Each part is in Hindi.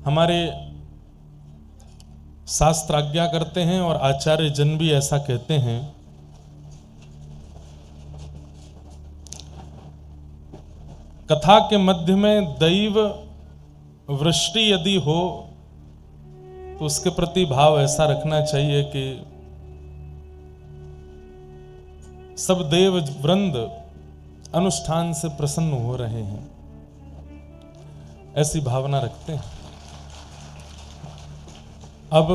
हमारे शास्त्र आज्ञा करते हैं और आचार्य जन भी ऐसा कहते हैं, कथा के मध्य में दैव वृष्टि यदि हो तो उसके प्रति भाव ऐसा रखना चाहिए कि सब देव वृंद अनुष्ठान से प्रसन्न हो रहे हैं, ऐसी भावना रखते हैं। अब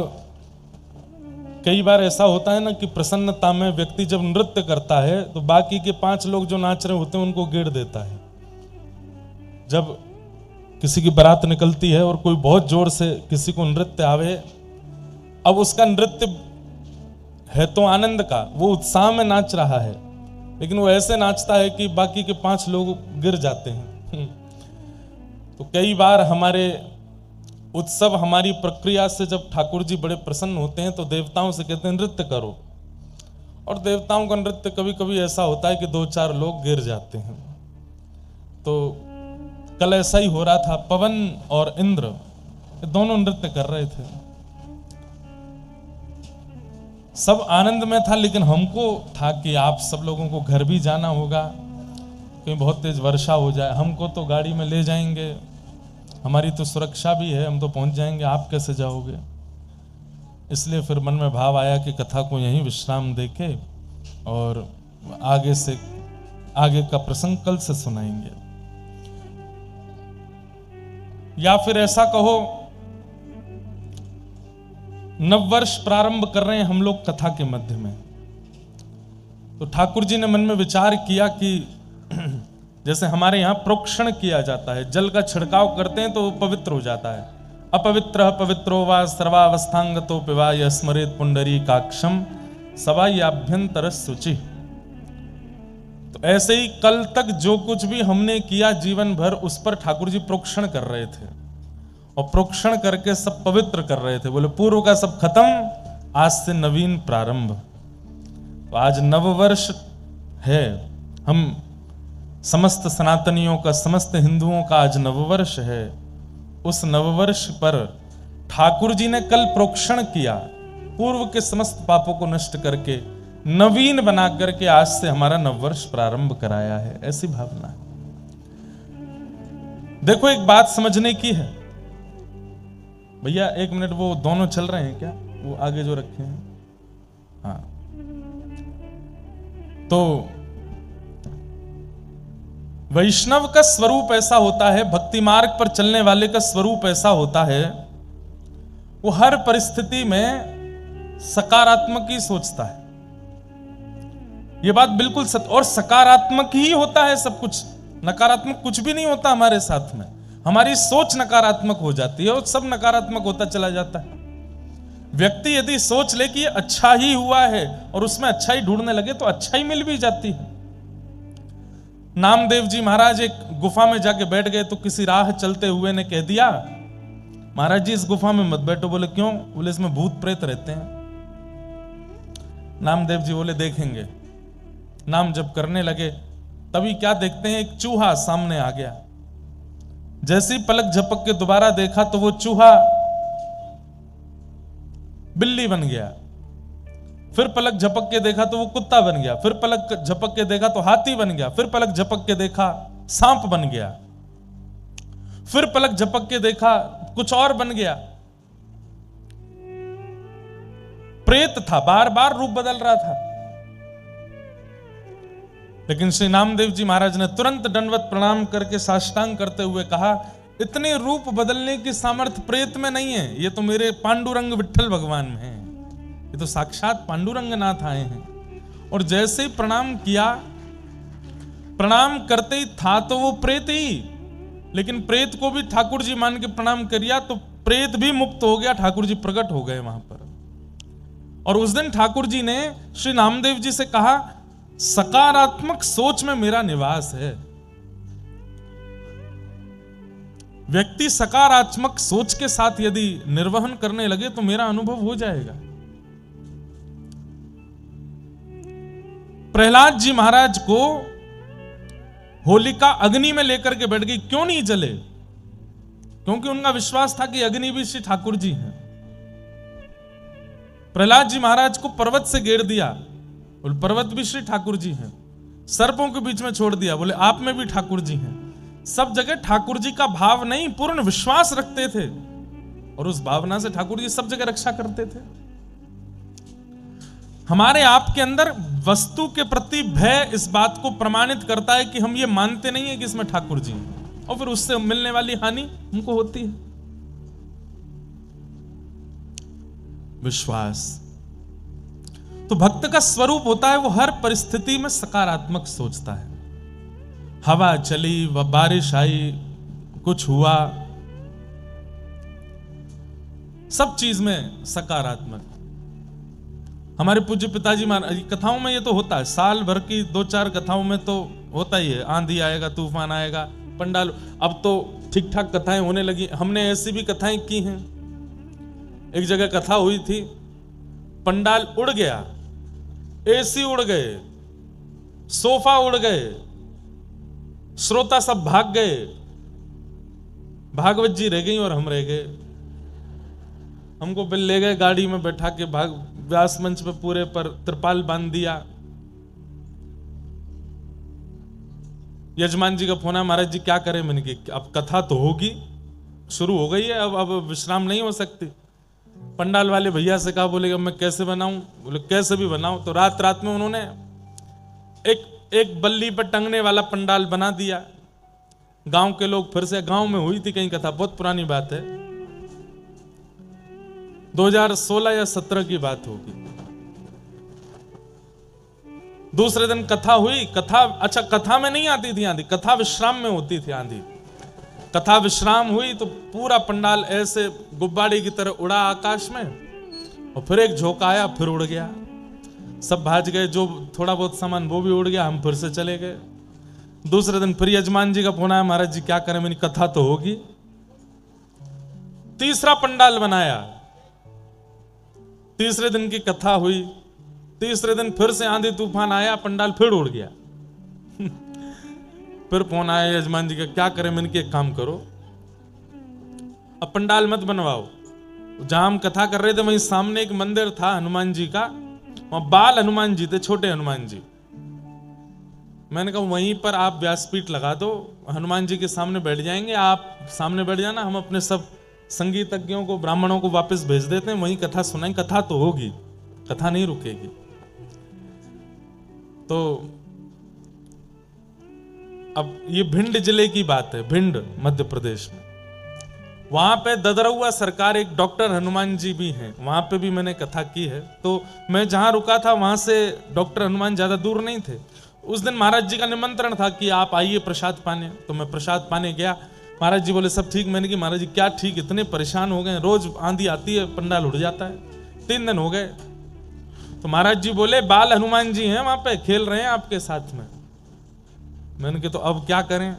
कई बार ऐसा होता है ना कि प्रसन्नता में व्यक्ति जब नृत्य करता है तो बाकी के 5 लोग जो नाच रहे होते हैं उनको गिर देता है। जब किसी की बारात निकलती है और कोई बहुत जोर से किसी को नृत्य आवे, अब उसका नृत्य है तो आनंद का, वो उत्साह में नाच रहा है, लेकिन वो ऐसे नाचता है कि बाकी के 5 लोग गिर जाते हैं। तो कई बार हमारे उत्सव, हमारी प्रक्रिया से जब ठाकुर जी बड़े प्रसन्न होते हैं तो देवताओं से कहते हैं नृत्य करो, और देवताओं का नृत्य कभी कभी ऐसा होता है कि 2-4 लोग गिर जाते हैं। तो कल ऐसा ही हो रहा था, पवन और इंद्र दोनों नृत्य कर रहे थे, सब आनंद में था, लेकिन हमको था कि आप सब लोगों को घर भी जाना होगा, कहीं बहुत तेज वर्षा हो जाए, हमको तो गाड़ी में ले जाएंगे, हमारी तो सुरक्षा भी है, हम तो पहुंच जाएंगे, आप कैसे जाओगे। इसलिए फिर मन में भाव आया कि कथा को यहीं विश्राम देके और आगे का प्रसंग कल से सुनाएंगे। या फिर ऐसा कहो, नववर्ष प्रारंभ कर रहे हैं हम लोग कथा के मध्य में, तो ठाकुर जी ने मन में विचार किया कि जैसे हमारे यहाँ प्रोक्षण किया जाता है, जल का छिड़काव करते हैं तो वो पवित्र हो जाता है। अपवित्र पवित्रो वा सर्वावस्थांगतो पिवा स्मरेत पुंडरी काक्षम सवायाभ्यंतर शुचि। तो ऐसे ही कल तक जो कुछ भी हमने किया जीवन भर, उस पर ठाकुर जी प्रोक्षण कर रहे थे, और प्रोक्षण करके सब पवित्र कर रहे थे। बोले पूर्व का सब खत्म, आज से नवीन प्रारंभ। तो आज नववर्ष है, हम समस्त सनातनियों का, समस्त हिंदुओं का आज नववर्ष है। उस नववर्ष पर ठाकुर जी ने कल प्रोक्षण किया, पूर्व के समस्त पापों को नष्ट करके नवीन बना करके आज से हमारा नववर्ष प्रारंभ कराया है, ऐसी भावना है। देखो एक बात समझने की है भैया, 1 मिनट, वो दोनों चल रहे हैं क्या, वो आगे जो रखे हैं? हाँ, तो वैष्णव का स्वरूप ऐसा होता है, भक्ति मार्ग पर चलने वाले का स्वरूप ऐसा होता है, वो हर परिस्थिति में सकारात्मक ही सोचता है। ये बात बिल्कुल सत्य, और सकारात्मक ही होता है सब कुछ, नकारात्मक कुछ भी नहीं होता हमारे साथ में। हमारी सोच नकारात्मक हो जाती है और सब नकारात्मक होता चला जाता है। व्यक्ति यदि सोच ले कि ये अच्छा ही हुआ है और उसमें अच्छा ही ढूंढने लगे तो अच्छा ही मिल भी जाती है। नामदेव जी महाराज एक गुफा में जाके बैठ गए, तो किसी राह चलते हुए ने कह दिया, महाराज जी इस गुफा में मत बैठो। बोले क्यों? बोले इसमें भूत प्रेत रहते हैं। नामदेव जी बोले देखेंगे। नाम जप करने लगे, तभी क्या देखते हैं, एक चूहा सामने आ गया। जैसी पलक झपक के दोबारा देखा तो वो चूहा बिल्ली बन गया। फिर पलक झपक के देखा तो वो कुत्ता बन गया। फिर पलक झपक के देखा तो हाथी बन गया। फिर पलक झपक के देखा सांप बन गया। फिर पलक झपक के देखा कुछ और बन गया। प्रेत था, बार बार रूप बदल रहा था। लेकिन श्री नामदेव जी महाराज ने तुरंत दंडवत प्रणाम करके साष्टांग करते हुए कहा, इतने रूप बदलने की सामर्थ्य प्रेत में नहीं है, ये तो मेरे पांडुरंग विठ्ठल भगवान में है, ये तो साक्षात पांडुरंग नाथ आए हैं। और जैसे ही प्रणाम किया, प्रणाम करते ही था तो वो प्रेत ही, लेकिन प्रेत को भी ठाकुर जी मान के प्रणाम किया तो प्रेत भी मुक्त हो गया, ठाकुर जी प्रकट हो गए वहां पर। और उस दिन ठाकुर जी ने श्री नामदेव जी से कहा, सकारात्मक सोच में मेरा निवास है। व्यक्ति सकारात्मक सोच के साथ यदि निर्वहन करने लगे तो मेरा अनुभव हो जाएगा। प्रहलाद जी महाराज को होलिका अग्नि में लेकर के बैठ गई, क्यों नहीं जले? क्योंकि उनका विश्वास था कि अग्नि भी श्री ठाकुर जी हैं। प्रहलाद जी महाराज को पर्वत से घेर दिया, बोले पर्वत भी श्री ठाकुर जी हैं। सर्पों के बीच में छोड़ दिया, बोले आप में भी ठाकुर जी हैं। सब जगह ठाकुर जी का भाव नहीं, पूर्ण विश्वास रखते थे, और उस भावना से ठाकुर जी सब जगह रक्षा करते थे। हमारे आपके अंदर वस्तु के प्रति भय इस बात को प्रमाणित करता है कि हम ये मानते नहीं है कि इसमें ठाकुर जी हैं, और फिर उससे मिलने वाली हानि हमको होती है। विश्वास तो भक्त का स्वरूप होता है, वो हर परिस्थिति में सकारात्मक सोचता है। हवा चली, व बारिश आई, कुछ हुआ, सब चीज में सकारात्मक। हमारे पूज्य पिताजी महाराज कथाओं में ये तो होता है, साल भर की 2-4 कथाओं में तो होता ही है, आंधी आएगा, तूफान आएगा, पंडाल। अब तो ठीक ठाक कथाएं होने लगी। हमने ऐसी भी कथाएं की हैं। एक जगह कथा हुई थी, पंडाल उड़ गया, एसी उड़ गए, सोफा उड़ गए, श्रोता सब भाग गए, भागवत जी रह गई और हम रह गए। हमको बिल ले गए, गाड़ी में बैठा के व्यास मंच पे पूरे पर त्रिपाल बांध दिया। यजमान जी का फोन आया, महाराज जी क्या करें? मैंने कहा अब कथा तो होगी, शुरू हो गई है, अब विश्राम नहीं हो सकती। पंडाल वाले भैया से कहा, बोले मैं कैसे बनाऊं? बोले कैसे भी बनाओ। तो रात रात में उन्होंने एक बल्ली पर टंगने वाला पंडाल बना दिया। गांव के लोग फिर से, गांव में हुई थी कहीं कथा, बहुत पुरानी बात है, 2016 या 17 की बात होगी। दूसरे दिन कथा हुई। कथा, अच्छा कथा में नहीं आती थी आंधी, कथा विश्राम में होती थी आंधी। कथा विश्राम हुई तो पूरा पंडाल ऐसे गुब्बारे की तरह उड़ा आकाश में, और फिर एक झोंका आया, फिर उड़ गया। सब भाज गए, जो थोड़ा बहुत सामान वो भी उड़ गया, हम फिर से चले गए। दूसरे दिन फिर यजमान जी का फोन आया, महाराज जी क्या करें? मैंने कथा तो होगी। तीसरा पंडाल बनाया, तीसरे दिन की कथा हुई। तीसरे दिन फिर से आंधी तूफान आया, पंडाल फिर उड़ गया। फिर फोन आया यजमान जी का, क्या करें? मैंने कहा एक काम करो, अब पंडाल मत बनवाओ। जहां हम कथा कर रहे थे वहीं सामने एक मंदिर था हनुमान जी का, वहां बाल हनुमान जी थे, छोटे हनुमान जी। मैंने कहा वहीं पर आप व्यासपीठ लगा दो, हनुमान जी के सामने बैठ जाएंगे, आप सामने बैठ जाना, हम अपने सब संगीतज्ञों को, ब्राह्मणों को वापस भेज देते हैं, वहीं कथा सुनाएंगे। कथा तो होगी, कथा नहीं रुकेगी। तो अब ये भिंड जिले की बात है, भिंड मध्य प्रदेश में। वहां पे ददरौआ सरकार एक डॉक्टर हनुमान जी भी हैं, वहां पे भी मैंने कथा की है। तो मैं जहां रुका था वहां से डॉक्टर हनुमान ज्यादा दूर नहीं थे। उस दिन महाराज जी का निमंत्रण था कि आप आइए प्रसाद पाने, तो मैं प्रसाद पाने गया। महाराज जी बोले सब ठीक? मैंने कहा महाराज जी क्या ठीक, इतने परेशान हो गए, रोज आंधी आती है, पंडाल उड़ जाता है, 3 दिन हो गए। तो महाराज जी बोले बाल हनुमान जी हैं वहां पे, खेल रहे हैं आपके साथ में। मैंने कहा तो अब क्या करें?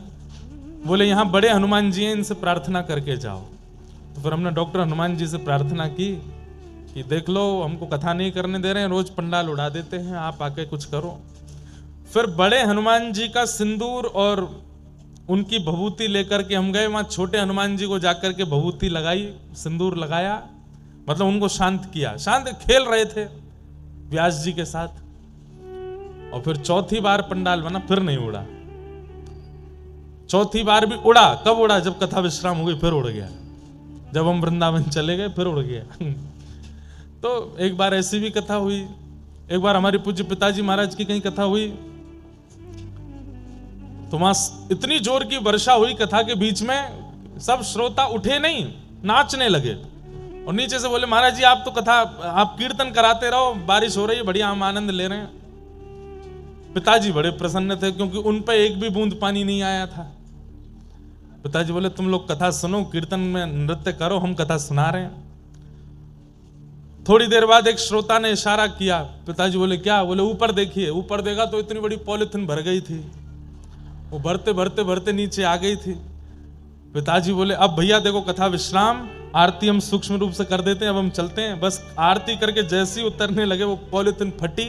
बोले यहाँ बड़े हनुमान जी हैं, इनसे प्रार्थना करके जाओ। तो फिर हमने डॉक्टर हनुमान जी से प्रार्थना की कि देख लो हमको कथा नहीं करने दे रहे हैं, रोज पंडाल उड़ा देते हैं, आप आके कुछ करो। फिर बड़े हनुमान जी का सिंदूर और उनकी भभूति लेकर के हम गए वहां, छोटे हनुमान जी को जाकर के भभूति लगाई, सिंदूर लगाया, मतलब उनको शांत किया। शांत खेल रहे थे व्यास जी के साथ। और फिर चौथी बार पंडाल बना, फिर नहीं उड़ा। चौथी बार भी उड़ा, कब उड़ा? जब कथा विश्राम हो गई, फिर उड़ गया। जब हम वृंदावन चले गए फिर उड़ गया। तो एक बार ऐसी भी कथा हुई। एक बार हमारे पूज्य पिताजी महाराज की कहीं कथा हुई, तो वहां इतनी जोर की वर्षा हुई कथा के बीच में, सब श्रोता उठे नहीं, नाचने लगे। और नीचे से बोले महाराज जी आप तो कथा, आप कीर्तन कराते रहो, बारिश हो रही है बढ़िया, हम आनंद ले रहे हैं। पिताजी बड़े प्रसन्न थे क्योंकि उन पर एक भी बूंद पानी नहीं आया था। पिताजी बोले तुम लोग कथा सुनो, कीर्तन में नृत्य करो, हम कथा सुना रहे हैं। थोड़ी देर बाद एक श्रोता ने इशारा किया। पिताजी बोले क्या? बोले ऊपर देखिए। ऊपर देखा तो इतनी बड़ी पॉलिथीन भर गई थी, वो भरते भरते भरते नीचे आ गई थी। पिताजी बोले अब भैया देखो कथा विश्राम, आरती हम सूक्ष्म रूप से कर देते हैं, अब हम चलते हैं। बस आरती करके जैसे ही उतरने लगे वो पॉलिथीन फटी,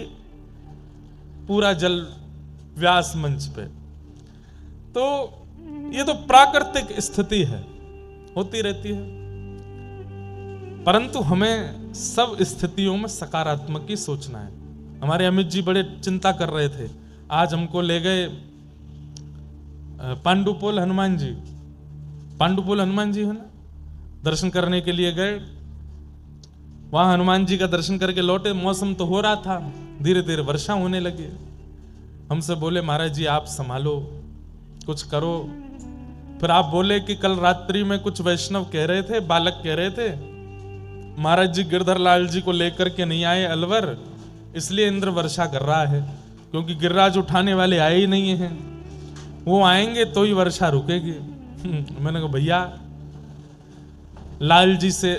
पूरा जल व्यास मंच पे। तो ये तो प्राकृतिक स्थिति है, होती रहती है, परंतु हमें सब स्थितियों में सकारात्मक ही सोचना है। हमारे अमित जी बड़े चिंता कर रहे थे, आज हमको ले गए पांडुपोल हनुमान जी, पांडुपोल हनुमान जी है ना, दर्शन करने के लिए गए। वहां हनुमान जी का दर्शन करके लौटे, मौसम तो हो रहा था, धीरे धीरे वर्षा होने लगी। हमसे बोले महाराज जी आप संभालो, कुछ करो। फिर आप बोले कि कल रात्रि में कुछ वैष्णव कह रहे थे, बालक कह रहे थे महाराज जी गिरधर लाल जी को लेकर के नहीं आए अलवर, इसलिए इंद्र वर्षा कर रहा है, क्योंकि गिरिराज उठाने वाले आए ही नहीं हैं, वो आएंगे तो ही वर्षा रुकेगी। मैंने कहा भैया लाल जी से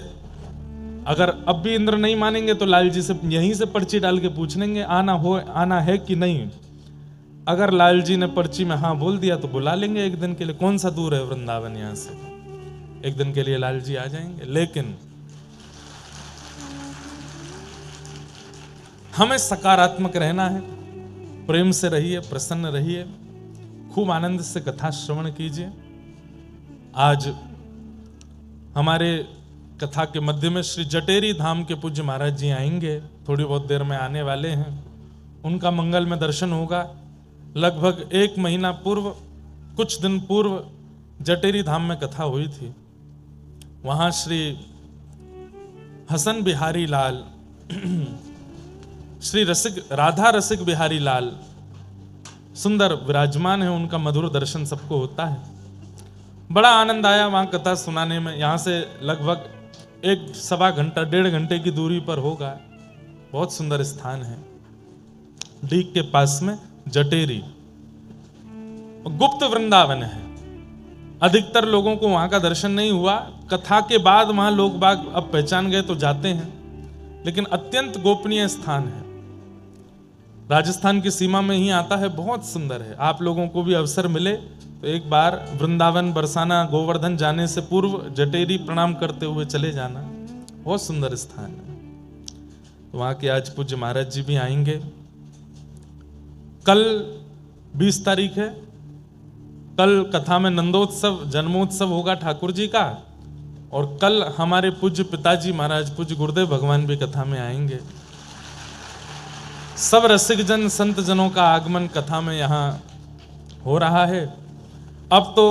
अगर अब भी इंद्र नहीं मानेंगे तो लाल जी से यहीं से पर्ची डाल के पूछ लेंगे आना है कि नहीं। अगर लाल जी ने पर्ची में हाँ बोल दिया तो बुला लेंगे एक दिन के लिए, कौन सा दूर है वृंदावन यहां से, एक दिन के लिए लाल जी आ जाएंगे। लेकिन हमें सकारात्मक रहना है, प्रेम से रहिए, प्रसन्न रहिए, खूब आनंद से कथा श्रवण कीजिए। आज हमारे कथा के मध्य में श्री जटेरी धाम के पूज्य महाराज जी आएंगे, थोड़ी बहुत देर में आने वाले हैं। उनका मंगल में दर्शन होगा। लगभग 1 महीना पूर्व, कुछ दिन पूर्व जटेरी धाम में कथा हुई थी। वहां श्री हसन बिहारी लाल श्री राधा रसिक बिहारी लाल सुंदर विराजमान है, उनका मधुर दर्शन सबको होता है। बड़ा आनंद आया वहां कथा सुनाने में। यहां से लगभग 1-1.25 घंटे की दूरी पर होगा। बहुत सुंदर स्थान है, डीग के पास में जटेरी, गुप्त वृंदावन है। अधिकतर लोगों को वहां का दर्शन नहीं हुआ, कथा के बाद वहां लोग बाग अब पहचान गए तो जाते हैं, लेकिन अत्यंत गोपनीय स्थान है। राजस्थान की सीमा में ही आता है, बहुत सुंदर है। आप लोगों को भी अवसर मिले तो एक बार वृंदावन, बरसाना, गोवर्धन जाने से पूर्व जटेरी प्रणाम करते हुए चले जाना, बहुत सुंदर स्थान है। तो वहां के आज पूज्य महाराज जी भी आएंगे। कल 20 तारीख है, कल कथा में नंदोत्सव, जन्मोत्सव होगा ठाकुर जी का, और कल हमारे पूज्य पिताजी महाराज पूज्य गुरुदेव भगवान भी कथा में आएंगे। सब रसिक जन, संत जनों का आगमन कथा में यहां हो रहा है। अब तो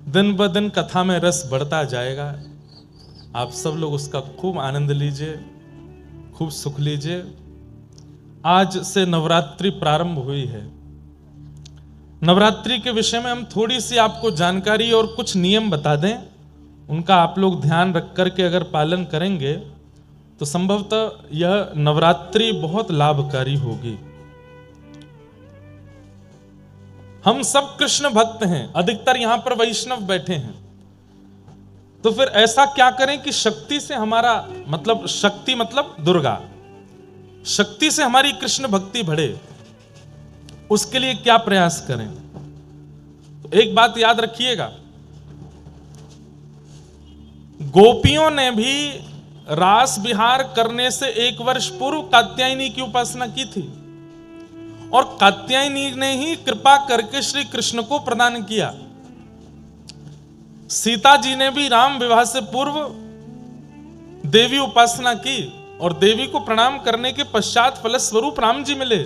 दिन ब दिन कथा में रस बढ़ता जाएगा। आप सब लोग उसका खूब आनंद लीजिए, खूब सुख लीजिए। आज से नवरात्रि प्रारंभ हुई है। नवरात्रि के विषय में हम थोड़ी सी आपको जानकारी और कुछ नियम बता दें, उनका आप लोग ध्यान रख करके अगर पालन करेंगे तो संभवतः यह नवरात्रि बहुत लाभकारी होगी। हम सब कृष्ण भक्त हैं, अधिकतर यहां पर वैष्णव बैठे हैं, तो फिर ऐसा क्या करें कि शक्ति से हमारा मतलब, शक्ति मतलब दुर्गा, शक्ति से हमारी कृष्ण भक्ति बढ़े, उसके लिए क्या प्रयास करें। तो एक बात याद रखिएगा, गोपियों ने भी रास विहार करने से 1 वर्ष पूर्व कात्यायनी की उपासना की थी, और कात्यायनी ने ही कृपा करके श्री कृष्ण को प्रदान किया। सीता जी ने भी राम विवाह से पूर्व देवी उपासना की, और देवी को प्रणाम करने के पश्चात फलस्वरूप राम जी मिले।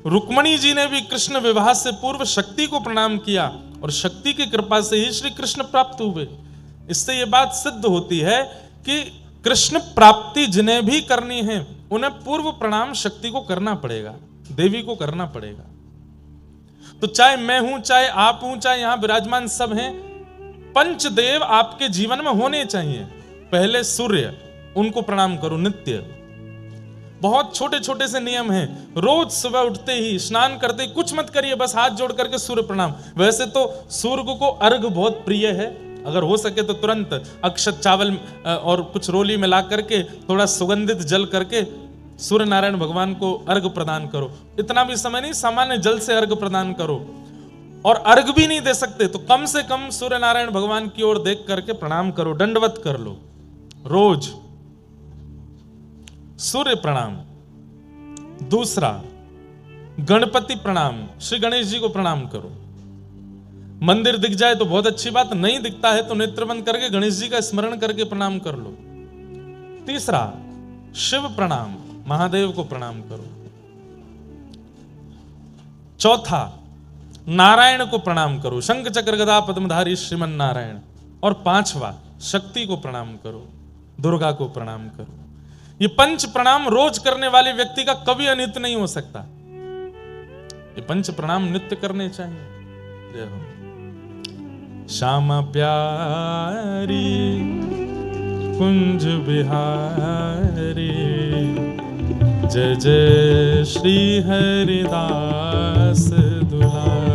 रुक्मणी जी ने भी कृष्ण विवाह से पूर्व शक्ति को प्रणाम किया, और शक्ति की कृपा से ही श्री कृष्ण प्राप्त हुए। इससे यह बात सिद्ध होती है कि कृष्ण प्राप्ति जिन्हें भी करनी है उन्हें पूर्व प्रणाम शक्ति को करना पड़ेगा, देवी को करना पड़ेगा। तो चाहे मैं हूं, चाहे आप हूं, चाहे यहां विराजमान सब हैं, पंचदेव आपके जीवन में होने चाहिए। पहले सूर्य, उनको प्रणाम करो नित्य। बहुत छोटे छोटे से नियम हैं। रोज सुबह उठते ही, स्नान करते ही कुछ मत करिए, बस हाथ जोड़ करके सूर्य प्रणाम। वैसे तो सूर्य को अर्घ बहुत प्रिय है, अगर हो सके तो तुरंत अक्षत चावल और कुछ रोली मिला करके थोड़ा सुगंधित जल करके सूर्य नारायण भगवान को अर्घ प्रदान करो। इतना भी समय नहीं, सामान्य जल से अर्घ प्रदान करो। और अर्घ भी नहीं दे सकते तो कम से कम सूर्य नारायण भगवान की ओर देख करके प्रणाम करो, दंडवत कर लो रोज, सूर्य प्रणाम। दूसरा, गणपति प्रणाम, श्री गणेश जी को प्रणाम करो। मंदिर दिख जाए तो बहुत अच्छी बात, नहीं दिखता है तो नेत्र बंद करके गणेश जी का स्मरण करके प्रणाम कर लो। तीसरा, शिव प्रणाम, महादेव को प्रणाम करो। चौथा, नारायण को प्रणाम करो, शंख चक्र गदा पद्मधारी श्रीमन नारायण। और पांचवा, शक्ति को प्रणाम करो, दुर्गा को प्रणाम करो। ये पंच प्रणाम रोज करने वाले व्यक्ति का कभी अनित नहीं हो सकता। ये पंच प्रणाम नित्य करने चाहिए। जय हो। श्यामा प्यारी कुंज बिहारी, जय जय श्री हरिदास दुलारी।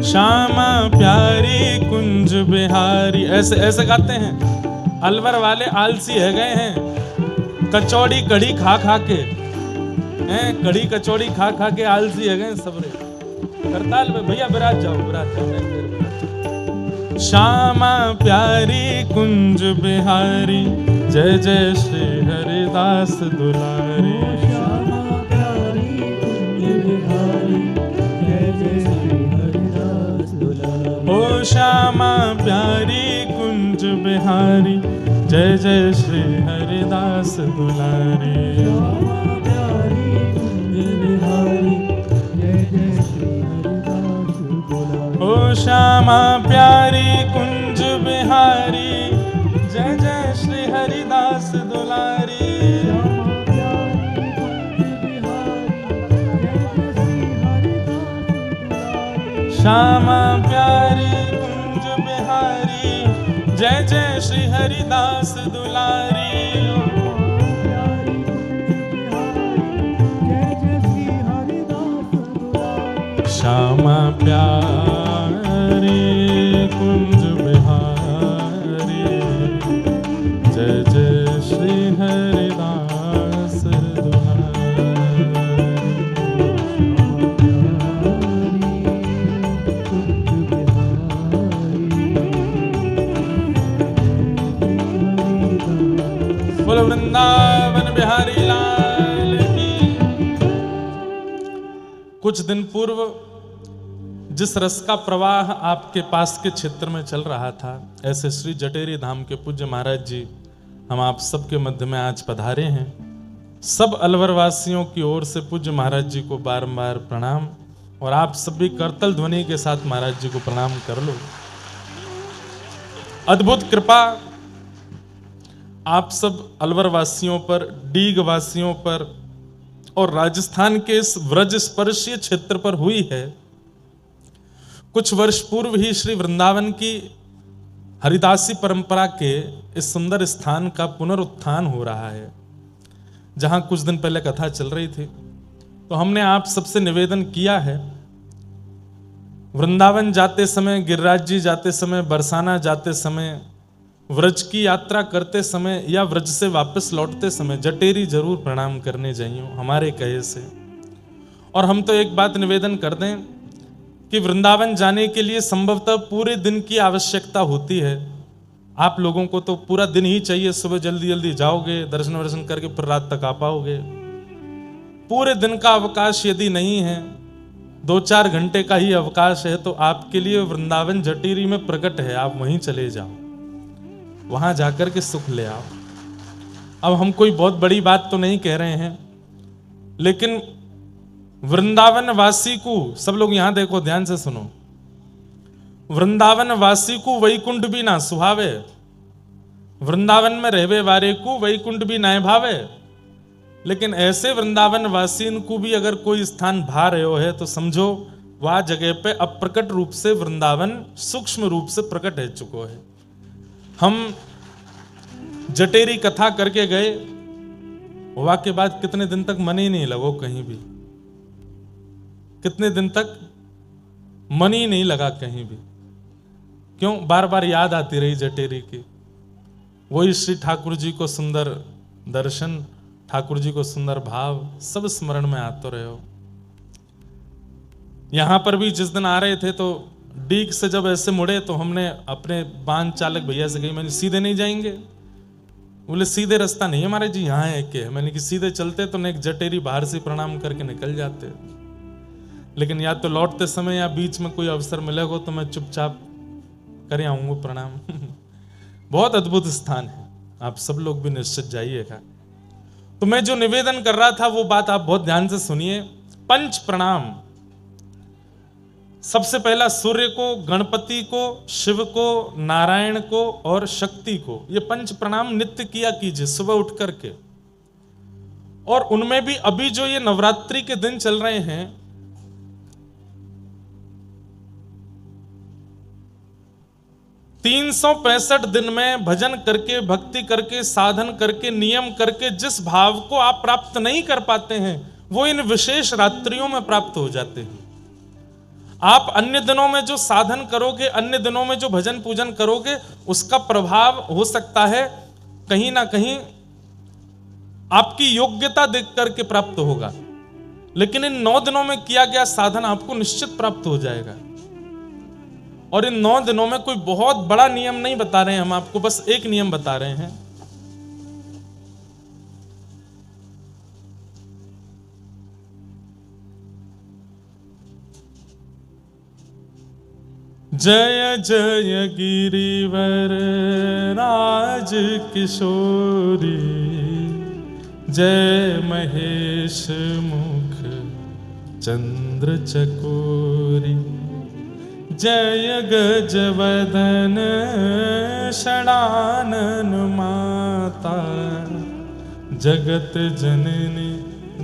श्यामा प्यारी कुंज बिहारी, ऐसे ऐसे गाते हैं। अलवर वाले आलसी है गए हैं, कचौड़ी कढ़ी खा खा के हैं, कढ़ी कचौड़ी खा खा के आलसी है गए सबरे। करताल में भैया विराज जाओ, विराज जाओ। श्यामा प्यारी कुंज बिहारी, जय जय श्री हरिदास दुलारी। ओ श्यामा प्यारी कुंज बिहारी, जय जय श्री हरिदास दुलारी। ओ श्यामा प्यारी कुंज बिहारी, जय जय श्री हरिदास दुलारी। श्यामा प्यारी कुंज बिहारी, जय जय श्री हरिदास दुलारी। श्यामा प्यारी कुंज बिहारी, जय जय श्री हरिदास दुलारी। बोलो वृंदावन बिहारी लाल की। कुछ दिन पूर्व जिस रस का प्रवाह आपके पास के क्षेत्र में चल रहा था, ऐसे श्री जटेरी धाम के पूज्य महाराज जी हम आप सबके मध्य में आज पधारे हैं। सब अलवर वासियों की ओर से पूज्य महाराज जी को बारंबार प्रणाम, और आप सब भी करतल ध्वनि के साथ महाराज जी को प्रणाम कर लो। अद्भुत कृपा आप सब अलवर वासियों पर, डीग वासियों पर और राजस्थान के इस व्रज स्पर्शीय क्षेत्र पर हुई है। कुछ वर्ष पूर्व ही श्री वृंदावन की हरिदासी परंपरा के इस सुंदर स्थान का पुनरुत्थान हो रहा है, जहां कुछ दिन पहले कथा चल रही थी। तो हमने आप सबसे निवेदन किया है, वृंदावन जाते समय, गिरिराज जी जाते समय, बरसाना जाते समय, व्रज की यात्रा करते समय या व्रज से वापस लौटते समय जटेरी जरूर प्रणाम करने जाइए हमारे कहे से। और हम तो एक बात निवेदन कर दें कि वृंदावन जाने के लिए संभवतः पूरे दिन की आवश्यकता होती है। आप लोगों को तो पूरा दिन ही चाहिए, सुबह जल्दी जल्दी जाओगे, दर्शन वर्शन करके फिर रात तक आ पाओगे। पूरे दिन का अवकाश यदि नहीं है, 2-4 घंटे का ही अवकाश है, तो आपके लिए वृंदावन जटेरी में प्रकट है, आप वहीं चले जाओ। वहां जाकर के सुख ले आओ। अब हम कोई बहुत बड़ी बात तो नहीं कह रहे हैं, लेकिन वृंदावन वासी को, सब लोग यहां देखो, ध्यान से सुनो, वृंदावन वासी को वैकुंठ भी ना सुहावे, वृंदावन में रहवे वारे को वैकुंठ भी ना भावे। लेकिन ऐसे वृंदावन वासी को भी अगर कोई स्थान भा रहे हो है तो समझो वह जगह पे अप्रकट रूप से वृंदावन सूक्ष्म रूप से प्रकट है चुको है। हम जटेरी कथा करके गए, वहां के बाद कितने दिन तक मन ही नहीं लगो कहीं भी, कितने दिन तक मन ही नहीं लगा कहीं भी। क्यों? बार बार याद आती रही जटेरी की, वही श्री ठाकुर जी को सुंदर दर्शन, ठाकुर जी को सुंदर भाव, सब स्मरण में आते रहे हो। यहां पर भी जिस दिन आ रहे थे तो डीग से जब ऐसे मुड़े तो हमने अपने वाहन चालक भैया से कही, मैंने सीधे नहीं जाएंगे? बोले सीधे रास्ता नहीं हमारे जी, यहाँ है के। मैंने कि सीधे चलते तो एक जटेरी बाहर से प्रणाम करके निकल जाते, लेकिन या तो लौटते समय या बीच में कोई अवसर मिलेगा तो मैं चुपचाप कर आऊंगा प्रणाम। बहुत अद्भुत स्थान है, आप सब लोग भी निश्चित जाइएगा। तो मैं जो निवेदन कर रहा था वो बात आप बहुत ध्यान से सुनिए। पंच प्रणाम, सबसे पहला सूर्य को, गणपति को, शिव को, नारायण को और शक्ति को, ये पंच प्रणाम नित्य किया कीजिए सुबह उठ करके। और उनमें भी अभी जो ये नवरात्रि के दिन चल रहे हैं, तीन 365 दिन में भजन करके, भक्ति करके, साधन करके, नियम करके जिस भाव को आप प्राप्त नहीं कर पाते हैं वो इन विशेष रात्रियों में प्राप्त हो जाते हैं। आप अन्य दिनों में जो साधन करोगे, अन्य दिनों में जो भजन पूजन करोगे, उसका प्रभाव हो सकता है कहीं ना कहीं आपकी योग्यता देख करके प्राप्त होगा, लेकिन इन 9 दिनों में किया गया साधन आपको निश्चित प्राप्त हो जाएगा। और इन 9 दिनों में कोई बहुत बड़ा नियम नहीं बता रहे हैं हम आपको, बस एक नियम बता रहे हैं। जय जय गिरिवर राज किशोरी, जय महेश मुख चंद्र चकोरी, जय गजवदन षडानन माता, जगत जननी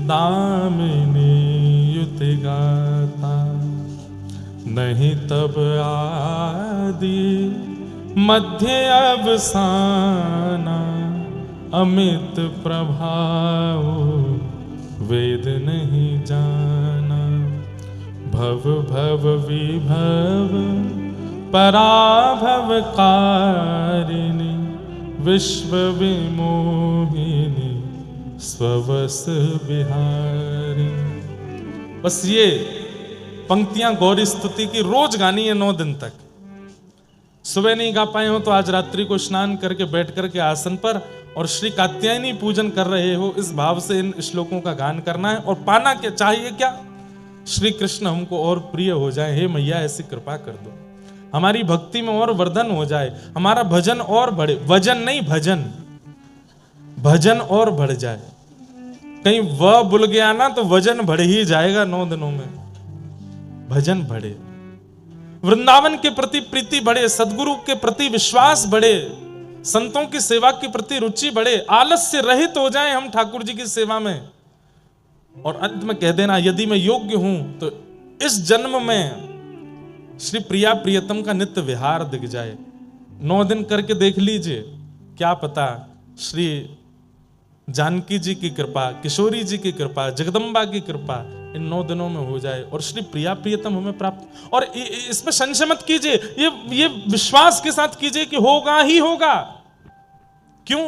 दामिनी युति गाता। नहीं तब आदि मध्य अवसाना, अमित प्रभाव वेद नहीं जाना। भव भव विभव पराभव कारिणी, विश्व विमोहिनी स्ववस बिहारी। बस ये पंक्तियां गौरी स्तुति की रोज गानी है 9 दिन तक। सुबह नहीं गा पाए हो तो आज रात्रि को स्नान करके बैठ करके आसन पर और श्री कात्यायनी पूजन कर रहे हो, इस भाव से इन श्लोकों का गान करना है। और पाना क्या चाहिए? क्या? श्री कृष्ण हमको और प्रिय हो जाए। हे मैया ऐसी कृपा कर दो, हमारी भक्ति में और वर्धन हो जाए, हमारा भजन और बढ़े। वजन नहीं, भजन, भजन और बढ़ जाए। कहीं वह भूल गया ना तो वजन बढ़ ही जाएगा 9 दिनों में। भजन बढ़े, वृंदावन के प्रति प्रीति बढ़े, सदगुरु के प्रति विश्वास बढ़े, संतों की सेवा के प्रति रुचि बढ़े, आलस्य रहित हो जाएं हम ठाकुर जी की सेवा में। और अंत में कह देना, यदि मैं योग्य हूं तो इस जन्म में श्री प्रिया प्रियतम का नित्य विहार दिख जाए। 9 दिन करके देख लीजिए, क्या पता श्री जानकी जी की कृपा, किशोरी जी की कृपा, जगदम्बा की कृपा इन 9 दिनों में हो जाए और श्री प्रिया प्रियतम हमें प्राप्त। और इसमें संशय मत कीजिए, ये विश्वास के साथ कीजिए कि होगा ही होगा। क्यों?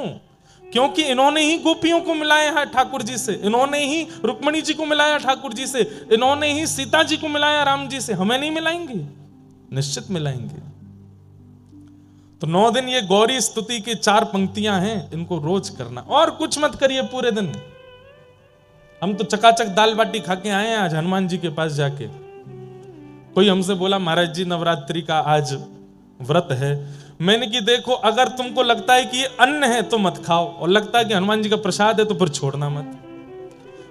क्योंकि इन्होंने ही गोपियों को मिलाया है ठाकुर जी से, इन्होंने ही रुक्मणी जी को मिलाया ठाकुर जी से, इन्होंने ही सीता जी को मिलाया राम जी से। हमें नहीं मिलाएंगे? निश्चित मिलाएंगे। तो 9 दिन ये गौरी स्तुति की 4 पंक्तियां हैं, इनको रोज करना और कुछ मत करिए पूरे दिन। हम तो चकाचक दाल बाटी खा के आए हैं आज हनुमान जी के पास जाके। कोई हमसे बोला महाराज जी नवरात्रि का आज व्रत है, मैंने कि देखो, अगर तुमको लगता है कि ये अन्न है तो मत खाओ, और लगता है कि हनुमान जी का प्रसाद है तो फिर छोड़ना मत।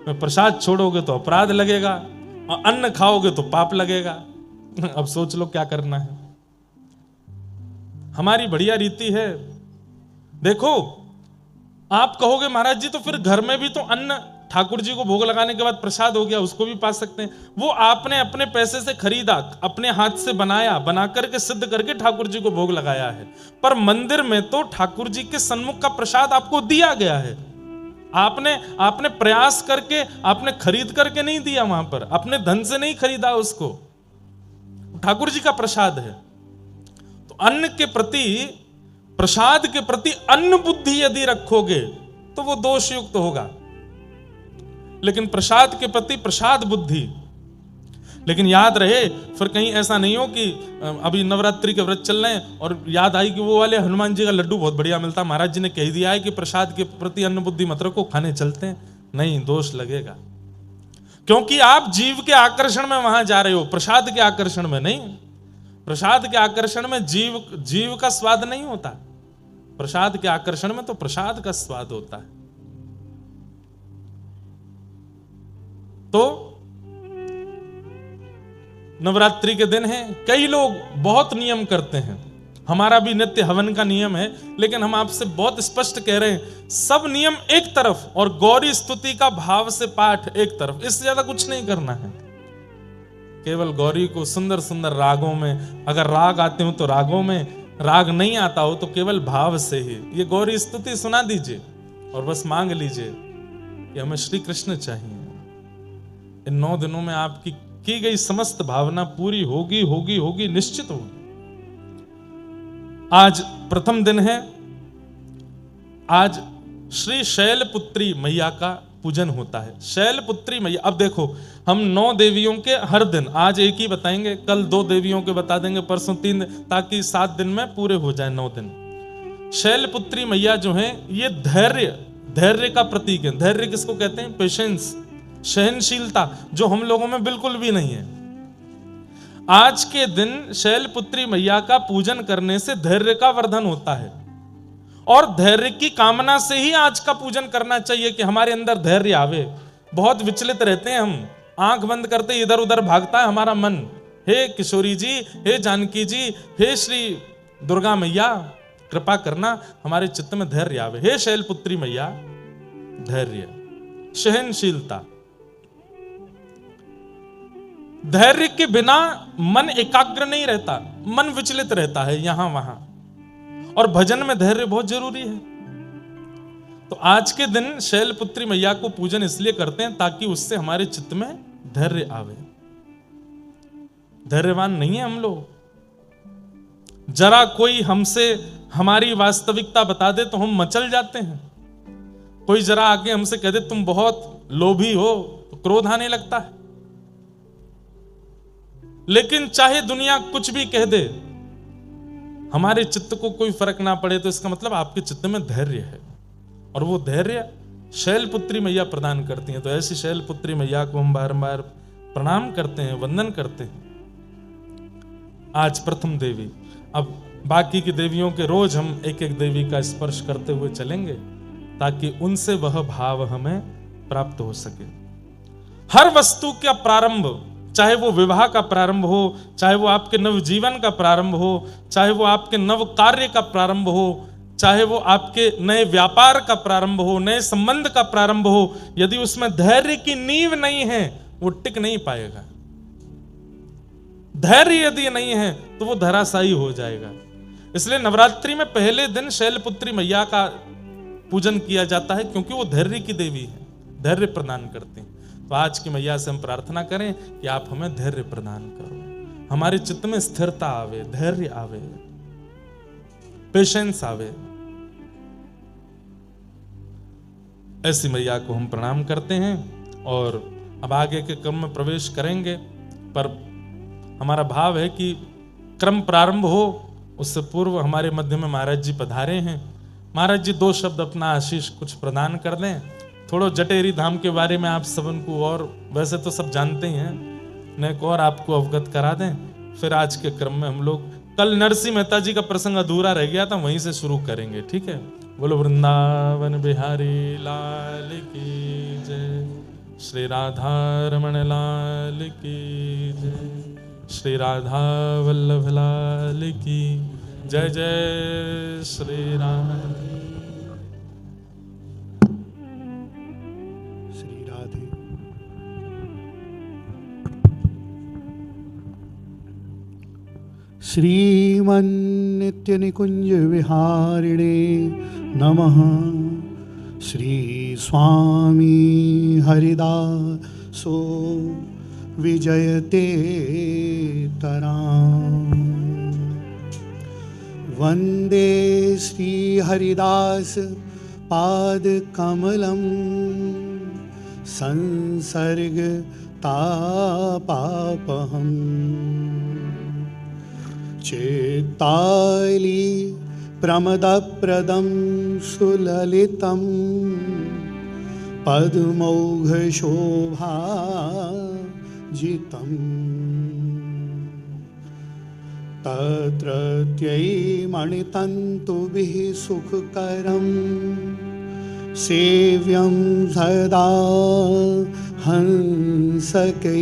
मैं प्रसाद छोड़ोगे तो अपराध लगेगा, और अन्न खाओगे तो पाप लगेगा। अब सोच लो क्या करना है। हमारी बढ़िया रीति है। देखो, आप कहोगे महाराज जी तो फिर घर में भी तो अन्न ठाकुर जी को भोग लगाने के बाद प्रसाद हो गया, उसको भी पा सकते हैं। वो आपने अपने पैसे से खरीदा, अपने हाथ से बनाया, बना करके सिद्ध करके ठाकुर जी को भोग लगाया है। पर मंदिर में तो ठाकुर जी के सन्मुख का प्रसाद आपको दिया गया है। आपने प्रयास करके, आपने खरीद करके नहीं दिया, वहां पर अपने धन से नहीं खरीदा उसको, ठाकुर जी का प्रसाद है। तो अन्न के प्रति, प्रसाद के प्रति अन्न बुद्धि यदि रखोगे तो वो दोष युक्त होगा, लेकिन प्रसाद के प्रति प्रसाद बुद्धि। लेकिन याद रहे, फिर कहीं ऐसा नहीं हो कि अभी नवरात्रि के व्रत चल रहे हैं और याद आई कि वो वाले हनुमान जी का लड्डू बहुत बढ़िया मिलता, महाराज जी ने कह दिया है कि प्रसाद के प्रति अन्न बुद्धि मत रखो, खाने चलते हैं। नहीं, दोष लगेगा, क्योंकि आप जीव के आकर्षण में वहां जा रहे हो, प्रसाद के आकर्षण में नहीं। प्रसाद के आकर्षण में जीव का स्वाद नहीं होता, प्रसाद के आकर्षण में तो प्रसाद का स्वाद होता है। तो नवरात्रि के दिन है, कई लोग बहुत नियम करते हैं, हमारा भी नित्य हवन का नियम है, लेकिन हम आपसे बहुत स्पष्ट कह रहे हैं, सब नियम एक तरफ और गौरी स्तुति का भाव से पाठ एक तरफ, इससे ज्यादा कुछ नहीं करना है। केवल गौरी को सुंदर सुंदर रागों में, अगर राग आते हो तो रागों में, राग नहीं आता हो तो केवल भाव से ही ये गौरी स्तुति सुना दीजिए और बस मांग लीजिए कि हमें श्री कृष्ण चाहिए। इन 9 दिनों में आपकी की गई समस्त भावना पूरी होगी होगी होगी, निश्चित होगी। आज प्रथम दिन है, आज श्री शैलपुत्री मैया का पूजन होता है। शैलपुत्री मैया, अब देखो, हम 9 देवियों के हर दिन, आज एक ही बताएंगे, कल 2 देवियों के बता देंगे, परसों 3, ताकि 7 दिन में पूरे हो जाए 9 दिन। शैलपुत्री मैया जो है, ये धैर्य का प्रतीक है। धैर्य किसको कहते हैं? पेशेंस, सहनशीलता, जो हम लोगों में बिल्कुल भी नहीं है। आज के दिन शैलपुत्री मैया का पूजन करने से धैर्य का वर्धन होता है, और धैर्य की कामना से ही आज का पूजन करना चाहिए कि हमारे अंदर धैर्य आवे। बहुत विचलित रहते हैं हम, आंख बंद करते इधर उधर भागता है हमारा मन। हे किशोरी जी, हे जानकी जी, हे श्री दुर्गा मैया, कृपा करना हमारे चित्त में धैर्य आवे। हे शैलपुत्री मैया, धैर्य, सहनशीलता। धैर्य के बिना मन एकाग्र नहीं रहता, मन विचलित रहता है यहां वहां, और भजन में धैर्य बहुत जरूरी है। तो आज के दिन शैलपुत्री मैया को पूजन इसलिए करते हैं ताकि उससे हमारे चित्त में धैर्य आवे। धैर्यवान नहीं है हम लोग, जरा कोई हमसे हमारी वास्तविकता बता दे तो हम मचल जाते हैं। कोई जरा आके हमसे कह दे तुम बहुत लोभी हो तो क्रोध आने लगता है। लेकिन चाहे दुनिया कुछ भी कह दे, हमारे चित्त को कोई फर्क ना पड़े, तो इसका मतलब आपके चित्त में धैर्य है, और वो धैर्य शैलपुत्री मैया प्रदान करती हैं। तो ऐसी शैलपुत्री मैया को हम बारंबार प्रणाम करते हैं, वंदन करते हैं। आज प्रथम देवी, अब बाकी की देवियों के रोज हम एक एक देवी का स्पर्श करते हुए चलेंगे ताकि उनसे वह भाव हमें प्राप्त हो सके। हर वस्तु का प्रारंभ, चाहे वो विवाह का प्रारंभ हो, चाहे वो आपके नव जीवन का प्रारंभ हो, चाहे वो आपके नव कार्य का प्रारंभ हो, चाहे वो आपके नए व्यापार का प्रारंभ हो, नए संबंध का प्रारंभ हो, यदि उसमें धैर्य की नींव नहीं है वो टिक नहीं पाएगा। धैर्य यदि नहीं है तो वो धराशायी हो जाएगा। इसलिए नवरात्रि में पहले दिन शैलपुत्री मैया का पूजन किया जाता है, क्योंकि वो धैर्य की देवी है, धैर्य प्रदान करती हैं। तो आज की मैया से हम प्रार्थना करें कि आप हमें धैर्य प्रदान करो, हमारे चित्त में स्थिरता आवे, धैर्य आवे, पेशेंस आवे। ऐसी मैया को हम प्रणाम करते हैं और अब आगे के क्रम में प्रवेश करेंगे। पर हमारा भाव है कि क्रम प्रारंभ हो उससे पूर्व हमारे मध्य में महाराज जी पधारे हैं। महाराज जी 2 शब्द अपना आशीष कुछ प्रदान कर दें। थोड़ा जटेरी धाम के बारे में आप सबन को, और वैसे तो सब जानते ही हैं, मैं एक और आपको अवगत करा दें, फिर आज के क्रम में हम लोग कल नरसिंह मेहता जी का प्रसंग अधूरा रह गया था, वहीं से शुरू करेंगे, ठीक है। बोलो वृंदावन बिहारी लाल की जय, श्री राधा रमण लाल की जय, श्री राधा वल्लभ लाल की जय, जय श्री राम। श्री राधे। श्रीमन्नित्य निकुंज विहारिणे नमः। श्री स्वामी हरिदासो विजयते तराम। वंदे श्री हरिदास पाद कमलम संसर्ग तापापहम। चेताली प्रमदप्रदं सुललितं पद्मौघशोभाजितं। तत्रत्यै मणितन्तुभिः सुखकरं सेव्यं सदा हंसकैः।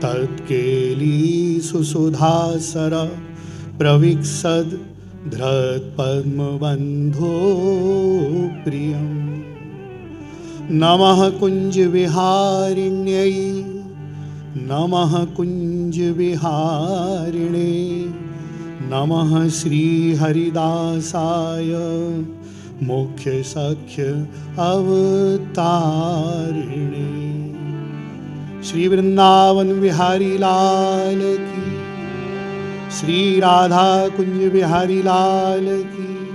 तत्केली सुसुधासर प्रविक्षद धृत्पद्मबन्धो प्रियं। नमः कुंज विहारिण्यै नमः कुंज विहारिणे नमः श्री हरिदासाय मुख्य सख्य अवतारिणे। श्री वृंदावन बिहारी लाल की, श्री राधा कुंज बिहारी लाल की,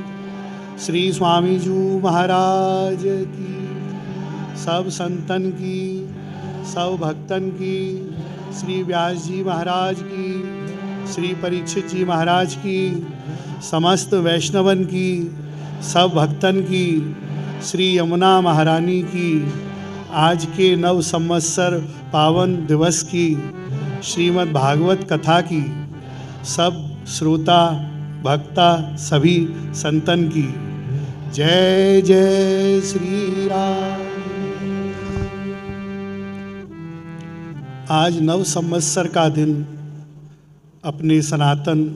श्री स्वामी जी महाराज की, सब संतन की, सब भक्तन की, श्री व्यास जी महाराज की, श्री परीक्षित जी महाराज की, समस्त वैष्णवन की, सब भक्तन की, श्री यमुना महारानी की, आज के नव संवत्सर पावन दिवस की, श्रीमद् भागवत कथा की, सब श्रोता भक्ता सभी संतन की जय जय श्री राम। आज नव संवत्सर का दिन अपने सनातन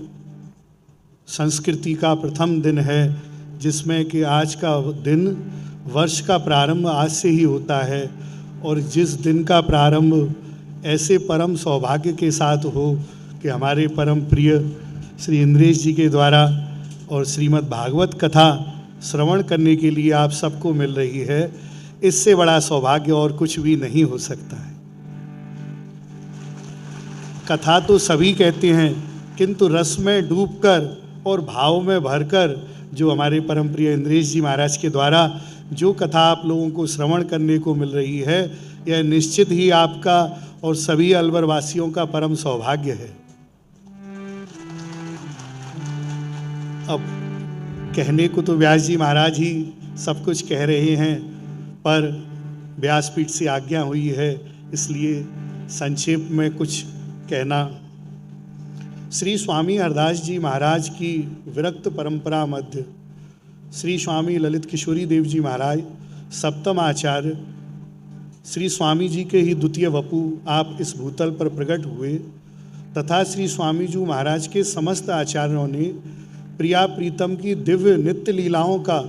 संस्कृति का प्रथम दिन है, जिसमें कि आज का दिन वर्ष का प्रारंभ आज से ही होता है। और जिस दिन का प्रारंभ ऐसे परम सौभाग्य के साथ हो कि हमारे परम प्रिय श्री इंद्रेश जी के द्वारा और श्रीमद् भागवत कथा श्रवण करने के लिए आप सबको मिल रही है, इससे बड़ा सौभाग्य और कुछ भी नहीं हो सकता है। कथा तो सभी कहते हैं, किंतु रस में डूबकर और भाव में भरकर जो हमारे परम प्रिय इंद्रेश जी महाराज के द्वारा जो कथा आप लोगों को श्रवण करने को मिल रही है, यह निश्चित ही आपका और सभी अलवर वासियों का परम सौभाग्य है। अब कहने को तो व्यास जी महाराज ही सब कुछ कह रहे हैं, पर व्यासपीठ से आज्ञा हुई है, इसलिए संक्षेप में कुछ कहना। श्री स्वामी हरदास जी महाराज की विरक्त परंपरा मध्य श्री स्वामी ललित किशोरी देव जी महाराज सप्तम आचार्य, श्री स्वामी जी के ही द्वितीय वपु आप इस भूतल पर प्रकट हुए, तथा श्री स्वामी जी महाराज के समस्त आचार्यों ने प्रिया प्रीतम की दिव्य नित्य लीलाओं का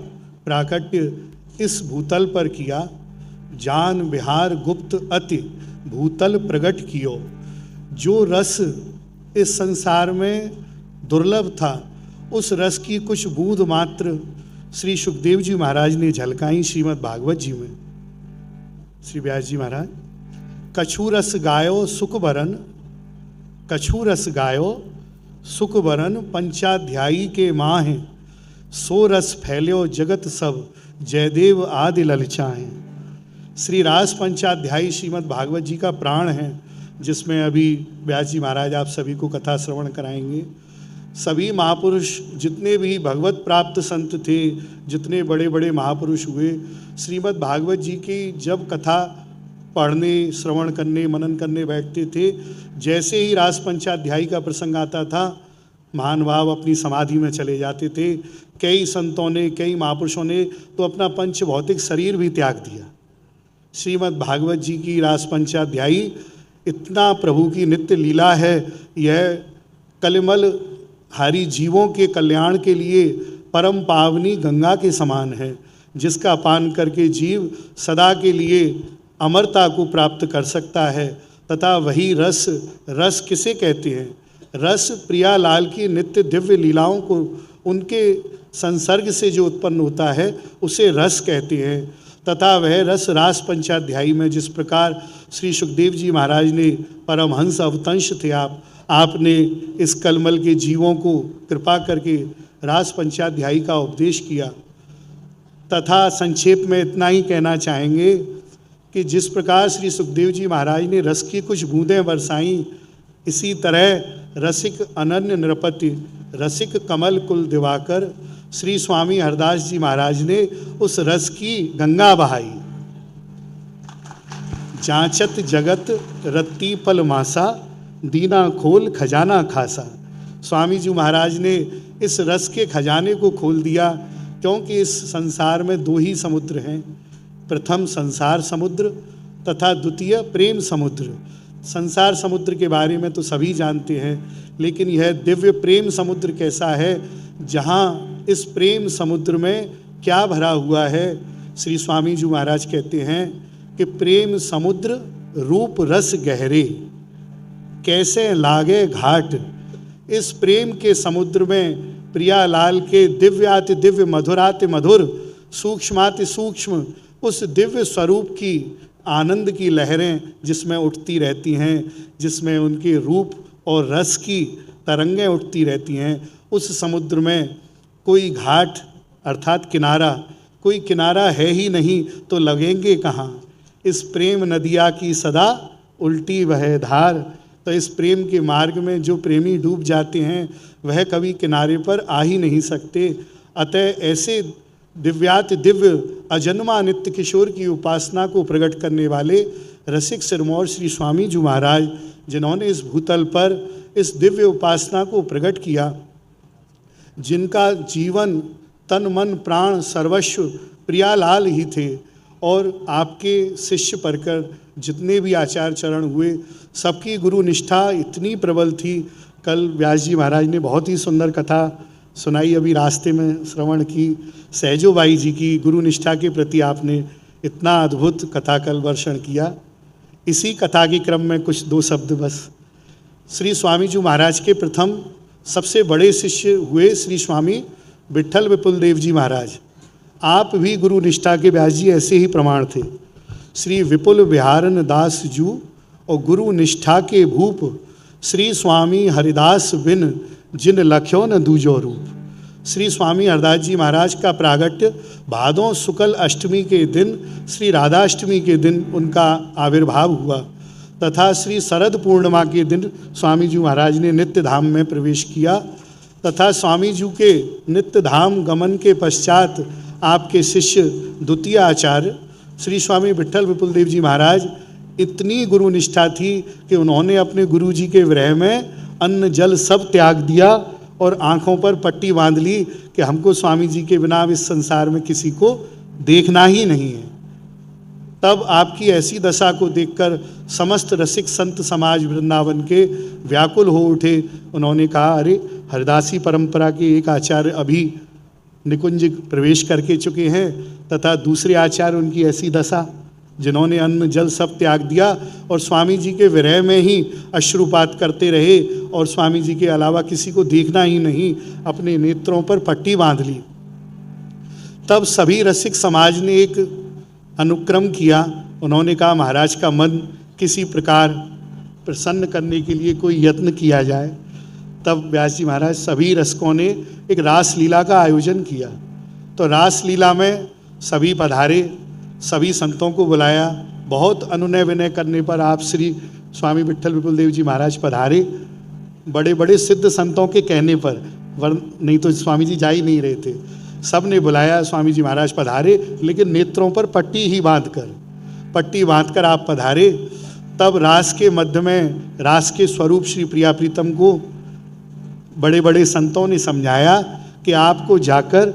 प्राकट्य इस भूतल पर किया। जान बिहार गुप्त अति भूतल प्रकट कियो। जो रस इस संसार में दुर्लभ था, उस रस की कुछ बूंद मात्र श्री सुखदेव जी महाराज ने झलकाई श्रीमद् भागवत जी में। श्री व्यास जी महाराज कछु रस गायो सुख भरन, कछु रस गायो सुख भरन पंचाध्यायी के माह, सो रस फैल्यो जगत सब जयदेव आदि ललचाएं। श्री रास पंचाध्यायी श्रीमद् भागवत जी का प्राण है, जिसमें अभी व्यास जी महाराज आप सभी को कथा श्रवण कराएंगे। सभी महापुरुष जितने भी भगवत प्राप्त संत थे, जितने बड़े बड़े महापुरुष हुए, श्रीमद् भागवत जी की जब कथा पढ़ने, श्रवण करने, मनन करने बैठते थे। जैसे ही रास पंचाध्यायी का प्रसंग आता था, महान भाव अपनी समाधि में चले जाते थे। कई संतों ने, कई महापुरुषों ने तो अपना पंच भौतिक शरीर भी त्याग दिया। श्रीमद् भागवत जी की रास पंचाध्यायी इतना प्रभु की नित्य लीला है। यह कलिमल हारी जीवों के कल्याण के लिए परम पावनी गंगा के समान है, जिसका पान करके जीव सदा के लिए अमरता को प्राप्त कर सकता है। तथा वही रस, रस किसे कहते हैं? रस प्रियालाल की नित्य दिव्य लीलाओं को, उनके संसर्ग से जो उत्पन्न होता है उसे रस कहते हैं। तथा वह रस रास पंचाध्यायी में जिस प्रकार श्री सुखदेव जी महाराज ने, परमहंस अवतंश थे आपने इस कलमल के जीवों को कृपा करके रास पंचाध्यायी का उपदेश किया। तथा संक्षेप में इतना ही कहना चाहेंगे कि जिस प्रकार श्री सुखदेव जी महाराज ने रस की कुछ बूंदें बरसाईं, इसी तरह रसिक अनन्य नृपति, रसिक कमल कुल दिवाकर श्री स्वामी हरदास जी महाराज ने उस रस की गंगा बहाई। जांचत जगत रत्ती पल मासा, दीना खोल खजाना खासा। स्वामी जी महाराज ने इस रस के खजाने को खोल दिया, क्योंकि इस संसार में दो ही समुद्र हैं। प्रथम संसार समुद्र तथा द्वितीय प्रेम समुद्र। संसार समुद्र के बारे में तो सभी जानते हैं, लेकिन यह दिव्य प्रेम समुद्र कैसा है, जहाँ इस प्रेम समुद्र में क्या भरा हुआ है। श्री स्वामी जी महाराज कहते हैं कि प्रेम समुद्र रूप रस गहरे, कैसे लागे घाट। इस प्रेम के समुद्र में प्रियालाल के दिव्याति दिव्य, मधुराति मधुर, सूक्ष्माति सूक्ष्म उस दिव्य स्वरूप की आनंद की लहरें जिसमें उठती रहती हैं, जिसमें उनके रूप और रस की तरंगें उठती रहती हैं, उस समुद्र में कोई घाट अर्थात किनारा, कोई किनारा है ही नहीं तो लगेंगे कहाँ। इस प्रेम नदिया की सदा उल्टी वह धार। तो इस प्रेम के मार्ग में जो प्रेमी डूब जाते हैं वह कभी किनारे पर आ ही नहीं सकते। अतः ऐसे दिव्याति दिव्य अजन्मा नित्य किशोर की उपासना को प्रकट करने वाले रसिक सिरमौर श्री स्वामी जी महाराज, जिन्होंने इस भूतल पर इस दिव्य उपासना को प्रकट किया, जिनका जीवन तन मन प्राण सर्वस्व प्रियालाल ही थे, और आपके शिष्य परकर जितने भी आचार्य चरण हुए, सबकी गुरु निष्ठा इतनी प्रबल थी। कल व्यास जी महाराज ने बहुत ही सुंदर कथा सुनाई, अभी रास्ते में श्रवण की। सहजोबाई जी की गुरु निष्ठा के प्रति आपने इतना अद्भुत कथा कल वर्षण किया। इसी कथा के क्रम में कुछ दो शब्द बस। श्री स्वामी जी महाराज के प्रथम सबसे बड़े शिष्य हुए श्री स्वामी विट्ठल विपुल देव जी महाराज। आप भी गुरु निष्ठा के व्यास जी ऐसे ही प्रमाण थे। श्री विपुल विहारन दास जू और गुरु निष्ठा के भूप, श्री स्वामी हरिदास बिन जिन लख्यो न दूजो रूप। श्री स्वामी हरदास जी महाराज का प्रागट्य भादों शुक्ल अष्टमी के दिन, श्री राधाष्टमी के दिन उनका आविर्भाव हुआ, तथा श्री शरद पूर्णिमा के दिन स्वामी जी महाराज ने नित्य धाम में प्रवेश किया। तथा स्वामी जी के नित्य धाम गमन के पश्चात आपके शिष्य द्वितीय आचार्य श्री स्वामी विट्ठल विपुल देव जी महाराज, इतनी गुरु निष्ठा थी कि उन्होंने अपने गुरु जी के विरह में अन्न जल सब त्याग दिया और आँखों पर पट्टी बांध ली कि हमको स्वामी जी के बिना इस संसार में किसी को देखना ही नहीं है। तब आपकी ऐसी दशा को देखकर समस्त रसिक संत समाज वृंदावन के व्याकुल हो उठे। उन्होंने कहा, अरे हरदासी परंपरा के एक आचार्य अभी निकुंज प्रवेश करके चुके हैं, तथा दूसरे आचार्य उनकी ऐसी दशा, जिन्होंने अन्न जल सब त्याग दिया और स्वामी जी के विरह में ही अश्रुपात करते रहे और स्वामी जी के अलावा किसी को देखना ही नहीं, अपने नेत्रों पर पट्टी बांध ली। तब सभी रसिक समाज ने एक अनुक्रम किया। उन्होंने कहा, महाराज का मन किसी प्रकार प्रसन्न करने के लिए कोई यत्न किया जाए। तब व्यास जी महाराज सभी रसिकों ने एक रास लीला का आयोजन किया। तो रास लीला में सभी पधारे, सभी संतों को बुलाया। बहुत अनुनय विनय करने पर आप श्री स्वामी विट्ठल विपुल देव जी महाराज पधारे। बड़े बड़े सिद्ध संतों के कहने पर, नहीं तो स्वामी जी जा ही नहीं रहे थे। सब ने बुलाया, स्वामी जी महाराज पधारे, लेकिन नेत्रों पर पट्टी ही बांध कर। पट्टी बांधकर आप पधारे, तब रास के मध्य में रास के स्वरूप श्री प्रिया प्रीतम को बड़े बड़े संतों ने समझाया कि आपको जाकर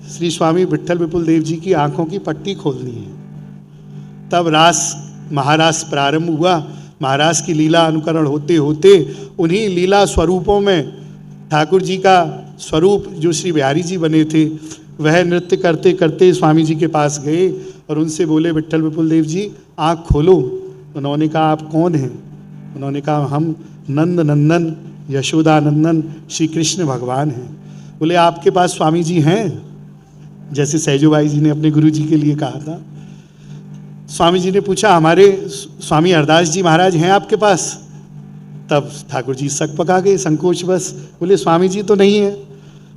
श्री स्वामी विट्ठल विपुल देव जी की आंखों की पट्टी खोलनी है। तब रास महारास प्रारंभ हुआ। महाराज की लीला अनुकरण होते होते उन्हीं लीला स्वरूपों में ठाकुर जी का स्वरूप जो श्री बिहारी जी बने थे, वह नृत्य करते करते स्वामी जी के पास गए और उनसे बोले, विट्ठल विपुल देव जी आँख खोलो। उन्होंने कहा, आप कौन हैं? उन्होंने कहा, हम नंद नंदन यशोदा नंदन श्री कृष्ण भगवान हैं। बोले, आपके पास स्वामी जी हैं? जैसे सहजोबाई जी ने अपने गुरु जी के लिए कहा था। स्वामी जी ने पूछा, हमारे स्वामी हरदास जी महाराज हैं आपके पास? तब ठाकुर जी सक पका गए, संकोच बस। बोले, स्वामी जी तो नहीं है।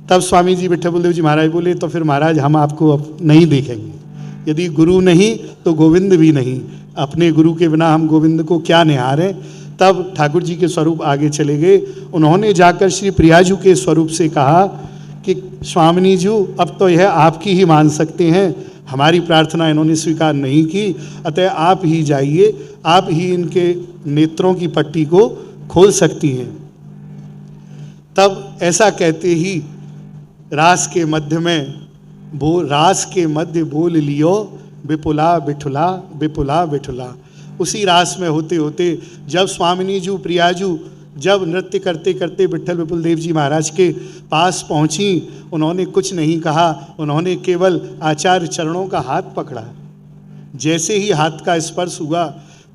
तब स्वामी जी विट्ठल विपुल देव जी महाराज बोले, तो फिर महाराज हम आपको अब नहीं देखेंगे। यदि गुरु नहीं तो गोविंद भी नहीं, अपने गुरु के बिना हम गोविंद को क्या निहारें। तब ठाकुर जी के स्वरूप आगे चले गए। उन्होंने जाकर श्री प्रियाजू के स्वरूप से कहा कि स्वामिनी जी अब तो यह आपकी ही मान सकते हैं, हमारी प्रार्थना इन्होंने स्वीकार नहीं की, अतः आप ही जाइए, आप ही इनके नेत्रों की पट्टी को खोल सकती हैं। तब ऐसा कहते ही रास के मध्य बोल लियो, विपुला बिठुला विपुला बिठुला। उसी रास में होते होते जब स्वामिनी जी प्रियाजू जब नृत्य करते करते विट्ठल विपुल देव जी महाराज के पास पहुंची, उन्होंने कुछ नहीं कहा, उन्होंने केवल आचार्य चरणों का हाथ पकड़ा। जैसे ही हाथ का स्पर्श हुआ,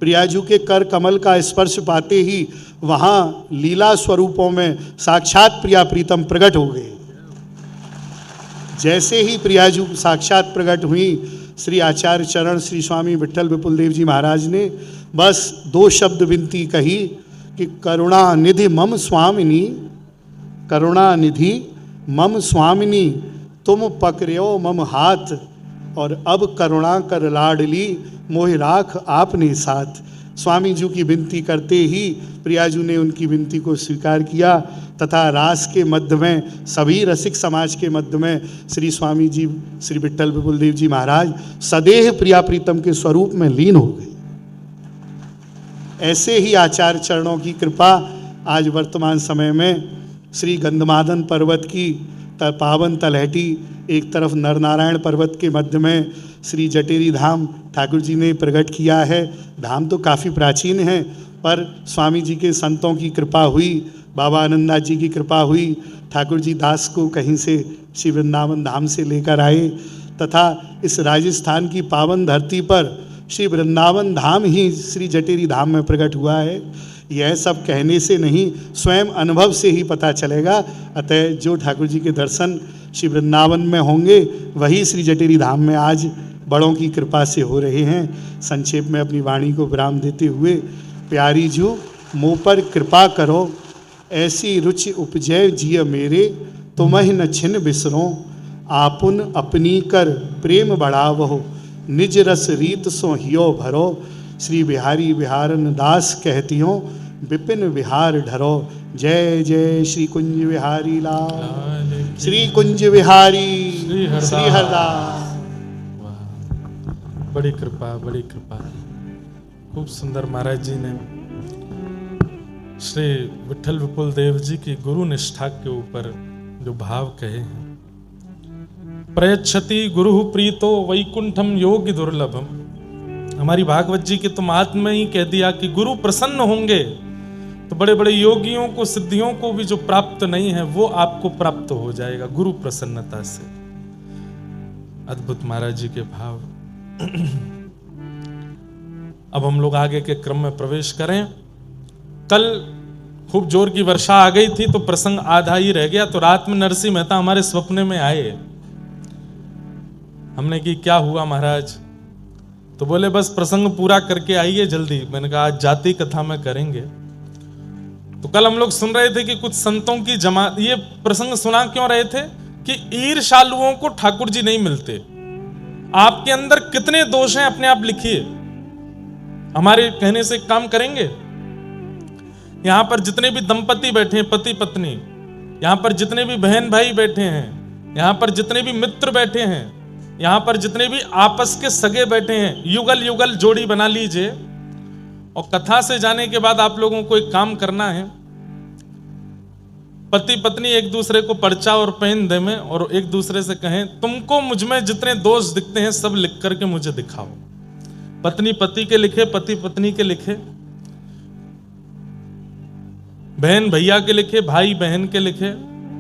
प्रियाजू के कर कमल का स्पर्श पाते ही वहाँ लीला स्वरूपों में साक्षात प्रिया प्रीतम प्रकट हो गए। जैसे ही प्रियाजू साक्षात प्रकट हुई, श्री आचार्य चरण श्री स्वामी विट्ठल विपुल देव जी महाराज ने बस 2 शब्द विनती कही कि करुणानिधि मम स्वामिनी, करुणानिधि मम स्वामिनी, तुम पकड़ो मम हाथ, और अब करुणा कर लाडली मोह राख आपने साथ। स्वामी जी की विनती करते ही प्रियाजू ने उनकी विनती को स्वीकार किया तथा रास के मध्य में सभी रसिक समाज के मध्य में श्री स्वामी जी श्री विट्ठल विपुल देव जी महाराज सदैह प्रिया प्रीतम के स्वरूप में लीन हो गए। ऐसे ही आचार्य चरणों की कृपा आज वर्तमान समय में श्री गंधमादन पर्वत की पावन तलहटी, एक तरफ नरनारायण पर्वत के मध्य में श्री जटेरी धाम ठाकुर जी ने प्रकट किया है। धाम तो काफ़ी प्राचीन है, पर स्वामी जी के संतों की कृपा हुई, बाबा आनंदनाथ जी की कृपा हुई, ठाकुर जी दास को कहीं से श्री वृंदावन धाम से लेकर आए तथा इस राजस्थान की पावन धरती पर श्री वृंदावन धाम ही श्री जटेरी धाम में प्रकट हुआ है। यह सब कहने से नहीं, स्वयं अनुभव से ही पता चलेगा। अतः जो ठाकुर जी के दर्शन श्री वृंदावन में होंगे, वही श्री जटेरी धाम में आज बड़ों की कृपा से हो रहे हैं। संक्षेप में अपनी वाणी को विराम देते हुए, प्यारी जू मुँह पर कृपा करो, ऐसी रुचि उपजय जिय मेरे, तुम्हें न छिन बिसरो, आपुन अपनी कर प्रेम बढ़ावो, निज रस रीत सो हियो भरो, श्री बिहारी बिहारन दास कहतियों, विपिन विहार ढरो। जय जय श्री कुंज बिहारी लाल, श्री कुंज बिहारी श्री हरदास। बड़ी कृपा, बड़ी कृपा। खूब सुंदर महाराज जी ने श्री विट्ठल विपुल देव जी की गुरु निष्ठा के ऊपर जो भाव कहे हैं, प्रयच्छति गुरु प्रीतो वैकुंठम योगी दुर्लभम। हमारी भागवत जी के तो महात्मा में ही कह दिया कि गुरु प्रसन्न होंगे तो बड़े बड़े योगियों को, सिद्धियों को भी जो प्राप्त नहीं है वो आपको प्राप्त हो जाएगा गुरु प्रसन्नता से। अद्भुत महाराज जी के भाव। अब हम लोग आगे के क्रम में प्रवेश करें। कल खूब जोर की वर्षा आ गई थी तो प्रसंग आधा ही रह गया, तो रात में नरसिंह मेहता हमारे सपने में आए। हमने कि क्या हुआ महाराज? तो बोले बस प्रसंग पूरा करके आइए जल्दी। मैंने कहा आज जाति कथा में करेंगे। तो कल हम लोग सुन रहे थे कि कुछ संतों की जमात, ये प्रसंग सुना क्यों रहे थे कि ईर्ष्यालुओं को ठाकुर जी नहीं मिलते। आपके अंदर कितने दोष हैं अपने आप लिखिए, हमारे कहने से काम करेंगे। यहां पर जितने भी दंपति बैठे हैं, पति पत्नी, यहां पर जितने भी बहन भाई बैठे हैं, यहां पर जितने भी मित्र बैठे हैं, यहां पर जितने भी आपस के सगे बैठे हैं, युगल युगल जोड़ी बना लीजिए। और कथा से जाने के बाद आप लोगों को एक काम करना है, पति पत्नी एक दूसरे को पर्चा और पेन दे में और एक दूसरे से कहें, तुमको मुझ में जितने दोष दिखते हैं सब लिख करके मुझे दिखाओ। पत्नी पति के लिखे, पति पत्नी के लिखे, बहन भैया के लिखे, भाई बहन के लिखे,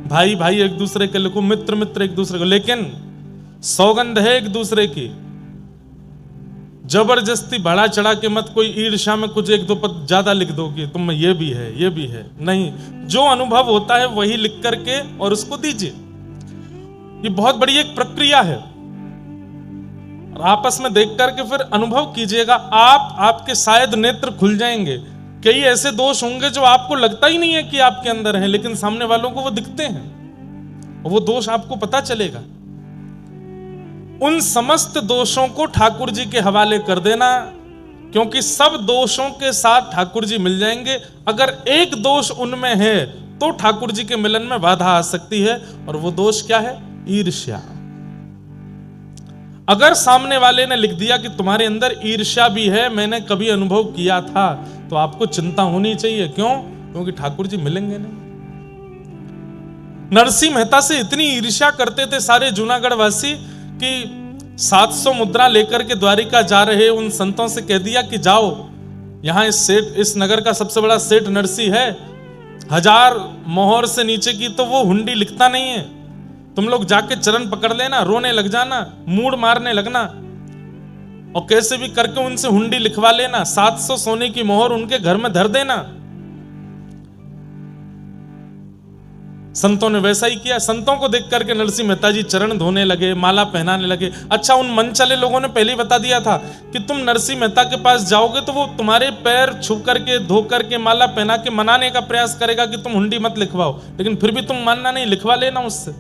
भाई भाई एक दूसरे के लिखो, मित्र मित्र एक दूसरे को। लेकिन सौगंध है एक दूसरे की, जबरदस्ती बढ़ा चढ़ा के मत कोई ईर्ष्या में कुछ एक दो पद ज्यादा लिख दो कि तुम में ये भी है ये भी है। नहीं, जो अनुभव होता है वही लिख करके और उसको दीजिए। ये बहुत बड़ी एक प्रक्रिया है, और आपस में देख करके फिर अनुभव कीजिएगा। आपके शायद नेत्र खुल जाएंगे। कई ऐसे दोष होंगे जो आपको लगता ही नहीं है कि आपके अंदर है, लेकिन सामने वालों को वो दिखते हैं और वो दोष आपको पता चलेगा। उन समस्त दोषों को ठाकुर जी के हवाले कर देना, क्योंकि सब दोषों के साथ ठाकुर जी मिल जाएंगे। अगर एक दोष उनमें है तो ठाकुर जी के मिलन में बाधा आ सकती है, और वो दोष क्या है? ईर्ष्या। अगर सामने वाले ने लिख दिया कि तुम्हारे अंदर ईर्ष्या भी है, मैंने कभी अनुभव किया था, तो आपको चिंता होनी चाहिए। क्यों? क्योंकि ठाकुर जी मिलेंगे नहीं। नरसिंह मेहता से इतनी ईर्ष्या करते थे सारे जूनागढ़ वासी कि 700 मुद्रा लेकर के द्वारिका जा रहे उन संतों से कह दिया कि जाओ, यहां इस नगर का सबसे बड़ा सेठ नरसिंह है, 1000 मोहर से नीचे की तो वो हुंडी लिखता नहीं है, तुम लोग जाके चरण पकड़ लेना, रोने लग जाना, मूड मारने लगना, और कैसे भी करके उनसे हुंडी लिखवा लेना, 700 सोने की मोहर उनके घर में धर देना। संतों ने वैसा ही किया। संतों को देख करके नरसिंह मेहता जी चरण धोने लगे, माला पहनाने लगे। अच्छा, उन मन चले लोगों ने पहले ही बता दिया था कि तुम नरसिंह मेहता के पास जाओगे तो वो तुम्हारे पैर छू करके, धो करके, माला पहना के मनाने का प्रयास करेगा कि तुम हुंडी मत लिखवाओ, लेकिन फिर भी तुम मानना नहीं, लिखवा लेना उससे।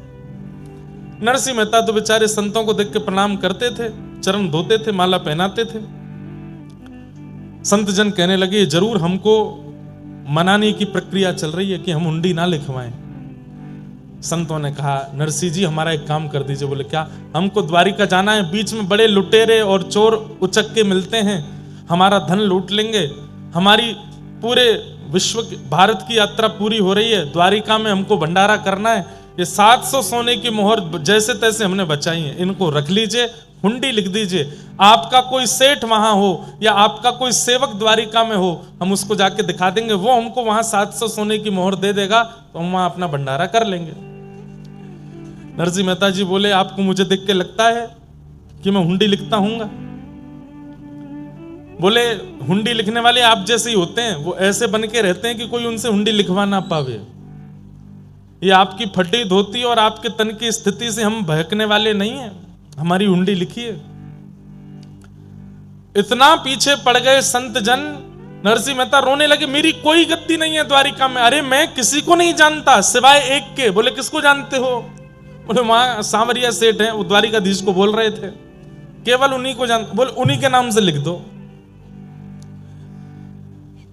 नरसिंह मेहता तो बेचारे संतों को देख के प्रणाम करते थे, चरण धोते थे, माला पहनाते थे। संत जन कहने लगे, जरूर हमको मनाने की प्रक्रिया चल रही है कि हम हुंडी ना लिखवाएं। संतों ने कहा, नरसिंह जी हमारा एक काम कर दीजिए। बोले क्या? हमको द्वारिका जाना है, बीच में बड़े लुटेरे और चोर उचक्के मिलते हैं, हमारा धन लूट लेंगे, हमारी पूरे विश्व भारत की यात्रा पूरी हो रही है, द्वारिका में हमको भंडारा करना है, ये 700 सोने की मोहर जैसे तैसे हमने बचाई है, इनको रख लीजिए, हुंडी लिख दीजिए। आपका कोई सेठ वहां हो या आपका कोई सेवक द्वारिका में हो, हम उसको जाके दिखा देंगे, वो हमको वहां 700 सोने की मोहर दे देगा, तो हम वहां अपना भंडारा कर लेंगे। नरसिंह मेहता जी बोले, आपको मुझे देख के लगता है कि मैं हुंडी लिखता हूंगा? बोले, हुंडी लिखने वाले आप जैसे ही होते हैं, वो ऐसे बन के रहते हैं कि कोई उनसे हुंडी लिखवा ना पावे। ये आपकी फटी धोती और आपके तन की स्थिति से हम बहकने वाले नहीं हैं, हमारी हुंडी लिखिए। इतना पीछे पड़ गए संत जन, नरसिंह मेहता रोने लगे, मेरी कोई गद्दी नहीं है द्वारिका में, अरे मैं किसी को नहीं जानता सिवाय एक के। बोले, किसको जानते हो? बोले, वहां सांवरिया सेठ हैं, वो द्वारिकाधीश को बोल रहे थे, केवल उन्हीं को जानते। बोले, उन्हीं के नाम से लिख दो।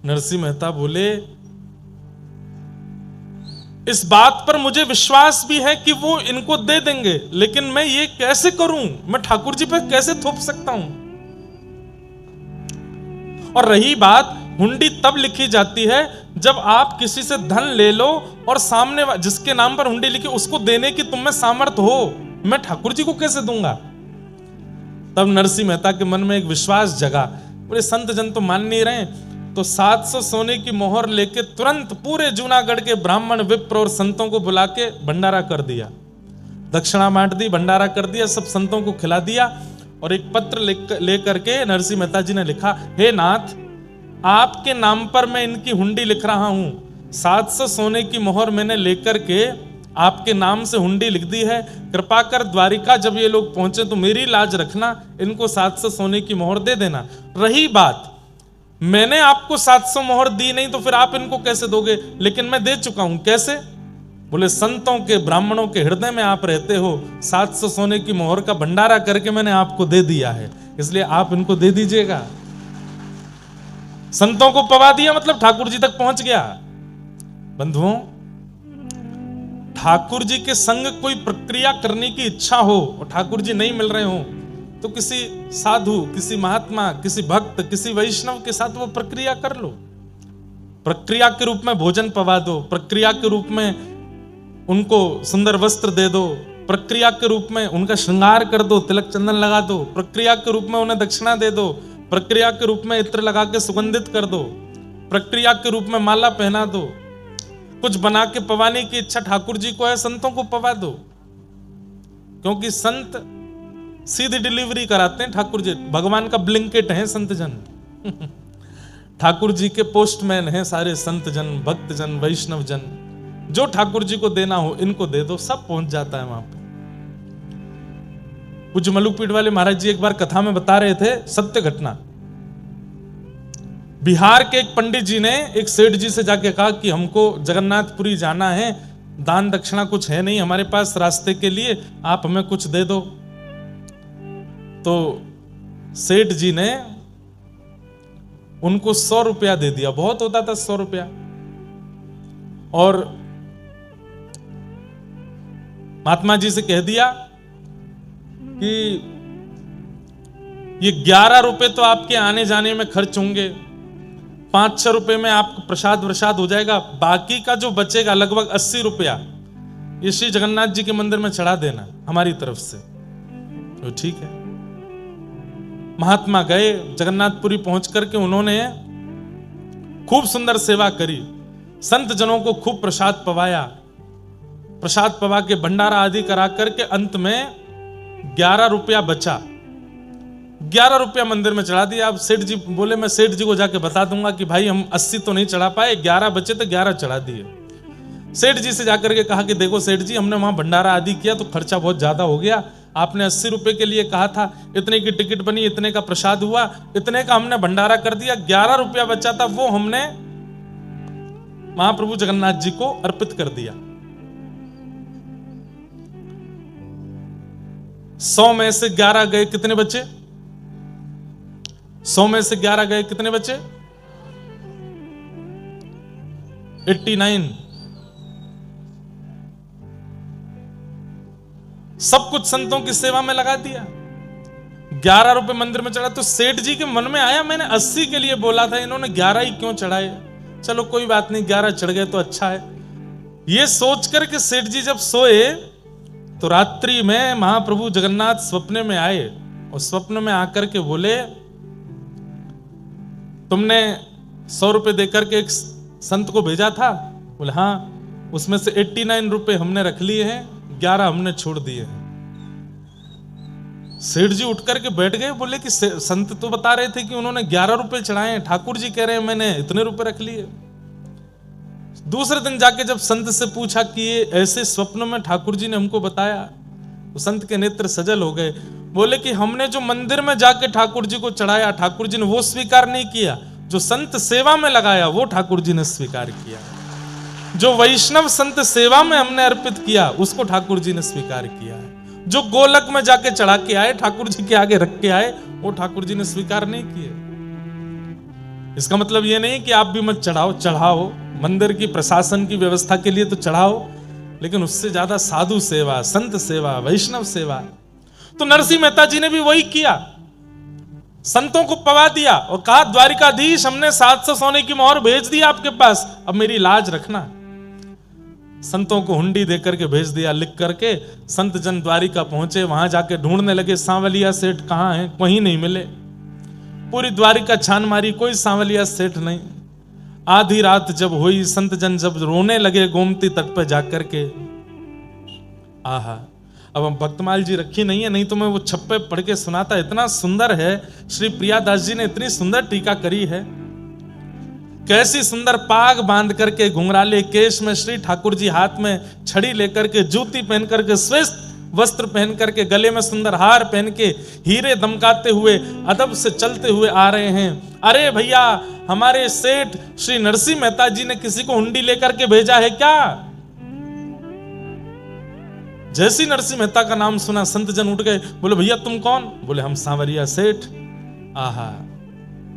नरसिंह मेहता बोले, इस बात पर मुझे विश्वास भी है कि वो इनको दे देंगे, लेकिन मैं ये कैसे करूं? मैं ठाकुर जी पर कैसे थोप सकता हूं? और रही बात, हुंडी तब लिखी जाती है जब आप किसी से धन ले लो और सामने जिसके नाम पर हुंडी लिखी उसको देने की तुम में सामर्थ्य हो। मैं ठाकुर जी को कैसे दूंगा? तब नरसिंह मेहता के मन में एक विश्वास जगा। बोले, संत जन तो मान नहीं रहे, तो 700 सोने की मोहर लेके तुरंत पूरे जूनागढ़ के ब्राह्मण, विप्र और संतों को बुला के भंडारा कर दिया, दक्षिणा बांट दी, भंडारा कर दिया, सब संतों को खिला दिया। और एक पत्र लेकर के नरसिंह मेहता जी ने लिखा, हे नाथ, आपके नाम पर मैं इनकी हुंडी लिख रहा हूं, 700 सोने की मोहर मैंने लेकर के आपके नाम से हुंडी लिख दी है, कृपा कर द्वारिका जब ये लोग पहुंचे तो मेरी लाज रखना, इनको 700 सोने की मोहर दे देना। रही बात, मैंने आपको 700 मोहर दी नहीं तो फिर आप इनको कैसे दोगे? लेकिन मैं दे चुका हूं। कैसे? बोले, संतों के, ब्राह्मणों के हृदय में आप रहते हो, 700 सोने की मोहर का भंडारा करके मैंने आपको दे दिया है, इसलिए आप इनको दे दीजिएगा। संतों को पवा दिया, मतलब ठाकुर जी तक पहुंच गया। बंधुओं, ठाकुर जी के संग कोई प्रक्रिया करने की इच्छा हो और ठाकुर जी नहीं मिल रहे हो तो किसी साधु, किसी महात्मा, किसी भक्त, किसी वैष्णव के साथ वो प्रक्रिया कर लो। प्रक्रिया के रूप में भोजन पवा दो, प्रक्रिया के रूप में उनको सुंदर वस्त्र दे दो, प्रक्रिया के रूप में उनका श्रृंगार कर दो, तिलक चंदन लगा दो, प्रक्रिया के रूप में उन्हें दक्षिणा दे दो, प्रक्रिया के रूप में इत्र लगा के सुगंधित कर दो, प्रक्रिया के रूप में माला पहना दो। कुछ बना के पवाने की इच्छा ठाकुर जी को है, संतों को पवा दो, क्योंकि संत सीधी डिलीवरी कराते हैं। ठाकुर जी भगवान का ब्लिंकेट है संत जन। ठाकुर जी के पोस्टमैन हैं सारे संत जन, भक्त जन, वैष्णव जन। जो ठाकुर जी को देना हो इनको दे दो, सब पहुंच जाता है वहां पे। पूज्य मलुकपीठ वाले महाराज जी एक बार कथा में बता रहे थे सत्य घटना। बिहार के एक पंडित जी ने एक सेठ जी से जाके कहा कि हमको जगन्नाथपुरी जाना है, दान दक्षिणा कुछ है नहीं हमारे पास रास्ते के लिए, आप हमें कुछ दे दो। तो सेठ जी ने उनको 100 रुपया दे दिया, बहुत होता था 100 रुपया। और महात्मा जी से कह दिया कि ये 11 रुपए तो आपके आने जाने में खर्च होंगे, 5-6 रुपए में आपको प्रसाद वरसाद हो जाएगा, बाकी का जो बचेगा लगभग 80 रुपया ये श्री जगन्नाथ जी के मंदिर में चढ़ा देना हमारी तरफ से। तो ठीक है। महात्मा गए, जगन्नाथपुरी पहुंच करके उन्होंने खूब सुंदर सेवा करी, संत जनों को खूब प्रसाद पवाया, प्रसाद पवा के भंडारा आदि करा करके अंत में 11 रुपया बचा, 11 रुपया मंदिर में चढ़ा दिया। अब सेठ जी बोले मैं सेठ जी को जाके बता दूंगा कि भाई हम 80 तो नहीं चढ़ा पाए, 11 बचे तो 11 चढ़ा दिए। सेठ जी से जाकर के कहा कि देखो सेठ जी, हमने वहां भंडारा आदि किया तो खर्चा बहुत ज्यादा हो गया, आपने 80 रुपए के लिए कहा था, इतने की टिकट बनी, इतने का प्रसाद हुआ, इतने का हमने भंडारा कर दिया, 11 रुपया बचा था वो हमने महाप्रभु जगन्नाथ जी को अर्पित कर दिया। 100 में से 11 गए, कितने बचे? 100 में से 11 गए, कितने बचे? 89। सब कुछ संतों की सेवा में लगा दिया। 11 रुपए मंदिर में चढ़ा तो सेठ जी के मन में आया मैंने 80 के लिए बोला था, इन्होंने 11 ही क्यों चढ़ाए, चलो कोई बात नहीं 11 चढ़ गए तो अच्छा है। ये सोच करके सेठ जी जब सोए तो रात्रि में महाप्रभु जगन्नाथ स्वप्न में आए और स्वप्न में आकर के बोले तुमने 100 रुपए देकर के एक संत को भेजा था? बोले हाँ, उसमें से 89 रुपए हमने रख लिए हैं, 11 हमने छोड़ दिए हैं। सेठ जी उठ करके बैठ गए, बोले कि संत तो बता रहे थे कि उन्होंने 11 रुपए चढ़ाए, ठाकुर जी कह रहे हैं मैंने इतने रुपए रख लिए। दूसरे दिन जाके जब संत से पूछा कि ये ऐसे स्वप्न में ठाकुर जी ने हमको बताया, तो संत के नेत्र सजल हो गए। बोले कि हमने जो मंदिर में जाके ठाकुर जी को चढ़ाया, ठाकुर जी ने वो स्वीकार नहीं किया, जो संत सेवा में लगाया वो ठाकुर जी ने स्वीकार किया। जो वैष्णव संत सेवा में हमने अर्पित किया उसको ठाकुर जी ने स्वीकार किया है। जो गोलक में जाके चढ़ा के आए, ठाकुर जी के आगे रख के आए, वो ठाकुर जी ने स्वीकार नहीं किए। इसका मतलब ये नहीं कि आप भी मत चढ़ाओ, चढ़ाओ, मंदिर की प्रशासन की व्यवस्था के लिए तो चढ़ाओ, लेकिन उससे ज्यादा साधु सेवा, संत सेवा, वैष्णव सेवा। तो नरसिंह मेहता जी ने भी वही किया, संतों को पवा दिया और कहा द्वारिकाधीश हमने 700 सोने की मोहर भेज दी आपके पास, अब मेरी लाज रखना। संतों को हुंडी देकर के भेज दिया लिख करके। संत जन द्वारिका पहुंचे, वहां जाके ढूंढने लगे सांवलिया सेठ कहां है, कहीं नहीं मिले। पूरी द्वारिका छान मारी, कोई सांवलिया सेठ नहीं। आधी रात जब हुई, संत जन जब रोने लगे गोमती तट पर जाकर के, आहा, अब हम भक्तमाल जी रखी नहीं है, नहीं तो मैं वो छप्पे पढ़ के सुनाता, इतना सुंदर है। श्री प्रियादास जी ने इतनी सुंदर टीका करी है। कैसी सुंदर पाग बांध करके घुंघराले केश में श्री ठाकुर जी हाथ में छड़ी लेकर के, जूती पहन करके, श्रेष्ठ वस्त्र पहन करके, गले में सुंदर हार पहन के, हीरे दमकाते हुए अदब से चलते हुए आ रहे हैं। अरे भैया, हमारे सेठ श्री नरसिंह मेहता जी ने किसी को हुंडी लेकर के भेजा है क्या? जैसी नरसिंह मेहता का नाम सुना संत जन उठ गए, बोले भैया तुम कौन? बोले हम सांवरिया सेठ। आहा,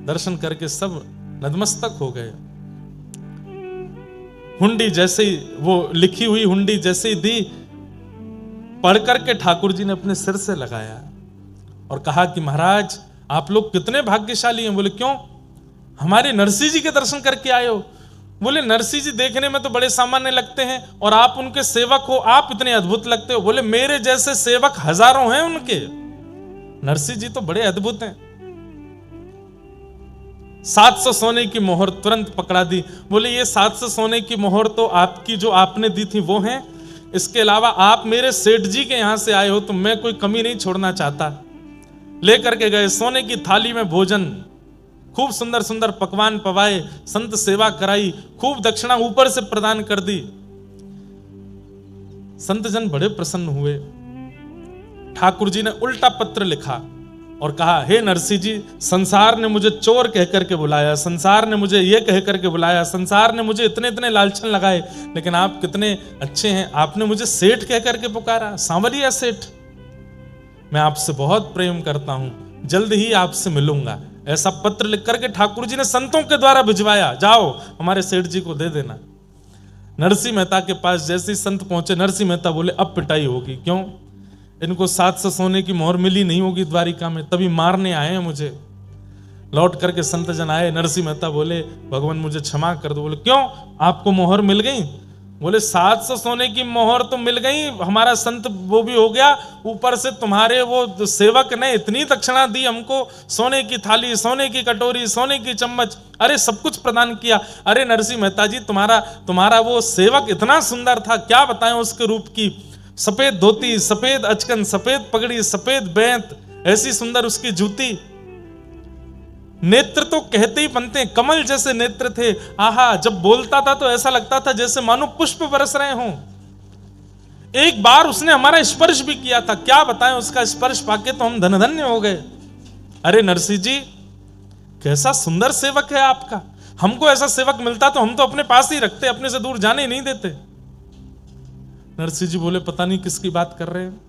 दर्शन करके सब नतमस्तक हो गए। हुंडी जैसे ही वो लिखी हुई हुंडी जैसे ही दी, पढ़ करके ठाकुर जी ने अपने सिर से लगाया और कहा कि महाराज आप लोग कितने भाग्यशाली हैं। बोले क्यों? हमारे नरसिंह जी के दर्शन करके आए हो। बोले नरसिंह जी देखने में तो बड़े सामान्य लगते हैं और आप उनके सेवक हो, आप इतने अद्भुत लगते हो। बोले मेरे जैसे सेवक हजारों हैं उनके, नरसिंह जी तो बड़े अद्भुत हैं। 700 सोने की मोहर तुरंत पकड़ा दी। बोले ये 700 सोने की मोहर तो आपकी जो आपने दी थी वो है, इसके अलावा आप मेरे सेठ जी के यहां से आए हो तो मैं कोई कमी नहीं छोड़ना चाहता। लेकर के गए सोने की थाली में भोजन, खूब सुंदर सुंदर पकवान पवाए, संत सेवा कराई, खूब दक्षिणा ऊपर से प्रदान कर दी। संत जन बड़े प्रसन्न हुए। ठाकुर जी ने उल्टा पत्र लिखा और कहा, हे नरसिंह जी, संसार ने मुझे चोर कह करके बुलाया, संसार ने मुझे ये कह करके बुलाया, संसार ने मुझे इतने इतने लालछन लगाए, लेकिन आप कितने अच्छे हैं, आपने मुझे सेठ कह करके पुकारा, सांवरिया सेठ। मैं आपसे बहुत प्रेम करता हूं, जल्द ही आपसे मिलूंगा। ऐसा पत्र लिख करके ठाकुर जी ने संतों के द्वारा भिजवाया, जाओ हमारे सेठ जी को दे देना। नरसिंह मेहता के पास जैसे ही संत पहुंचे, नरसिंह मेहता बोले अब पिटाई होगी। क्यों? इनको 700 सोने की मोहर मिली नहीं होगी द्वारिका में, तभी मारने आए हैं मुझे। लौट करके संत जन आए, नरसिंह मेहता बोले भगवान मुझे क्षमा कर दो। बोले क्यों, आपको मोहर मिल गई? बोले 700 सोने की मोहर तो मिल गई, हमारा संत वो भी हो गया, ऊपर से तुम्हारे वो सेवक ने इतनी दक्षिणा दी हमको, सोने की थाली, सोने की कटोरी, सोने की चम्मच, अरे सब कुछ प्रदान किया। अरे नरसिंह मेहता जी, तुम्हारा वो सेवक इतना सुंदर था, क्या बताएं उसके रूप की। सफेद धोती, सफेद अचकन, सफेद पगड़ी, सफेद बैंत, ऐसी सुंदर उसकी जूती। नेत्र तो कहते ही बनते हैं, कमल जैसे नेत्र थे। आहा, जब बोलता था तो ऐसा लगता था जैसे मानो पुष्प बरस रहे हों। एक बार उसने हमारा स्पर्श भी किया था, क्या बताएं, उसका स्पर्श पाके तो हम धन्य हो गए। अरे नरसिंह जी, कैसा सुंदर सेवक है आपका, हमको ऐसा सेवक मिलता तो हम तो अपने पास ही रखते, अपने से दूर जाने ही नहीं देते। नरसिंह जी बोले पता नहीं किसकी बात कर रहे हैं,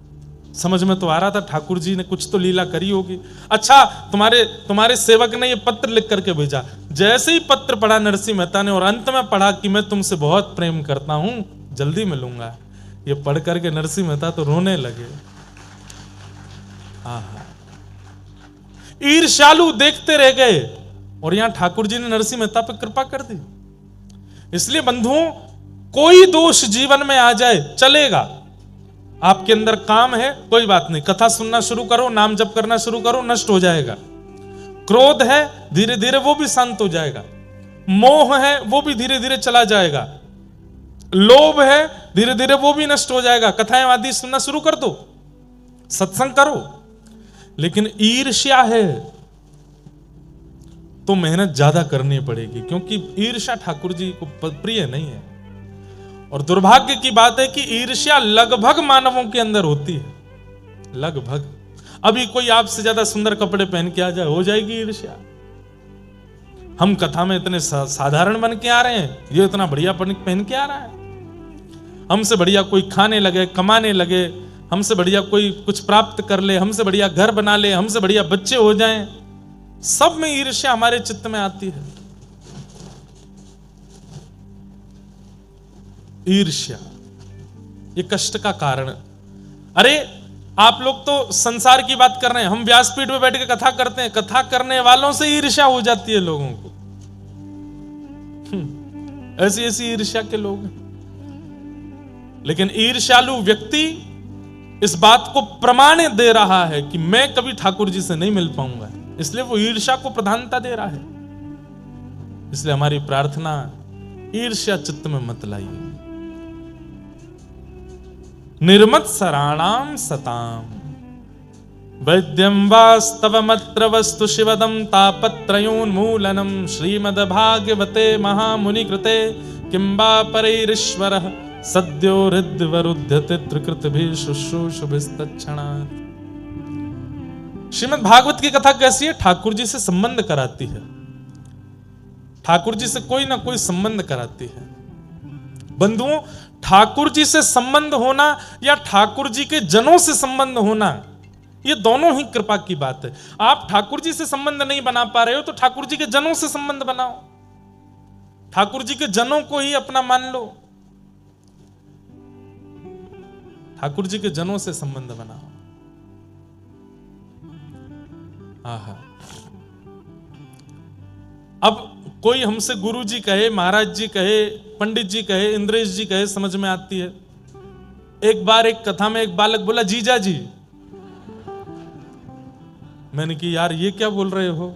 समझ में तो आ रहा था ठाकुर जी ने कुछ तो लीला करी होगी। अच्छा, तुम्हारे सेवक ने ये पत्र लिख करके भेजा। जैसे ही पत्र पढ़ा नरसिंह मेहता ने और अंत में पढ़ा कि मैं तुमसे बहुत प्रेम करता हूं, जल्दी मिलूंगा, ये पढ़ करके नरसिंह मेहता तो रोने लगे। आहा, ईर्ष्यालु देखते रह गए और यहां ठाकुर जी ने नरसिंह मेहता पर कृपा कर दी। इसलिए बंधुओं, कोई दोष जीवन में आ जाए चलेगा, आपके अंदर काम है कोई बात नहीं, कथा सुनना शुरू करो, नाम जप करना शुरू करो, नष्ट हो जाएगा। क्रोध है धीरे धीरे वो भी शांत हो जाएगा, मोह है वो भी धीरे धीरे चला जाएगा, लोभ है धीरे धीरे वो भी नष्ट हो जाएगा। कथाएं आदि सुनना शुरू कर दो, सत्संग करो। लेकिन ईर्ष्या है तो मेहनत ज्यादा करनी पड़ेगी, क्योंकि ईर्ष्या ठाकुर जी को प्रिय नहीं है। और दुर्भाग्य की बात है कि ईर्ष्या लगभग मानवों के अंदर होती है, लगभग। अभी कोई आपसे ज्यादा सुंदर कपड़े पहन के आ जाए, हो जाएगी ईर्ष्या। हम कथा में इतने साधारण बन के आ रहे हैं, ये इतना बढ़िया पहन के आ रहा है। हमसे बढ़िया कोई खाने लगे, कमाने लगे, हमसे बढ़िया कोई कुछ प्राप्त कर ले, हमसे बढ़िया घर बना ले, हमसे बढ़िया बच्चे हो जाएं, सब में ईर्ष्या हमारे चित्त में आती है। ईर्ष्या ये कष्ट का कारण। अरे आप लोग तो संसार की बात कर रहे हैं, हम व्यासपीठ में बैठ के कथा करते हैं, कथा करने वालों से ईर्ष्या हो जाती है लोगों को। ऐसी ऐसी ईर्ष्या के लोग हैं। लेकिन ईर्ष्यालु व्यक्ति इस बात को प्रमाण दे रहा है कि मैं कभी ठाकुर जी से नहीं मिल पाऊंगा, इसलिए वो ईर्ष्या को प्रधानता दे रहा है। इसलिए हमारी प्रार्थना, ईर्ष्या चित्त में मत लाइए। निर्मत्सराणाम सताम वैद्यम वास्तवमत्र वस्तु शिवदम तापत्रयोन्मूलनम श्रीमद्भागवते महामुनि कृते किंबा परैरीश्वरः सद्यो हृद्वरुध्यते त्रिकृतभिः शुश्रूषुभिस्तत्क्षणात्। श्रीमद् भागवत की कथा कैसी है? ठाकुर जी से संबंध कराती है, ठाकुर जी से कोई ना कोई संबंध कराती है। बंधुओं, ठाकुर जी से संबंध होना या ठाकुर जी के जनों से संबंध होना, ये दोनों ही कृपा की बात है। आप ठाकुर जी से संबंध नहीं बना पा रहे हो तो ठाकुर जी के जनों से संबंध बनाओ। ठाकुर जी के जनों को ही अपना मान लो, ठाकुर जी के जनों से संबंध बनाओ। आहा, अब कोई हमसे गुरु जी कहे, महाराज जी कहे, पंडित जी कहे, इंद्रेश जी कहे, समझ में आती है। एक बार एक कथा में एक बालक बोला जीजा जी। मैंने कि यार ये क्या बोल रहे हो?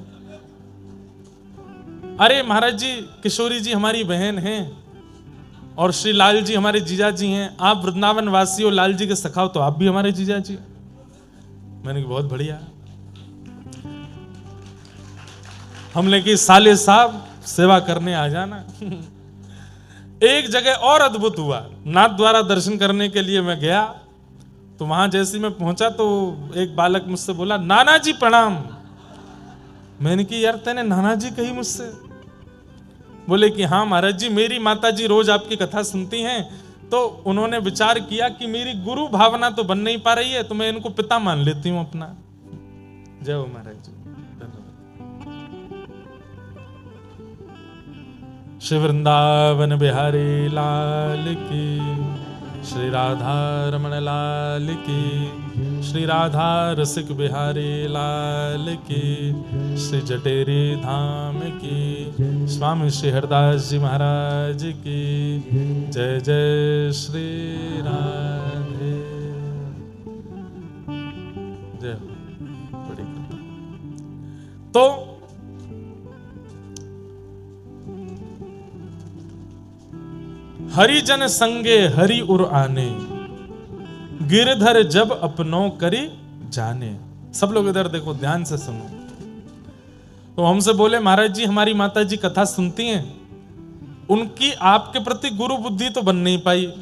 अरे महाराज जी, किशोरी जी हमारी बहन हैं और श्री लाल जी हमारे जीजा जी हैं, आप वृंदावन वासी हो, लाल जी के सखा हो, तो आप भी हमारे जीजा जी। मैंने कि बहुत बढ़िया। हमने कि साले साहब सेवा करने आ जाना। एक जगह और अद्भुत हुआ, नाथ द्वारा दर्शन करने के लिए मैं गया, तो वहां जैसे मैं पहुंचा तो एक बालक मुझसे बोला नाना जी प्रणाम। मैंने कि यार तूने नाना जी कही मुझसे? बोले कि हाँ महाराज जी, मेरी माता जी रोज आपकी कथा सुनती हैं, तो उन्होंने विचार किया कि मेरी गुरु भावना तो बन नहीं पा रही है, तो मैं इनको पिता मान लेती हूं अपना। जय हो महाराज जी। श्री वृंदावन बिहारी लाल की, श्री राधा रमण लाल की, श्री राधा रसिक बिहारी लाल की, श्री जटेरी धाम की, स्वामी श्री हरदास जी महाराज की जय जय श्री राधे। जय हो। बड़ी तो हरिजन संगे हरि उर आने, गिरधर जब अपनों करी जाने। सब लोग इधर देखो, ध्यान से सुनो। तो हमसे बोले महाराज जी हमारी माता जी कथा सुनती हैं, उनकी आपके प्रति गुरु बुद्धि तो बन नहीं पाई,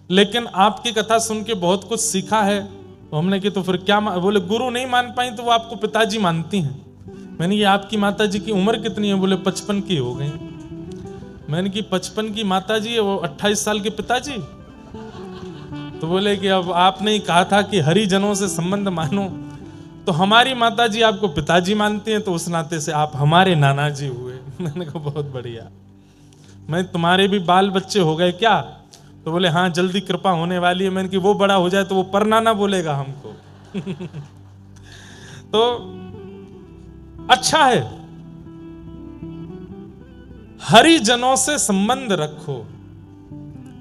लेकिन आपकी कथा सुन के बहुत कुछ सीखा है। तो हमने कि तो फिर क्या? बोले गुरु नहीं मान पाई तो वो आपको पिताजी मानती हैं। मैंने ये आपकी माता जी की उम्र कितनी है? बोले 55 की हो गई। मैंने कि 55 की माता जी है, वो 28 साल के पिताजी? तो बोले कि अब आपने ही कहा था कि हरिजनों से संबंध मानो, तो हमारी माता जी आपको पिताजी मानती हैं, तो उस नाते से आप हमारे नाना जी हुए। मैंने कहा बहुत बढ़िया। मैं तुम्हारे भी बाल बच्चे हो गए क्या? तो बोले हाँ जल्दी कृपा होने वाली है। मैंने कि वो बड़ा हो जाए तो वो परनाना बोलेगा हमको। तो अच्छा है, हरिजनों से संबंध रखो,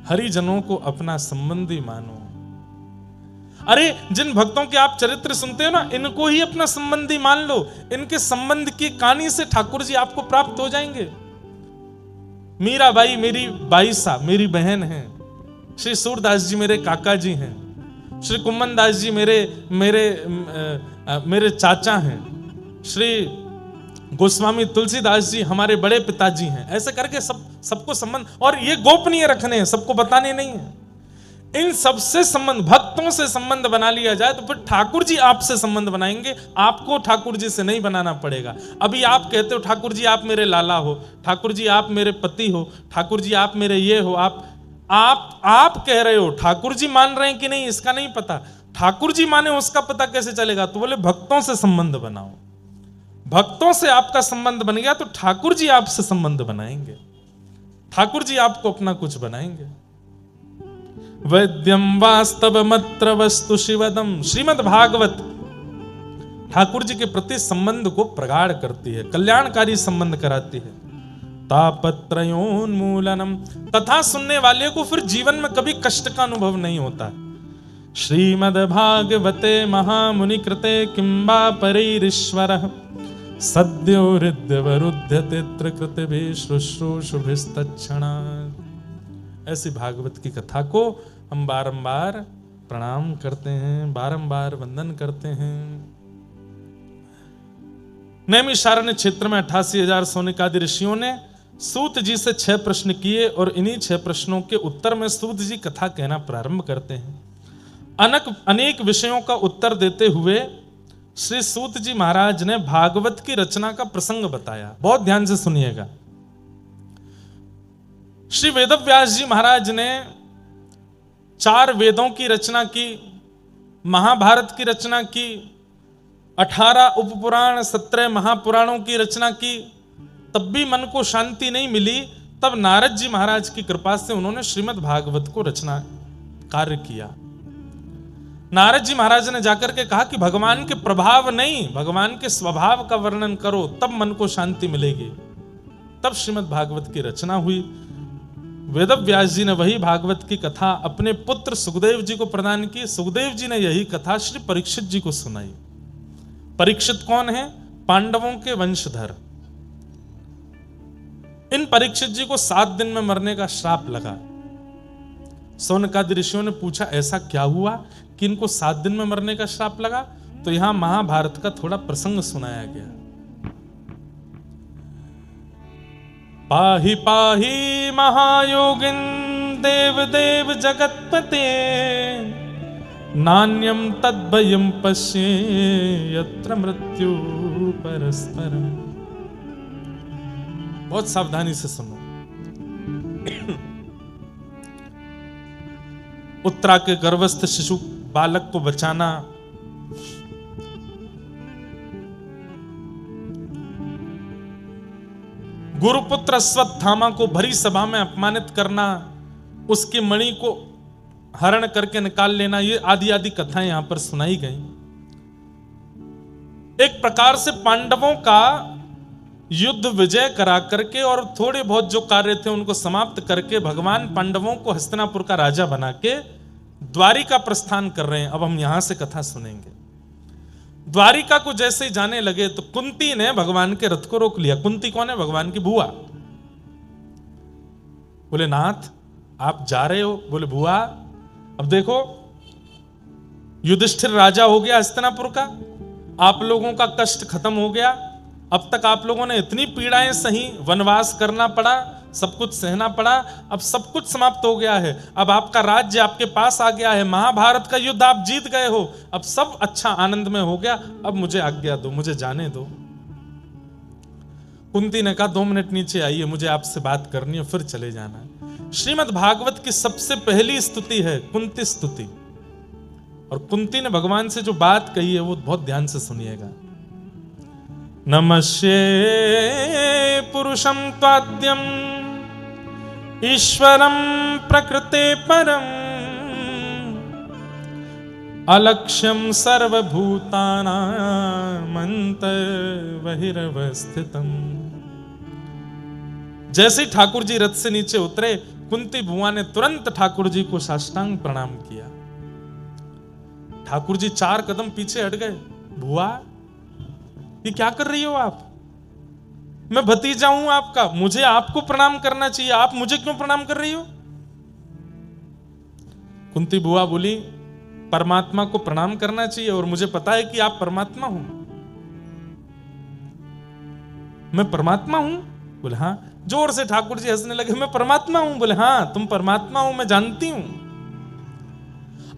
हरिजनों को अपना संबंधी मानो। अरे जिन भक्तों के आप चरित्र सुनते हो ना, इनको ही अपना संबंधी मान लो। इनके संबंध की कहानी से ठाकुर जी आपको प्राप्त हो जाएंगे। मीराबाई मेरी बाई साहब मेरी बहन है, श्री सूरदास जी मेरे काका जी हैं, श्री कुम्मन दास जी मेरे चाचा हैं, श्री गोस्वामी तुलसीदास जी हमारे बड़े पिताजी हैं। ऐसे करके सबको संबंध, और ये गोपनीय रखने हैं, सबको बताने नहीं है। इन सबसे संबंध, भक्तों से संबंध बना लिया जाए तो फिर ठाकुर जी आपसे संबंध बनाएंगे। आपको ठाकुर जी से नहीं बनाना पड़ेगा। अभी आप कहते हो ठाकुर जी आप मेरे लाला हो, ठाकुर जी आप मेरे पति हो, ठाकुर जी आप मेरे ये हो, आप कह रहे हो, ठाकुर जी मान रहे हैं कि नहीं इसका नहीं पता। ठाकुर जी माने उसका पता कैसे चलेगा? तो बोले भक्तों से संबंध बनाओ। भक्तों से आपका संबंध बन गया तो ठाकुर जी आपसे संबंध बनाएंगे, ठाकुर जी आपको अपना कुछ बनाएंगे। वैद्यम वास्तव मत्र वस्तु शिवदम, श्रीमद् भागवत ठाकुर जी के प्रति संबंध को प्रगाढ़ करती है, कल्याणकारी संबंध कराती है। तापत्रयोन्मूलनम, तथा सुनने वाले को फिर जीवन में कभी कष्ट का अनुभव नहीं होता। श्रीमद् भागवते महामुनि कृते किंबा परिरीश्वरः सद्यो हृद्यवरुध्यते त्रिकृतिभिः शुश्रूषुभिस्तत्क्षणात्। ऐसी भागवत की कथा को हम बारंबार प्रणाम करते हैं, बारंबार वंदन करते हैं। नैमिषारण्य क्षेत्र में 88,000 सोनिकादि ऋषियों ने सूत जी से 6 प्रश्न किए और इन्हीं 6 प्रश्नों के उत्तर में सूत जी कथा कहना प्रारंभ करते हैं। अनेक विषयों का उत्तर देते हुए श्री सूत जी महाराज ने भागवत की रचना का प्रसंग बताया। बहुत ध्यान से सुनिएगा। श्री वेदव्यास जी महाराज ने 4 वेदों की रचना की, महाभारत की रचना की, 18 उपपुराण, 17 महापुराणों की रचना की। तब भी मन को शांति नहीं मिली तब नारद जी महाराज की कृपा से उन्होंने श्रीमद् भागवत को रचना कार्य किया। नारद जी महाराज ने जाकर के कहा कि भगवान के प्रभाव नहीं, भगवान के स्वभाव का वर्णन करो, तब मन को शांति मिलेगी। तब श्रीमद् भागवत की रचना हुई। वेदव्यास जी ने वही भागवत की कथा अपने पुत्र सुखदेव जी को प्रदान की। सुखदेव जी ने यही कथा श्री परीक्षित जी को सुनाई। परीक्षित कौन है? पांडवों के वंशधर। इन परीक्षित जी को 7 दिन में मरने का श्राप लगा। सौनकादि ऋषियों ने पूछा ऐसा क्या हुआ कि इनको 7 दिन में मरने का श्राप लगा? तो यहां महाभारत का थोड़ा प्रसंग सुनाया गया। पाहि पाहि महायोगिन देव देव जगतपते, नान्यम तद्भयं पश्ये यत्र मृत्यु परस्परम। बहुत सावधानी से सुनो। उत्तरा के गर्भस्थ शिशु बालक को बचाना, गुरुपुत्र अश्वत्थामा को भरी सभा में अपमानित करना, उसकी मणि को हरण करके निकाल लेना, ये आदि आदि कथाएं यहां पर सुनाई गई। एक प्रकार से पांडवों का युद्ध विजय करा करके और थोड़े बहुत जो कार्य थे उनको समाप्त करके भगवान पांडवों को हस्तिनापुर का राजा बना के द्वारिका प्रस्थान कर रहे हैं। अब हम यहां से कथा सुनेंगे। द्वारिका को जैसे ही जाने लगे तो कुंती ने भगवान के रथ को रोक लिया। कुंती कौन है? भगवान की बुआ। बोले नाथ आप जा रहे हो? बोले बुआ अब देखो युधिष्ठिर राजा हो गया हस्तिनापुर का, आप लोगों का कष्ट खत्म हो गया। अब तक आप लोगों ने इतनी पीड़ाएं सही, वनवास करना पड़ा, सब कुछ सहना पड़ा, अब सब कुछ समाप्त हो गया है। अब आपका राज्य आपके पास आ गया है, महाभारत का युद्ध आप जीत गए हो, अब सब अच्छा आनंद में हो गया, अब मुझे आज्ञा दो, मुझे जाने दो। कुंती ने कहा 2 मिनट नीचे आइए, मुझे आपसे बात करनी है, फिर चले जाना। श्रीमद् भागवत की सबसे पहली स्तुति है कुंती स्तुति, और कुंती ने भगवान से जो बात कही है वो बहुत ध्यान से सुनिएगा। नमस्ये पुरुषं त्वाद्यं ईश्वरं प्रकृते परं, अलक्ष्यं सर्वभूतानां अन्तर्बहिरवस्थितम्। जैसे ही ठाकुर जी रथ से नीचे उतरे, कुंती बुआ ने तुरंत ठाकुर जी को साष्टांग प्रणाम किया। ठाकुर जी 4 कदम पीछे हट गए। बुआ ये क्या कर रही हो आप? मैं भतीजा हूं आपका, मुझे आपको प्रणाम करना चाहिए, आप मुझे क्यों प्रणाम कर रही हो? कुंती बुआ बोली परमात्मा को प्रणाम करना चाहिए और मुझे पता है कि आप परमात्मा हो। मैं परमात्मा हूं? बोले हाँ। जोर से ठाकुर जी हंसने लगे। मैं परमात्मा हूं? बोले हाँ तुम परमात्मा हो, मैं जानती हूं।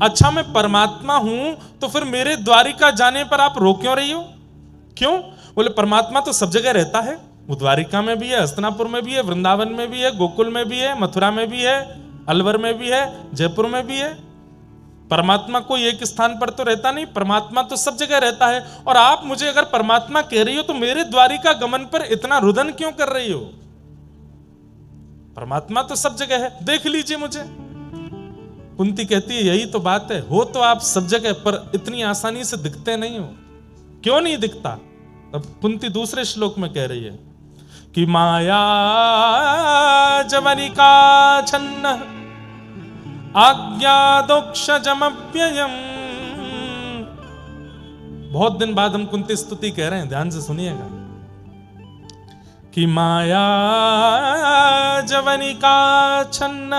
अच्छा मैं परमात्मा हूं तो फिर मेरे द्वारिका जाने पर आप रो क्यों रही हो? क्यों? बोले परमात्मा तो सब जगह रहता है, वो द्वारिका में भी है, हस्तिनापुर में भी है, वृंदावन में भी है, गोकुल में भी है, मथुरा में भी है, अलवर में भी है, जयपुर में भी है। परमात्मा कोई एक स्थान पर तो रहता नहीं, परमात्मा तो सब जगह रहता है। और आप मुझे अगर परमात्मा कह रही हो तो मेरे द्वारिका गमन पर इतना रुदन क्यों कर रही हो? परमात्मा तो सब जगह है, देख लीजिए मुझे। कुंती कहती है यही तो बात है, हो तो आप सब जगह पर इतनी आसानी से दिखते नहीं हो। क्यों नहीं दिखता? अब कुंती दूसरे श्लोक में कह रही है कि माया जवनिका छन्न आज्ञादोक्षजमव्ययम्। बहुत दिन बाद हम कुंती स्तुति कह रहे हैं, ध्यान से सुनिएगा। कि माया जवनिका छन्न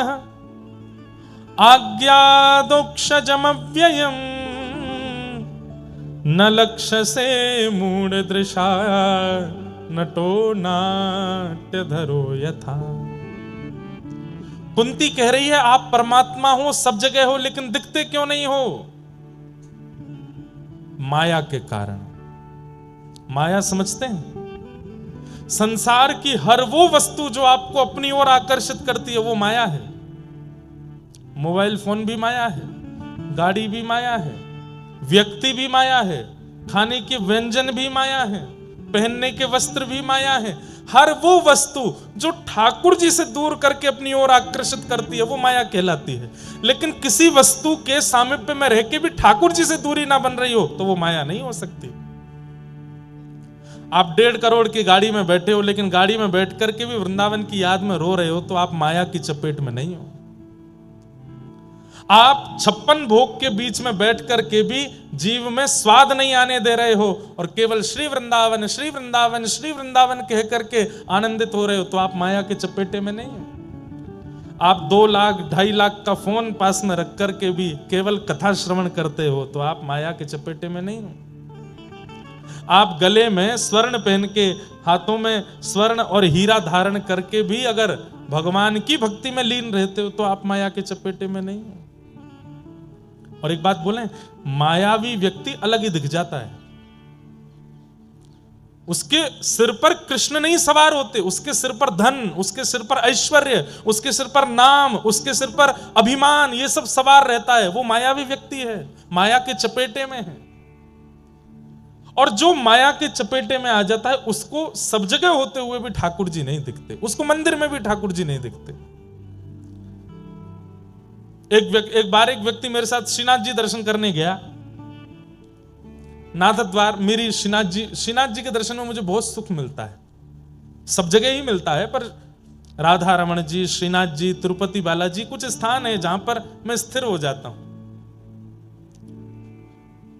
आज्ञादोक्षजमव्ययम्, न लक्ष्य से मूढ़ दृशा नटो नाट्यधरो यथा। कुंती कह रही है आप परमात्मा हो, सब जगह हो, लेकिन दिखते क्यों नहीं हो? माया के कारण। माया समझते हैं? संसार की हर वो वस्तु जो आपको अपनी ओर आकर्षित करती है वो माया है। मोबाइल फोन भी माया है, गाड़ी भी माया है, व्यक्ति भी माया है, खाने के व्यंजन भी माया है, पहनने के वस्त्र भी माया है। हर वो वस्तु जो ठाकुर जी से दूर करके अपनी ओर आकर्षित करती है वो माया कहलाती है। लेकिन किसी वस्तु के सामीप्य में रह के भी ठाकुर जी से दूरी ना बन रही हो तो वो माया नहीं हो सकती। आप 1.5 करोड़ की गाड़ी में बैठे हो लेकिन गाड़ी में बैठ करके भी वृंदावन की याद में रो रहे हो तो आप माया की चपेट में नहीं हो। आप 56 भोग के बीच में बैठ करके भी जीव में स्वाद नहीं आने दे रहे हो और केवल श्री वृंदावन श्री वृंदावन श्री वृंदावन कह करके आनंदित हो रहे हो तो आप माया के चपेटे में नहीं हो। आप 2 लाख 2.5 लाख का फोन पास में रख करके भी केवल कथा श्रवण करते हो तो आप माया के चपेटे में नहीं हो। आप गले में स्वर्ण पहन के हाथों में स्वर्ण और हीरा धारण करके भी अगर भगवान की भक्ति में लीन रहते हो तो आप माया के चपेटे में नहीं हो। और एक बात बोलें, मायावी व्यक्ति अलग ही दिख जाता है। उसके सिर पर कृष्ण नहीं सवार होते, उसके सिर पर धन, उसके सिर पर ऐश्वर्य, उसके सिर पर नाम, उसके सिर पर अभिमान, ये सब सवार रहता है। वो मायावी व्यक्ति है, माया के चपेटे में है। और जो माया के चपेटे में आ जाता है उसको सब जगह होते हुए भी ठाकुर जी नहीं दिखते, उसको मंदिर में भी ठाकुर जी नहीं दिखते। एक बार एक व्यक्ति मेरे साथ श्रीनाथ जी दर्शन करने गया, नाथ द्वार। मेरी श्रीनाथ जी के दर्शन में मुझे बहुत सुख मिलता है, सब जगह ही मिलता है, पर राधा रमण जी, श्रीनाथ जी, तिरुपति बालाजी कुछ स्थान है जहां पर मैं स्थिर हो जाता हूं।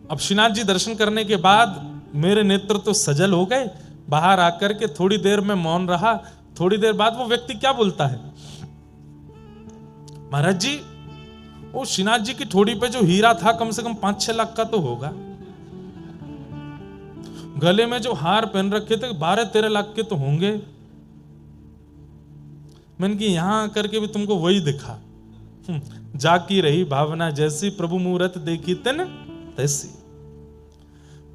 अब श्रीनाथ जी दर्शन करने के बाद मेरे नेत्र तो सजल हो गए। बाहर आकर के थोड़ी देर में मौन रहा। थोड़ी देर बाद वो व्यक्ति क्या बोलता है, महाराज जी वो श्रीनाथ जी की ठोड़ी पे जो हीरा था कम से कम 5-6 लाख का तो होगा। गले में जो हार पहन रखे थे 12-13 लाख के तो होंगे। मैंने कि यहां आकर के भी तुमको वही दिखा। जाकी रही भावना जैसी, प्रभु मूरत देखी तन तैसी।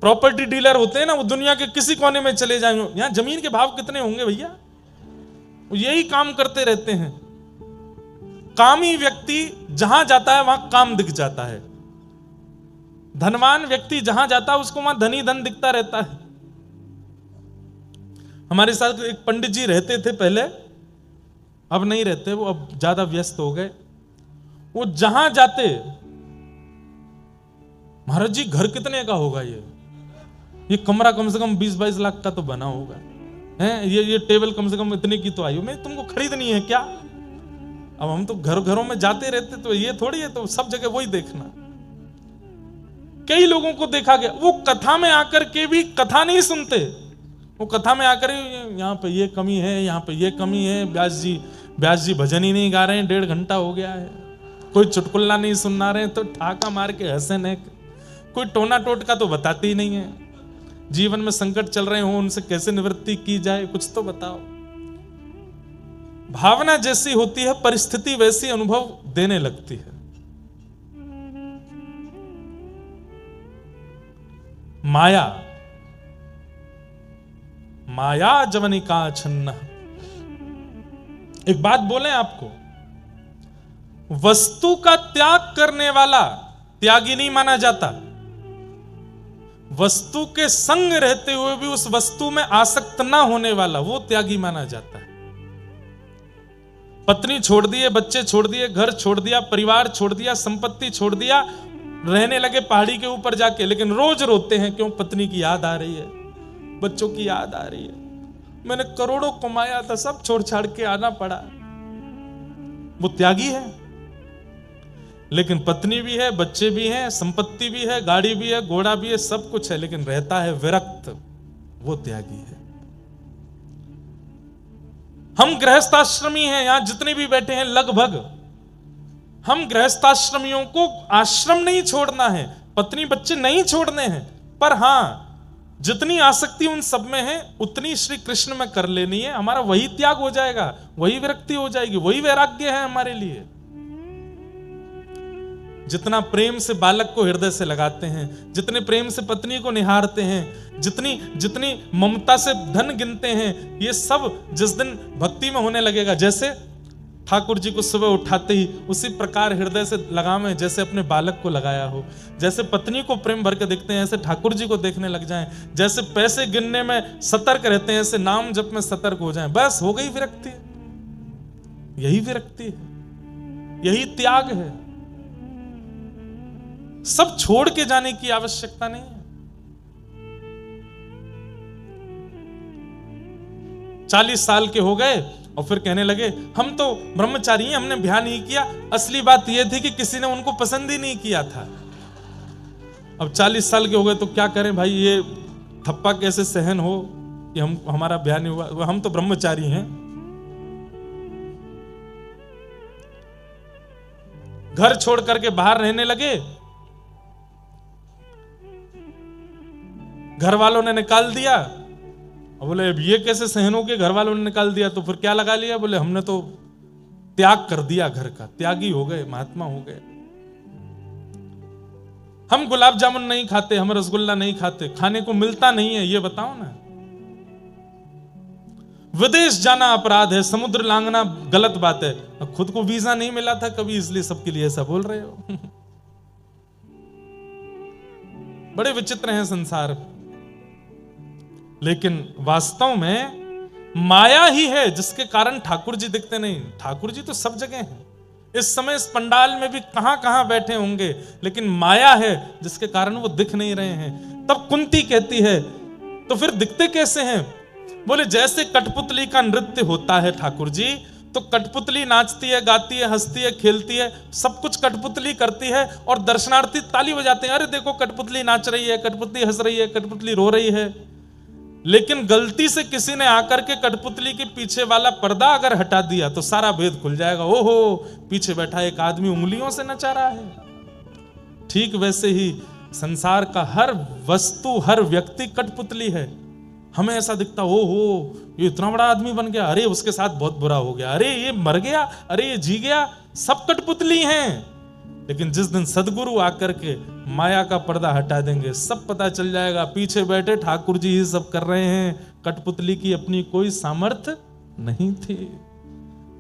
प्रॉपर्टी डीलर होते हैं ना, वो दुनिया के किसी कोने में चले जाएंगे, यहां जमीन के भाव कितने होंगे भैया, वो यही काम करते रहते हैं। कामी व्यक्ति जहां जाता है वहां काम दिख जाता है। धनवान व्यक्ति जहां जाता है उसको वहां धनी धन दिखता रहता है। हमारे साथ एक पंडित जी रहते थे पहले, अब नहीं रहते, वो अब ज्यादा व्यस्त हो गए। वो जहां जाते, महाराज जी घर कितने का होगा, ये कमरा कम से कम 20-22 लाख का तो बना होगा, हैं ये टेबल कम से कम इतने की तो आई हो, मैं तुमको खरीदनी है क्या। अब हम तो घरों में जाते रहते, तो ये थोड़ी है तो सब जगह वही देखना। कई लोगों को देखा गया वो कथा में आकर के भी कथा नहीं सुनते, वो कथा में आकर यहाँ पे ये कमी है, यहाँ पे ये कमी है, व्यास जी भजन ही नहीं गा रहे हैं, 1.5 घंटा हो गया है, कोई चुटकुल्ला नहीं सुना रहे तो ठाका मार के हंसे न, कोई टोना टोटका तो बताते ही नहीं है। जीवन में संकट चल रहे हो उनसे कैसे निवृत्ति की जाए, कुछ तो बताओ। भावना जैसी होती है परिस्थिति वैसी अनुभव देने लगती है। माया जवनिका छन्न। एक बात बोले आपको, वस्तु का त्याग करने वाला त्यागी नहीं माना जाता। वस्तु के संग रहते हुए भी उस वस्तु में आसक्त ना होने वाला वो त्यागी माना जाता है। पत्नी छोड़ दिए, बच्चे छोड़ दिए, घर छोड़ दिया, परिवार छोड़ दिया, संपत्ति छोड़ दिया, रहने लगे पहाड़ी के ऊपर जाके, लेकिन रोज रोते हैं क्यों, पत्नी की याद आ रही है, बच्चों की याद आ रही है, मैंने करोड़ों कमाया था सब छोड़ छाड़ के आना पड़ा। वो त्यागी है। लेकिन पत्नी भी है, बच्चे भी हैं, संपत्ति भी है, गाड़ी भी है, घोड़ा भी है, सब कुछ है, लेकिन रहता है विरक्त, वो त्यागी है। हम गृहस्थाश्रमी हैं, यहां जितने भी बैठे हैं लगभग, हम गृहस्थाश्रमियों को आश्रम नहीं छोड़ना है, पत्नी बच्चे नहीं छोड़ने हैं, पर हां जितनी आसक्ति उन सब में है उतनी श्री कृष्ण में कर लेनी है। हमारा वही त्याग हो जाएगा, वही विरक्ति हो जाएगी, वही वैराग्य है हमारे लिए। जितना प्रेम से बालक को हृदय से लगाते हैं, जितने प्रेम से पत्नी को निहारते हैं, जितनी ममता से धन गिनते हैं, ये सब जिस दिन भक्ति में होने लगेगा, जैसे ठाकुर जी को सुबह उठाते ही उसी प्रकार हृदय से लगावें जैसे अपने बालक को लगाया हो। जैसे पत्नी को प्रेम भर के देखते हैं ऐसे ठाकुर जी को देखने लग जाएं। जैसे पैसे गिनने में सतर्क रहते हैं ऐसे नाम जप में सतर्क हो जाएं। बस हो गई विरक्ति। यही विरक्ति है, यही त्याग है। सब छोड़ के जाने की आवश्यकता नहीं है। 40 साल के हो गए और फिर कहने लगे हम तो ब्रह्मचारी हैं, हमने ब्याह नहीं किया। असली बात यह थी कि किसी ने उनको पसंद ही नहीं किया था। अब 40 साल के हो गए तो क्या करें भाई, ये थप्पा कैसे सहन हो कि हमारा ब्याह नहीं हुआ, हम तो ब्रह्मचारी हैं। घर छोड़ करके बाहर रहने लगे, घर वालों ने निकाल दिया। और बोले अब ये कैसे सहन हो के घर वालों ने निकाल दिया, तो फिर क्या लगा लिया, बोले हमने तो त्याग कर दिया घर का, त्यागी हो गए, महात्मा हो गए। हम गुलाब जामुन नहीं खाते, हम रसगुल्ला नहीं खाते, खाने को मिलता नहीं है, ये बताओ ना। विदेश जाना अपराध है, समुद्र लांघना गलत बात है। खुद को वीजा नहीं मिला था कभी, इसलिए सबके लिए ऐसा बोल रहे हो। बड़े विचित्र हैं संसार। लेकिन वास्तव में माया ही है जिसके कारण ठाकुर जी दिखते नहीं। ठाकुर जी तो सब जगह हैं। इस समय इस पंडाल में भी कहां कहां बैठे होंगे, लेकिन माया है जिसके कारण वो दिख नहीं रहे हैं। तब कुंती कहती है तो फिर दिखते कैसे हैं? बोले जैसे कठपुतली का नृत्य होता है ठाकुर जी, तो कठपुतली नाचती है, गाती है, हंसती है, खेलती है, सब कुछ कठपुतली करती है और दर्शनार्थी ताली बजाते हैं, अरे देखो कठपुतली नाच रही है, कठपुतली हंस रही है, कठपुतली रो रही है। लेकिन गलती से किसी ने आकर के कठपुतली के पीछे वाला पर्दा अगर हटा दिया तो सारा भेद खुल जाएगा। ओहो, पीछे बैठा एक आदमी उंगलियों से नचा रहा है। ठीक वैसे ही संसार का हर वस्तु, हर व्यक्ति कठपुतली है। हमें ऐसा दिखता, ओहो ये इतना बड़ा आदमी बन गया, अरे उसके साथ बहुत बुरा हो गया, अरे ये मर गया, अरे ये जी गया, सब कठपुतली हैं। लेकिन जिस दिन सदगुरु आकर के माया का पर्दा हटा देंगे, सब पता चल जाएगा पीछे बैठे ठाकुर जी ही सब कर रहे हैं। कठपुतली की अपनी कोई सामर्थ्य नहीं थी।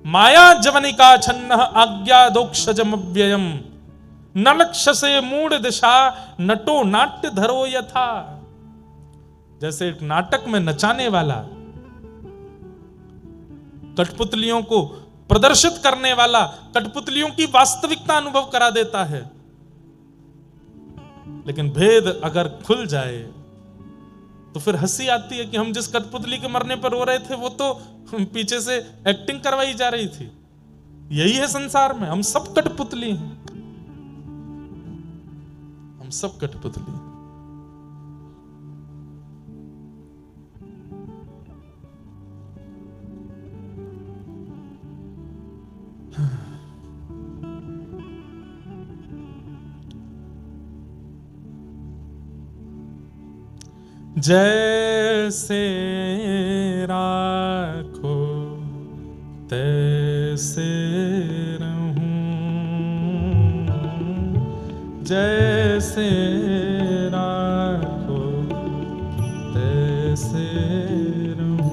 माया जवनिका छन्न आज्ञा दोक्षजमव्ययम न लक्ष्य से मूढ़ दिशा नटो नाट्य धरो यथा। जैसे एक नाटक में नचाने वाला, कठपुतलियों को प्रदर्शित करने वाला कठपुतलियों की वास्तविकता अनुभव करा देता है, लेकिन भेद अगर खुल जाए तो फिर हंसी आती है कि हम जिस कठपुतली के मरने पर रो रहे थे वो तो पीछे से एक्टिंग करवाई जा रही थी। यही है संसार में, हम सब कठपुतली हैं, हम सब कठपुतली हैं। जैसे राखो तैसे रहूं, जैसे राखो तैसे रहूं।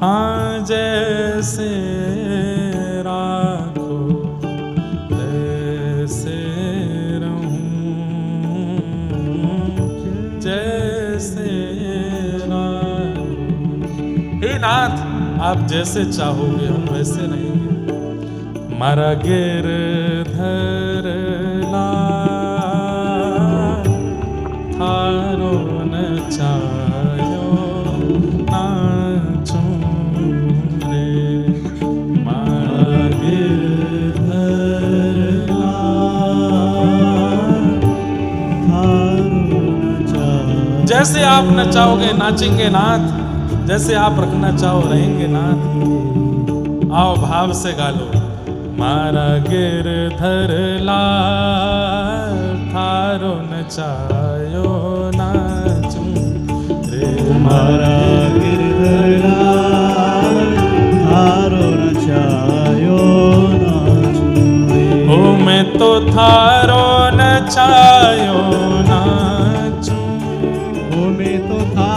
हाँ जैसे राखो तैसे नाथ, आप जैसे चाहोगे हम वैसे रहेंगे। मारा गिरधर लाल थारो नचायो नाचूं रे। मारा गिरधर लाल थारो नचायो। जैसे आप नचाओगे नाचेंगे नाथ, जैसे आप रखना चाहो रहेंगे नाथ। आओ भाव से गा लो। मारा गिरधर लाल थारो नचायो नाचूं रे। मारा गिरधर लाल थारो नचायो नाचूं रे। ओ मैं तो थारो नचायो नाचूं, ओ मैं तो थारो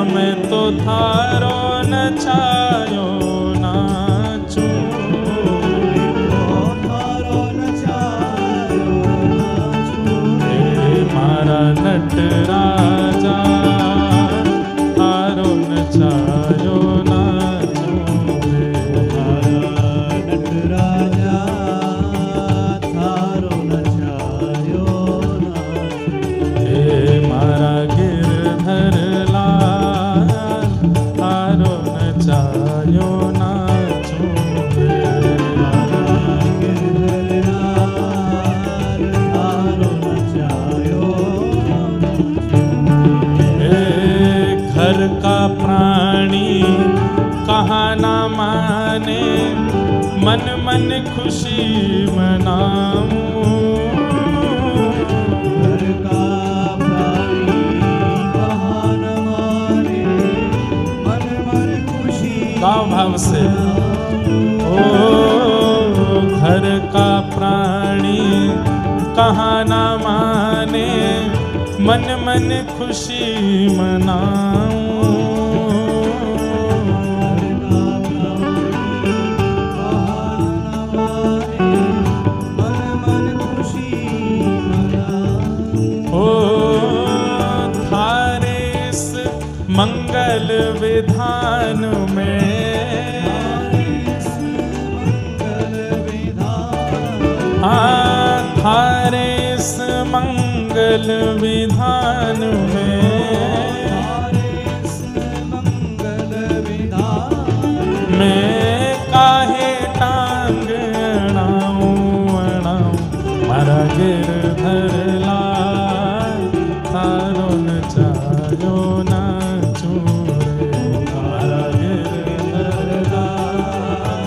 मैं तो थारो नचायो नाचूं थारो नचायो नाचूं रे मारा नटराजा थारो नचायो नाचूं रे नटराजा थारो नचायो नाचूं हे मारा गिरधर लाल थारो नचायो नाचूं रे घर का प्राणी कहाँ ना माने मन मन खुशी मनाऊं घर का प्राणी कहाँ न माने मन मन खुशी गाँव भाव से ओ घर का प्राणी कहाँ ना माने मन मन खुशी मनाऊं ओ थारे इस मंगल विधान में थारे इस मंगल विधान में मैं काहे टांग अड़ाऊं मारा गिरधर लाल थारो नचायो नाचूं रे मारा गिरधर लाल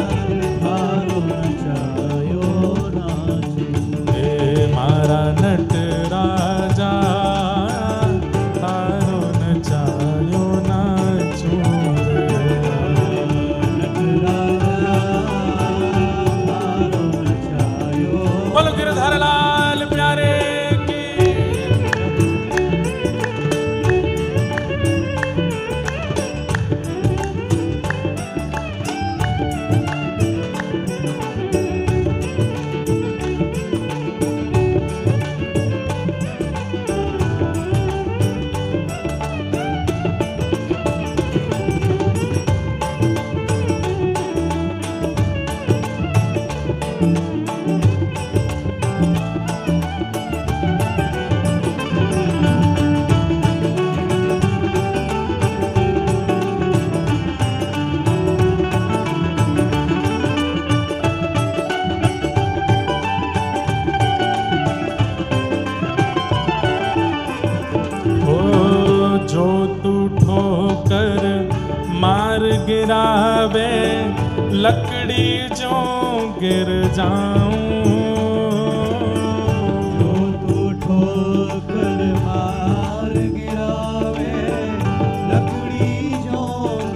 थारो नचायो नाचूं हे मारा नटराजा थारो नचायो नाचूं रे बोलो गिरधर लाल प्यारे की जो तू ठोकर मार गिरावे लकड़ी जो गिर जाऊं जो तू ठोकर मार गिरावे लकड़ी जो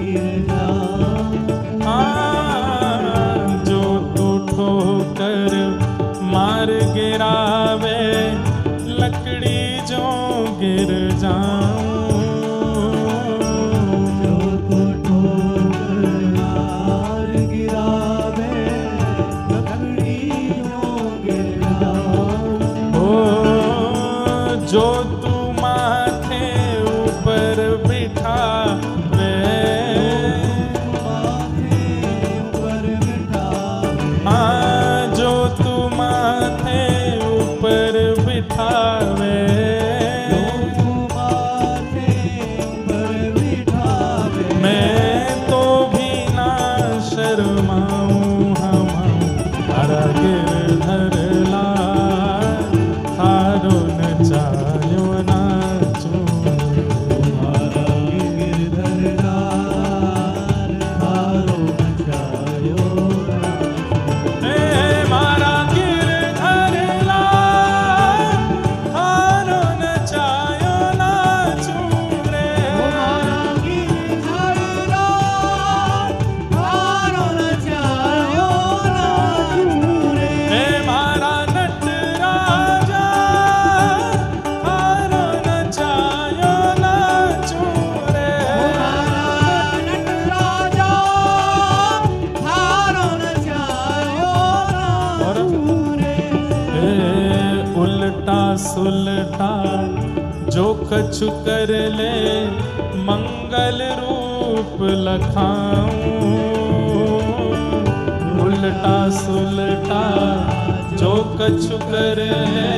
गिर जाऊं जो तू ठोकर मार गिरावे लकड़ी जो गिर जाऊं जो तू ठोकर मार गिरावे लकड़ी जो कछु कर ले मंगल रूप लखाऊं, उल्टा सुलटा जो कछु कर ले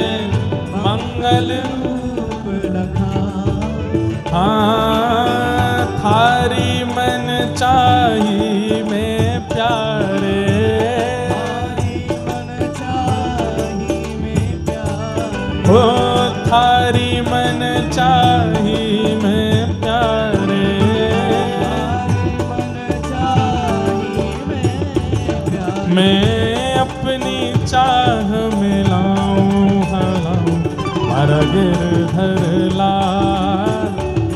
मंगल रूप लखाऊं। हाँ थारी मन चाही में प्यारे, ओ थारी मन चाही में प्यारे, मैं अपनी चाह मिलाऊं हलाऊं मारा गिरधर लाल,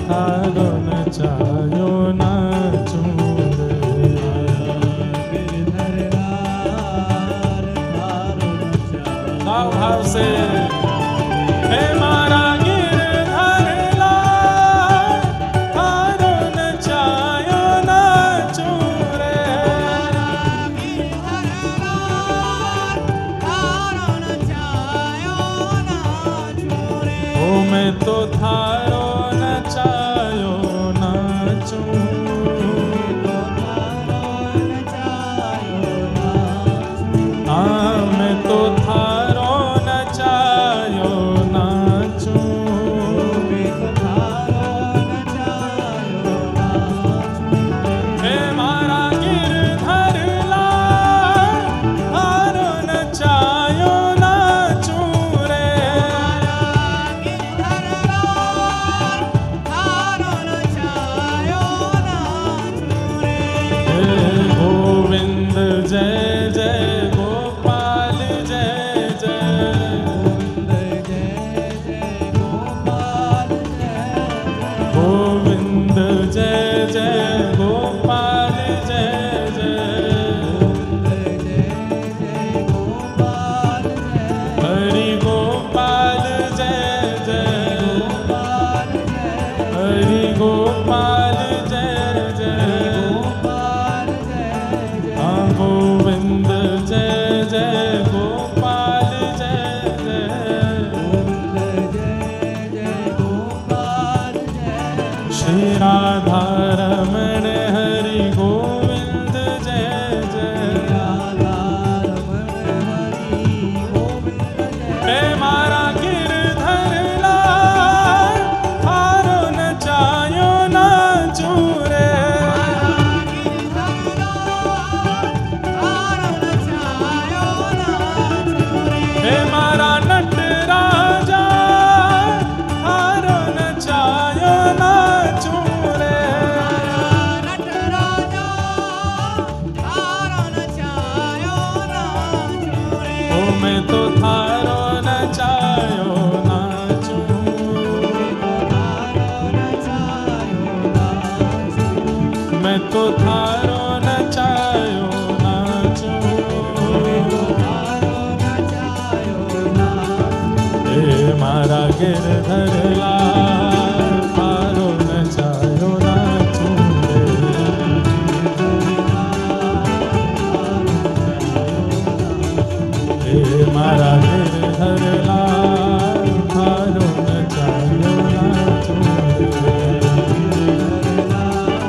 थारो न चायो ना चूरे, गिरधर लाल थारो न चायो। भाव से हे मारा गिरधर लाल, थारो न चायो ना चूरे, ओ मैं तो थारो न चायो ना चूरे, हाँ मैं तो थारो न चायो ना चूरे, हे मारा गिरधर लाल, थारो न चायो ना चूरे, हे गोविंद जय जय गोपाल जय जय, गोविंद जय जय गोपाल जय जय, हरि गोपाल जय जय, हरि गोपाल जय जय, हाँ गोविंद जय जय गोपाल जय जय, श्री राधा रमण हरि गोविंद जय जय, हे मारा गिरधर लाल, थारो न चायो ना चूरे, हे मारा नट राजा, थारो न चायो ना चूरे, ओ मैं तो थारो न चायो ना चूरे, मैं तो थारो न चायो ना चूरे, हे मारा गिरधर लाल, थारो न चायो ना चूरे, हे मारा गिरधर लाल, थारो न चायो ना चूरे,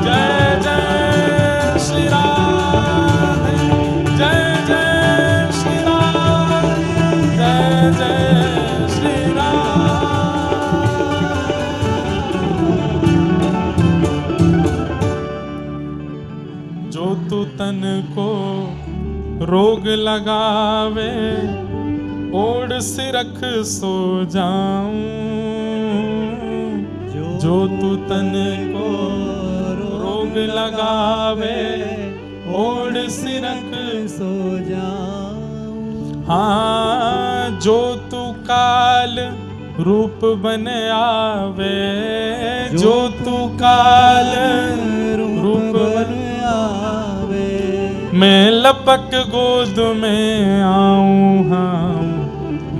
जय जय श्री राधे, जय जय श्री राधे, जय जय श्री राधे। जो तू तन को रोग लगावे, ओढ़ सिरख सो जाऊं, जो तू तन को रोग लगावे, ओढ़ सिरख सो जाऊं। हाँ जो तू काल रूप बन आवे, जो तू काल रूप बन आवे, मैं लपक गोद में आऊं, हाँ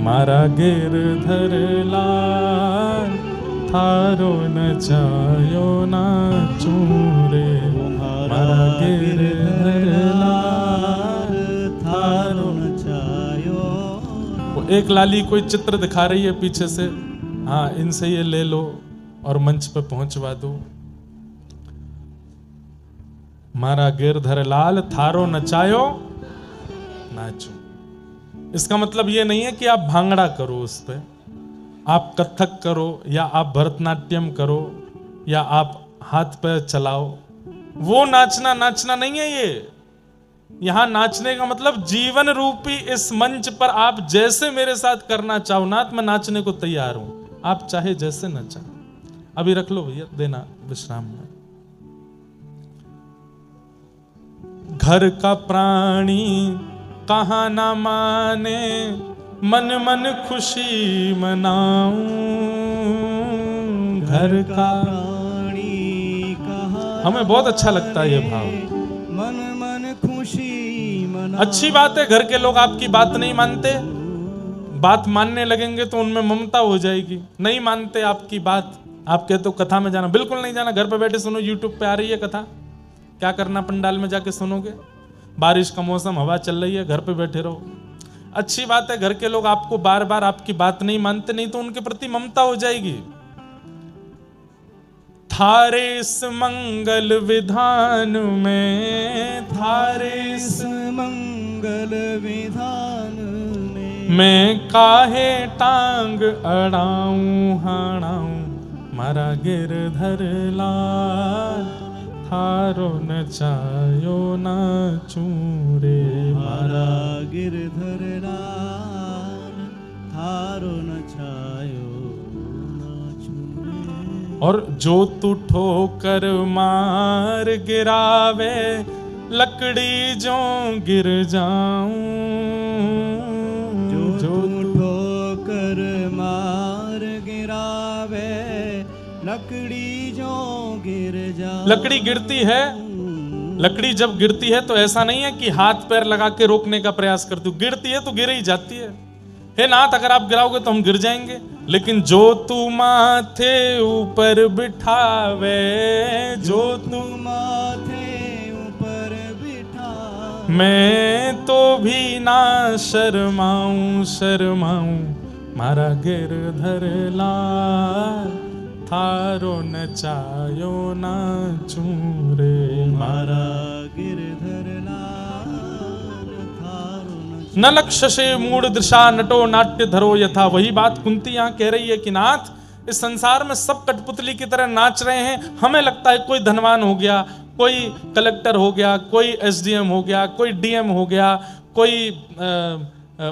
मारा गिरधर लाल, थारो न चायो ना चूरे, मारा गिरधर लाल, थारो न चायो। वो एक लाली कोई चित्र दिखा रही है पीछे से, हाँ इनसे ये ले लो, और मंच पे पहुंचवा दो। मारा गिरधर लाल थारो नचायो नाचो। इसका मतलब ये नहीं है कि आप भांगड़ा करो उस पे, आप कथक करो या आप भरतनाट्यम करो या आप हाथ पैर चलाओ, वो नाचना नहीं है। ये यहां नाचने का मतलब जीवन रूपी इस मंच पर आप जैसे मेरे साथ करना चाहो नाथ, मैं नाचने को तैयार हूं, आप चाहे जैसे नचा। अभी रख लो भैया, देना विश्राम में। घर का प्राणी कहाँ ना माने, मन मन खुशी मनाऊं। घर का प्राणी कहाँ हमें बहुत अच्छा लगता है ये भाव। मन मन खुशी मना। अच्छी बात है, घर के लोग आपकी बात नहीं मानते, बात मानने लगेंगे तो उनमें ममता हो जाएगी। नहीं मानते आपकी बात, आप कहते हो कथा में जाना, बिल्कुल नहीं जाना, घर पे बैठे सुनो, यूट्यूब पे आ रही है कथा, क्या करना पंडाल में जाके सुनोगे। बारिश का मौसम, हवा चल रही है, घर पे बैठे रहो। अच्छी बात है, घर के लोग आपको बार बार आपकी बात नहीं मानते, नहीं तो उनके प्रति ममता हो जाएगी। थारे इस मंगल विधान में, थारे इस मंगल विधान में मैं काहे टांग अड़ाऊं हाणाऊं। मारा गिरधर लाल थारो नचायो नाचूं रे। मारा गिरधर लाल थारो नचायो नाचूं रे। और जो तू ठोकर मार गिरावे, लकड़ी जो गिर जाऊं। जो ठोकर मार गिरावे, लकड़ी जो गिर जा। लकड़ी गिरती है, लकड़ी जब गिरती है तो ऐसा नहीं है कि हाथ पैर लगा के रोकने का प्रयास करती हूँ, गिरती है तो गिर ही जाती है। हे नाथ, अगर आप गिराओगे तो हम गिर जाएंगे, लेकिन जो तू माथे ऊपर बिठावे, जो तू माथे ऊपर बिठा, मैं तो भी ना शर्माऊं शर्माऊं। मारा गिरधर लाल थारो नचायो नाचूं रे। मारा गिरधर लाल थारो नचायो। न लक्षसे मूढ़ दृशा नटो नाट्य धरो यथा। वही बात कुंती यहाँ कह रही है कि नाथ, इस संसार में सब कठपुतली की तरह नाच रहे हैं। हमें लगता है कोई धनवान हो गया, कोई कलेक्टर हो गया, कोई एसडीएम हो गया, कोई डीएम हो गया, कोई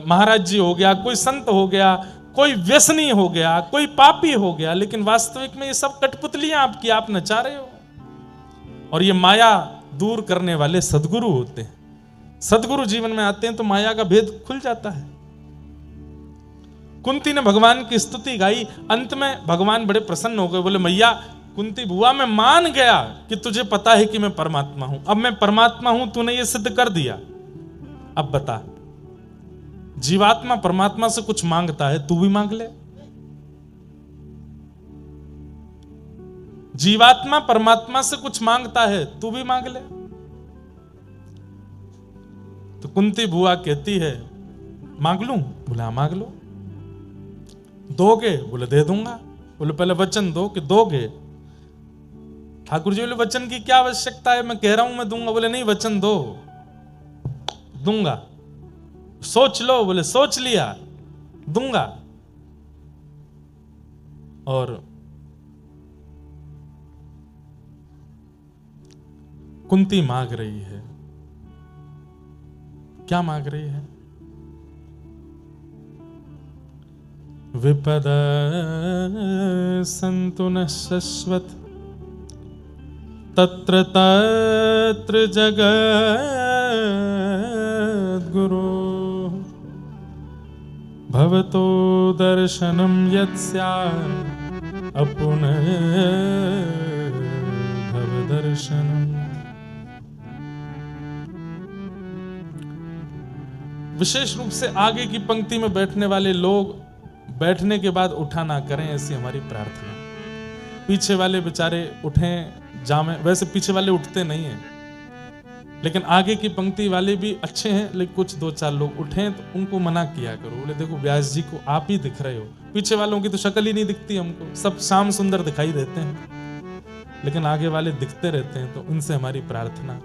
महाराज जी हो गया, कोई संत हो गया, कोई व्यसनी हो गया, कोई पापी हो गया, लेकिन वास्तविक में ये सब कठपुतलियां आपकी, आप नचा रहे हो। और ये माया दूर करने वाले सदगुरु होते हैं। सदगुरु जीवन में आते हैं तो माया का भेद खुल जाता है। कुंती ने भगवान की स्तुति गाई, अंत में भगवान बड़े प्रसन्न हो गए, बोले मैया कुंती बुआ, मैं मान गया कि तुझे पता है कि मैं परमात्मा हूं। अब मैं परमात्मा हूं, तूने ये सिद्ध कर दिया। अब बता, जीवात्मा परमात्मा से कुछ मांगता है, तू भी मांग ले। जीवात्मा परमात्मा से कुछ मांगता है, तू भी मांग ले। तो कुंती बुआ कहती है, मांग लूं? बोले हाँ मांग लो। दोगे? बोले दे दूंगा। बोले पहले वचन दो कि दोगे। ठाकुर जी बोले वचन की क्या आवश्यकता है, मैं कह रहा हूं मैं दूंगा। बोले नहीं, वचन दो, दूंगा। सोच लो। बोले सोच लिया, दूंगा। और कुंती मांग रही है, क्या मांग रही है? विपद संतु न शश्वत तत्र तत्र जगद्गुरो भवतो दर्शनम यत्स्यात् अपुनः भव दर्शनम। विशेष रूप से आगे की पंक्ति में बैठने वाले लोग बैठने के बाद उठा ना करें, ऐसी हमारी प्रार्थना। पीछे वाले बेचारे उठें जामें, वैसे पीछे वाले उठते नहीं हैं, लेकिन आगे की पंक्ति वाले भी अच्छे हैं, लेकिन कुछ 2-4 लोग उठे तो उनको मना किया करो। बोले देखो व्यास जी को आप ही दिख रहे हो, पीछे वालों की तो शक्ल ही नहीं दिखती हमको, सब श्याम सुंदर दिखाई देते हैं, लेकिन आगे वाले दिखते रहते हैं। तो उनसे हमारी प्रार्थना,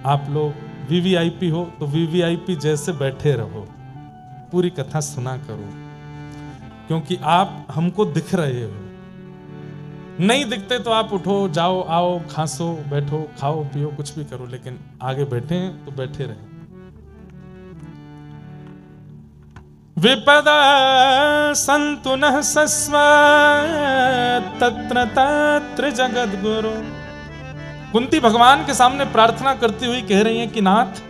आप लोग वीवीआईपी हो तो वीवीआईपी जैसे बैठे रहो, पूरी कथा सुना करो, क्योंकि आप हमको दिख रहे हो। नहीं दिखते तो आप उठो, जाओ, आओ, खांसो, बैठो, खाओ पियो, कुछ भी करो, लेकिन आगे बैठे हैं तो बैठे रहे। विपदा संतु नः सस्व तत्र तत्र जगद गुरु। कुंती भगवान के सामने प्रार्थना करती हुई कह रही हैं कि नाथ,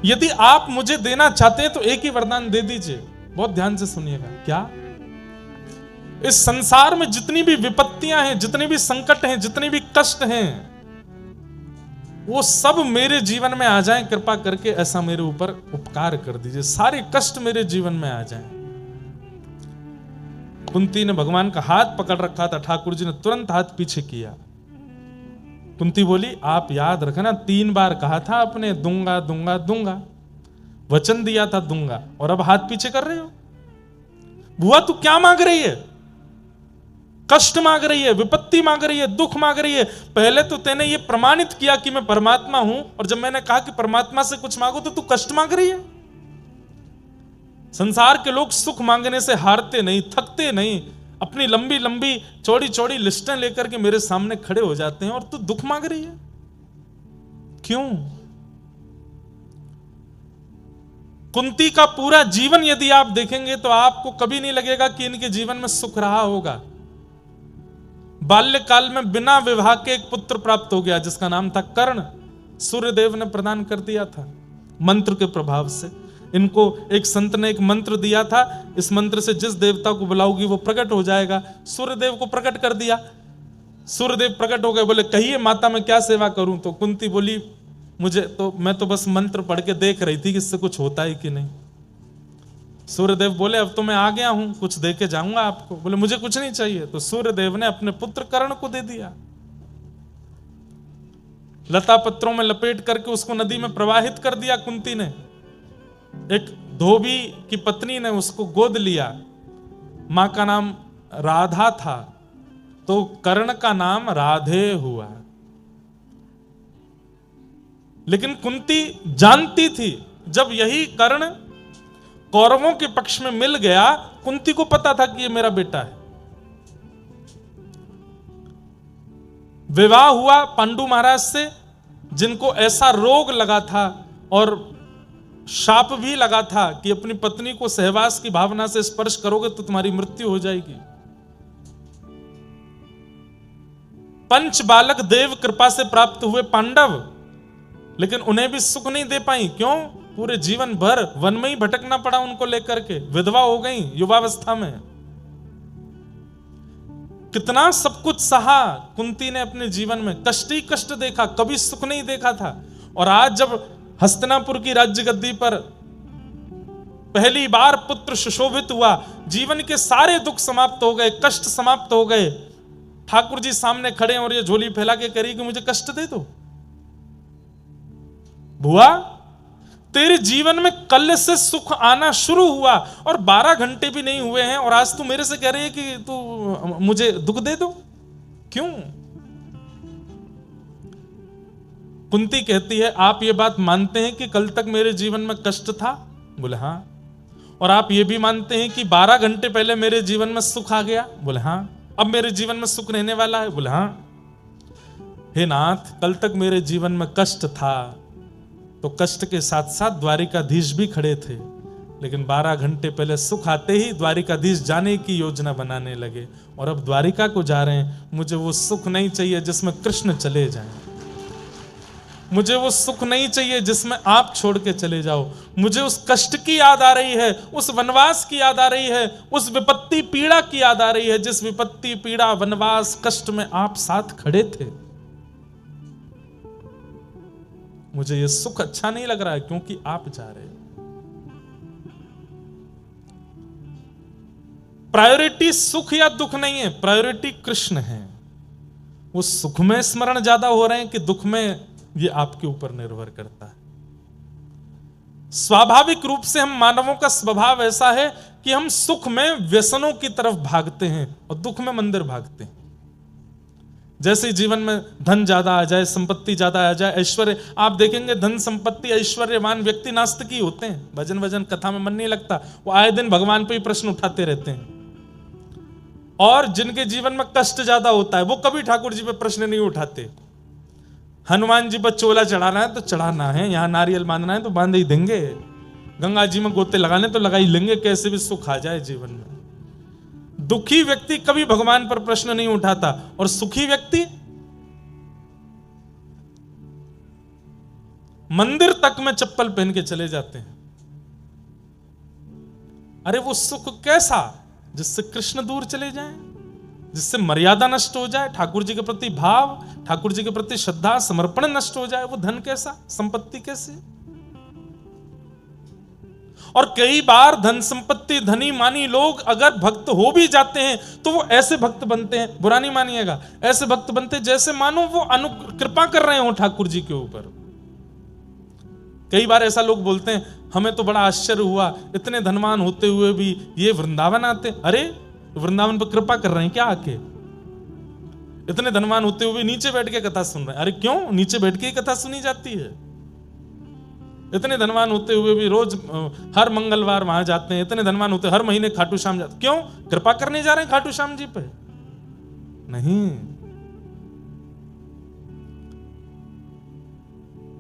यदि आप मुझे देना चाहते हैं तो एक ही वरदान दे दीजिए। बहुत ध्यान से सुनिएगा। क्या? इस संसार में जितनी भी विपत्तियां हैं, जितने भी संकट हैं, जितने भी कष्ट हैं, वो सब मेरे जीवन में आ जाएं, कृपा करके ऐसा मेरे ऊपर उपकार कर दीजिए, सारे कष्ट मेरे जीवन में आ जाएं। कुंती ने भगवान का हाथ पकड़ रखा था, ठाकुर जी ने तुरंत हाथ पीछे किया। कुंती बोली, आप याद रखना 3 बार कहा था आपने, दूंगा दूंगा दूंगा, वचन दिया था दूंगा, और अब हाथ पीछे कर रहे हो। बुआ तू क्या मांग रही है? कष्ट मांग रही है, विपत्ति मांग रही है, दुख मांग रही है। पहले तो तूने ये प्रमाणित किया कि मैं परमात्मा हूं, और जब मैंने कहा कि परमात्मा से कुछ मांगो तो तू कष्ट मांग रही है। संसार के लोग सुख मांगने से हारते नहीं, थकते नहीं, अपनी लंबी लंबी चौड़ी चौड़ी लिस्टें लेकर के मेरे सामने खड़े हो जाते हैं, और तू दुख मांग रही है। क्यों? कुंती का पूरा जीवन यदि आप देखेंगे तो आपको कभी नहीं लगेगा कि इनके जीवन में सुख रहा होगा। बाल्यकाल में बिना विवाह के एक पुत्र प्राप्त हो गया जिसका नाम था कर्ण। सूर्यदेव ने प्रदान कर दिया था मंत्र के प्रभाव से। इनको एक संत ने एक मंत्र दिया था, इस मंत्र से जिस देवता को बुलाओगी वो प्रकट हो जाएगा। सूर्यदेव को प्रकट कर दिया, सूर्यदेव प्रकट हो गए। बोले कहिए माता मैं क्या सेवा करूं? तो कुंती बोली, मैं तो बस मंत्र पढ़ के देख रही थी कि इससे कुछ होता है कि नहीं। सूर्यदेव बोले अब तो मैं आ गया हूं, कुछ दे के जाऊंगा आपको। बोले मुझे कुछ नहीं चाहिए। तो सूर्यदेव ने अपने पुत्र कर्ण को दे दिया, लता पत्रों में लपेट करके उसको नदी में प्रवाहित कर दिया। कुंती ने, एक धोबी की पत्नी ने उसको गोद लिया। मां का नाम राधा था, तो कर्ण का नाम राधे हुआ। लेकिन कुंती जानती थी जब यही कर्ण कौरवों के पक्ष में मिल गया, कुंती को पता था कि ये मेरा बेटा है। विवाह हुआ पांडु महाराज से, जिनको ऐसा रोग लगा था और शाप भी लगा था कि अपनी पत्नी को सहवास की भावना से स्पर्श करोगे तो तुम्हारी मृत्यु हो जाएगी। पंच बालक देव कृपा से प्राप्त हुए पांडव, लेकिन उन्हें भी सुख नहीं दे पाई। क्यों? पूरे जीवन भर वन में ही भटकना पड़ा उनको लेकर के। विधवा हो गई युवावस्था में। कितना सब कुछ सहा कुंती ने अपने जीवन में, कष्ट ही कष्ट देखा, कभी सुख नहीं देखा था। और आज जब हस्तिनापुर की राज्य गद्दी पर पहली बार पुत्र सुशोभित हुआ, जीवन के सारे दुख समाप्त हो गए, कष्ट समाप्त हो गए, ठाकुर जी सामने खड़े और ये झोली फैला के करी कि मुझे कष्ट दे दो। बुआ तेरे जीवन में कल से सुख आना शुरू हुआ और 12 घंटे भी नहीं हुए हैं, और आज तू मेरे से कह रही है कि तू मुझे दुख दे दो। क्यों? कुंती कहती है आप ये बात मानते हैं कि कल तक मेरे जीवन में कष्ट था? बोले हाँ। और आप ये भी मानते हैं कि 12 घंटे पहले मेरे जीवन में सुख आ गया? बोले हाँ। अब मेरे जीवन में सुख रहने वाला है? बोले हाँ। हे नाथ, कल तक मेरे जीवन में कष्ट था तो कष्ट के साथ साथ द्वारिकाधीश भी खड़े थे, लेकिन 12 घंटे पहले सुख आते ही द्वारिकाधीश जाने की योजना बनाने लगे, और अब द्वारिका को जा रहे हैं। मुझे वो सुख नहीं चाहिए जिसमें कृष्ण चले जाएं, मुझे वो सुख नहीं चाहिए जिसमें आप छोड़ के चले जाओ। मुझे उस कष्ट की याद आ रही है, उस वनवास की याद आ रही है, उस विपत्ति पीड़ा की याद आ रही है जिस विपत्ति पीड़ा वनवास कष्ट में आप साथ खड़े थे। मुझे ये सुख अच्छा नहीं लग रहा है क्योंकि आप जा रहे हो। प्रायोरिटी सुख या दुख नहीं है, प्रायोरिटी कृष्ण है। वो सुख में स्मरण ज्यादा हो रहे हैं कि दुख में, ये आपके ऊपर निर्भर करता है। स्वाभाविक रूप से हम मानवों का स्वभाव ऐसा है कि हम सुख में व्यसनों की तरफ भागते हैं और दुख में मंदिर भागते हैं। जैसे जीवन में धन ज्यादा आ जाए, संपत्ति ज्यादा आ जाए, ऐश्वर्य, आप देखेंगे धन संपत्ति ऐश्वर्यवान व्यक्ति नास्तिक ही होते हैं। भजन वजन कथा में मन नहीं लगता, वो आए दिन भगवान पे ही प्रश्न उठाते रहते हैं। और जिनके जीवन में कष्ट ज्यादा होता है वो कभी ठाकुर जी पे प्रश्न नहीं उठाते। हनुमान जी पर चोला चढ़ाना है तो चढ़ाना है, यहां नारियल बांधना है तो बांध ही देंगे, गंगा जी में गोते लगाने तो लगा ही लेंगे, कैसे भी सुख आ जाए जीवन में। दुखी व्यक्ति कभी भगवान पर प्रश्न नहीं उठाता और सुखी व्यक्ति मंदिर तक में चप्पल पहन के चले जाते हैं। अरे वो सुख कैसा, जिससे कृष्ण दूर चले जाएं, जिससे मर्यादा नष्ट हो जाए, ठाकुर जी के प्रति भाव, ठाकुर जी के प्रति श्रद्धा समर्पण नष्ट हो जाए, वो धन कैसा, संपत्ति कैसी। और कई बार धन संपत्ति धनी मानी लोग अगर भक्त हो भी जाते हैं तो वो ऐसे भक्त बनते हैं, बुरा नहीं मानिएगा, ऐसे भक्त बनते हैं जैसे मानो वो कृपा कर रहे हो ठाकुर जी के ऊपर। कई बार ऐसा लोग बोलते हैं, हमें तो बड़ा आश्चर्य हुआ इतने धनवान होते हुए भी ये वृंदावन आते। अरे वृंदावन पर कृपा कर रहे हैं क्या आके? इतने धनवान होते हुए नीचे बैठ के कथा सुन रहे हैं। अरे क्यों, नीचे बैठ के ही कथा सुनी जाती है। इतने धनवान होते हुए भी रोज हर मंगलवार वहां जाते हैं, इतने धनवान होते हर महीने खाटू श्याम जाते, क्यों? कृपा करने जा रहे हैं खाटू श्याम जी पे? नहीं।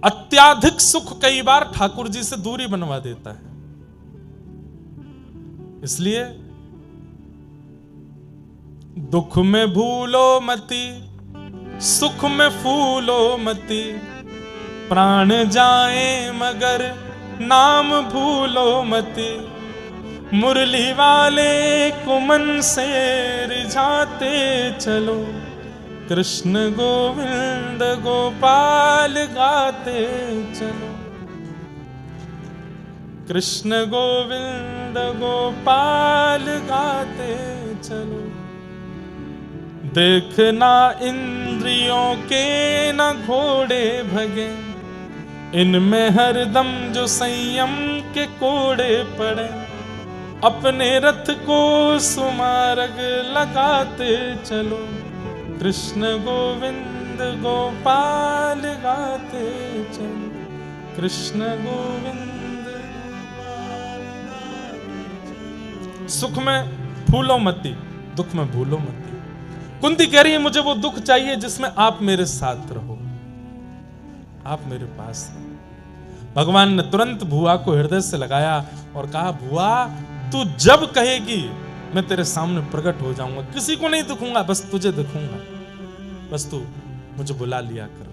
अत्याधिक सुख कई बार ठाकुर जी से दूरी बनवा देता है। इसलिए दुख में भूलो मति, सुख में फूलो मति, प्राण जाए मगर नाम भूलो मति, मुरली वाले को मन से रिझाते चलो, कृष्ण गोविंद गोपाल गाते चलो, कृष्ण गोविंद गोपाल गाते चलो। देखना इंद्रियों के न घोड़े भगे, इनमें हरदम जो संयम के कोड़े पड़े, अपने रथ को सुमार्ग लगाते चलो, कृष्ण गोविंद गोपाल गाते चलो, कृष्ण गोविंद गोपाल गाते चलो। सुख में फूलो मती, दुख में भूलो मती। कुंती कह रही है मुझे वो दुख चाहिए जिसमें आप मेरे साथ रहो, आप मेरे पास रहो। भगवान ने तुरंत भुआ को हृदय से लगाया और कहा, भुआ तू जब कहेगी मैं तेरे सामने प्रकट हो जाऊंगा, किसी को नहीं दिखूंगा, बस तुझे दिखूंगा, बस तू मुझे बुला लिया कर।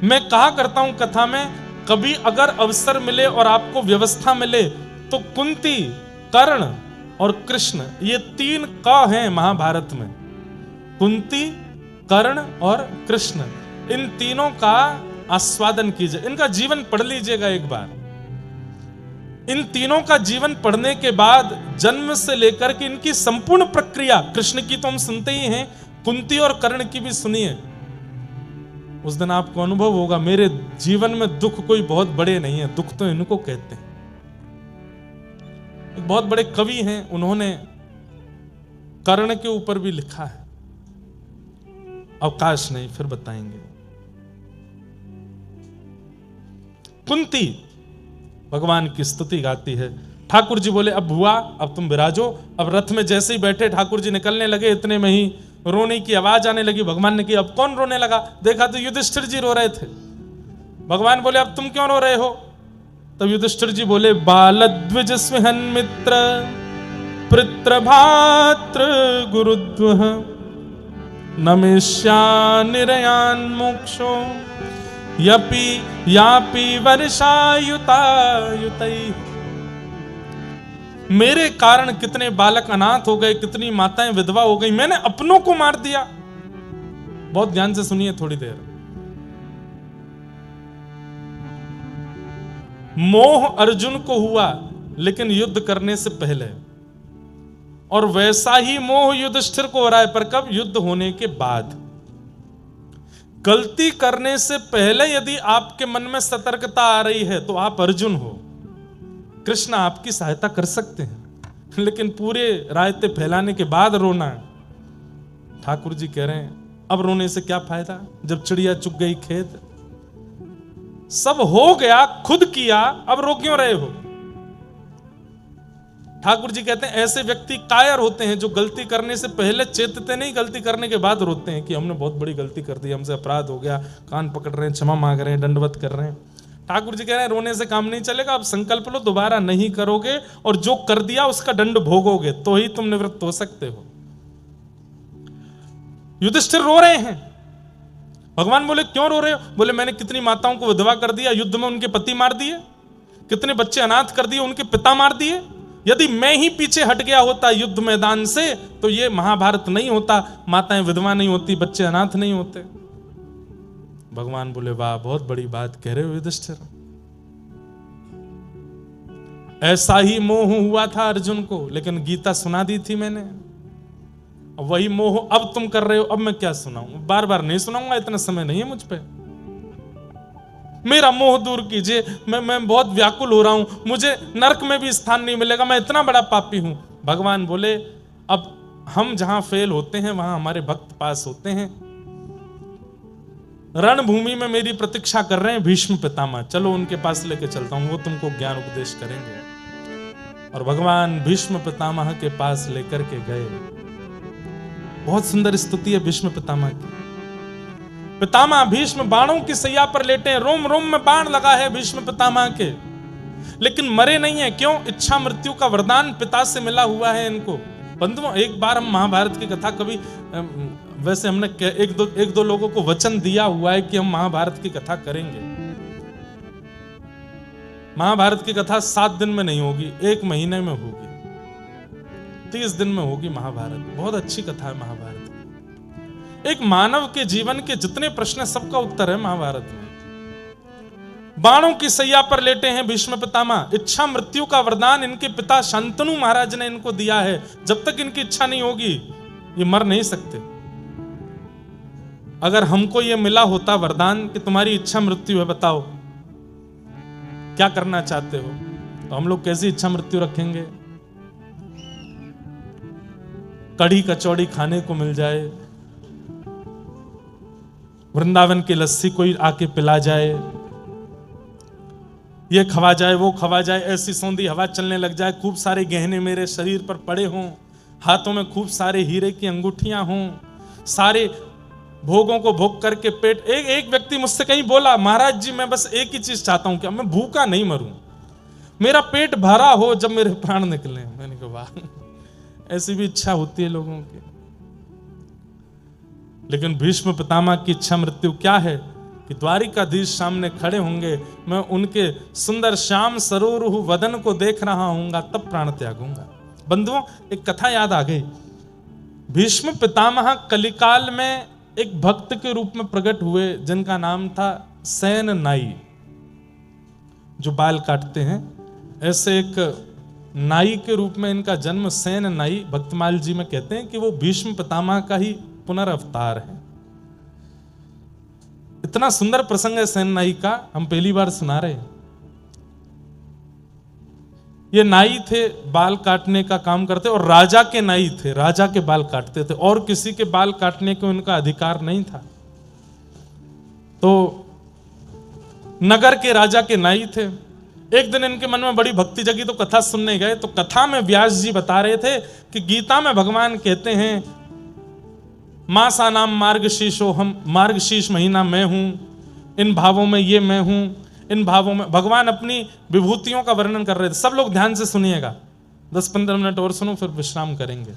मैं कहा करता हूं कथा में, कभी अगर अवसर मिले और आपको व्यवस्था मिले तो कुंती, कर्ण और कृष्ण, ये तीन क हैं महाभारत में। कुंती, कर्ण और कृष्ण, इन तीनों का आस्वादन कीजिए, इनका जीवन पढ़ लीजिएगा एक बार। इन तीनों का जीवन पढ़ने के बाद जन्म से लेकर के इनकी संपूर्ण प्रक्रिया, कृष्ण की तो हम सुनते ही हैं, कुंती और कर्ण की भी सुनिए। उस दिन आपको अनुभव होगा मेरे जीवन में दुख कोई बहुत बड़े नहीं है, दुख तो इनको कहते हैं। एक बहुत बड़े कवि हैं, उन्होंने कर्ण के ऊपर भी लिखा है, अवकाश नहीं फिर बताएंगे। कुंती भगवान की स्तुति गाती है। ठाकुर जी बोले, अब भुआ अब तुम विराजो। अब रथ में जैसे ही बैठे ठाकुर जी निकलने लगे, इतने में ही रोने की आवाज आने लगी। भगवान ने कहा अब कौन रोने लगा? देखा तो युधिष्ठिर जी रो रहे थे। भगवान बोले अब तुम क्यों रो रहे हो? तब युधिष्ठिर जी बोले, बालद्विज स्विहन मित्र पितृ भातृ गुरुद्वः नमिष्या निरयान मोक्षो यपि यापि वर्षायुतायुतैः। मेरे कारण कितने बालक अनाथ हो गए, कितनी माताएं विधवा हो गई, मैंने अपनों को मार दिया। बहुत ध्यान से सुनिए थोड़ी देर। मोह अर्जुन को हुआ लेकिन युद्ध करने से पहले, और वैसा ही मोह युधिष्ठिर को हो रहा है, पर कब? युद्ध होने के बाद। गलती करने से पहले यदि आपके मन में सतर्कता आ रही है तो आप अर्जुन हो, कृष्ण आपकी सहायता कर सकते हैं, लेकिन पूरे रायते फैलाने के बाद रोना, ठाकुर जी कह रहे हैं अब रोने से क्या फायदा, जब चिड़िया चुग गई खेत, सब हो गया, खुद किया, अब रो क्यों रहे हो? ठाकुर जी कहते हैं ऐसे व्यक्ति कायर होते हैं जो गलती करने से पहले चेतते नहीं, गलती करने के बाद रोते हैं कि हमने बहुत बड़ी गलती कर दी, हमसे अपराध हो गया, कान पकड़ रहे हैं, क्षमा मांग रहे हैं, दंडवत कर रहे हैं। ठाकुर जी कह रहे हैं रोने से काम नहीं चलेगा, अब संकल्प लो दोबारा नहीं करोगे और जो कर दिया उसका दंड भोगोगे तो ही तुम निवृत्त हो सकते हो। युधिष्ठिर रो रहे हैं, भगवान बोले क्यों रो रहे हो? बोले मैंने कितनी माताओं को विधवा कर दिया, युद्ध में उनके पति मार दिए, कितने बच्चे अनाथ कर दिए, उनके पिता मार दिए। यदि मैं ही पीछे हट गया होता युद्ध मैदान से तो ये महाभारत नहीं होता, माताएं विधवा नहीं होती, बच्चे अनाथ नहीं होते। भगवान बोले वाह, बहुत बड़ी बात कह रहे हो युधिष्ठिर। ऐसा ही मोह हुआ था अर्जुन को, लेकिन गीता सुना दी थी मैंने, वही मोह अब तुम कर रहे हो। अब मैं क्या सुनाऊं, बार बार नहीं सुनाऊंगा, इतना समय नहीं है मुझ पे। मेरा मोह दूर कीजिए, मैं बहुत व्याकुल हो रहा हूं, मुझे नरक में भी स्थान नहीं मिलेगा, मैं इतना बड़ा पापी हूं। भगवान बोले अब हम जहां फेल होते हैं वहां हमारे भक्त पास होते हैं। रणभूमि में मेरी प्रतीक्षा कर रहे हैं भीष्म पितामह, चलो उनके पास लेके चलता हूं, वो तुमको ज्ञान उपदेश करेंगे। और भगवान भीष्म पितामह के पास लेकर के गए। बहुत सुंदर स्तुति है भीष्म पितामह की। पितामह भीष्म बाणों की सैया पर लेटे हैं, रोम रोम में बाण लगा है भीष्म पितामह के, लेकिन मरे नहीं है। क्यों? इच्छा मृत्यु का वरदान पिता से मिला हुआ है इनको। बंधुओं, एक बार हम महाभारत की कथा कभी वैसे हमने एक दो लोगों को वचन दिया हुआ है कि हम महाभारत की कथा करेंगे। महाभारत की कथा 7 दिन में नहीं होगी, 1 महीने में होगी, 30 दिन में होगी महाभारत। बहुत अच्छी कथा है महाभारत। एक मानव के जीवन के जितने प्रश्न, सबका उत्तर है महाभारत में। बाणों की सैया पर लेटे हैं भीष्म पितामह, इच्छा मृत्यु का वरदान इनके पिता शांतनु महाराज ने इनको दिया है। जब तक इनकी इच्छा नहीं होगी ये मर नहीं सकते। अगर हमको ये मिला होता वरदान कि तुम्हारी इच्छा मृत्यु है, बताओ क्या करना चाहते हो, तो हम लोग कैसी इच्छा मृत्यु रखेंगे? कढ़ी कचौड़ी खाने को मिल जाए, वृंदावन की लस्सी कोई आके पिला जाए, ये खवा जाए, वो खवा जाए, ऐसी सौंधी हवा चलने लग जाए, खूब सारे गहने मेरे शरीर पर पड़े हों, हाथों में खूब सारे हीरे की अंगूठियां हों, सारे भोगों को भोग करके पेट। एक व्यक्ति मुझसे कहीं बोला, महाराज जी मैं बस एक ही चीज चाहता हूं कि मैं भूखा नहीं मरूं, मेरा पेट भरा हो जब मेरे प्राण निकले। मैंने कहा वाह, ऐसी भी इच्छा होती है लोगों की। लेकिन भीष्म पितामह की इच्छा मृत्यु क्या है कि द्वारिकाधीश सामने खड़े होंगे, मैं उनके सुंदर श्याम सरोरुह वदन को देख रहा हूंगा तब प्राण त्यागूंगा। बंधुओं, एक कथा याद आ गई। भीष्म पितामह कलिकाल में एक भक्त के रूप में प्रकट हुए जिनका नाम था सेन नाई, जो बाल काटते हैं। ऐसे एक नाई के रूप में इनका जन्म सेन नाई भक्तमाल जी में कहते हैं कि वो भीष्म पितामह का ही पुनर्अवतार है। इतना सुंदर प्रसंग है सेन नाई का, हम पहली बार सुना रहे हैं। ये नाई थे, बाल काटने का काम करते, और राजा के नाई थे, राजा के बाल काटते थे, और किसी के बाल काटने को उनका अधिकार नहीं था। तो नगर के राजा के नाई थे। एक दिन इनके मन में बड़ी भक्ति जगी तो कथा सुनने गए। तो कथा में व्यास जी बता रहे थे कि गीता में भगवान कहते हैं मासा नाम मार्गशीर्षो, हम मार्गशीर्ष महीना मैं हूं, इन भावों में ये मैं हूं, इन भावों में भगवान अपनी विभूतियों का वर्णन कर रहे थे। सब लोग ध्यान से सुनिएगा, 10-15 मिनट और सुनो फिर विश्राम करेंगे।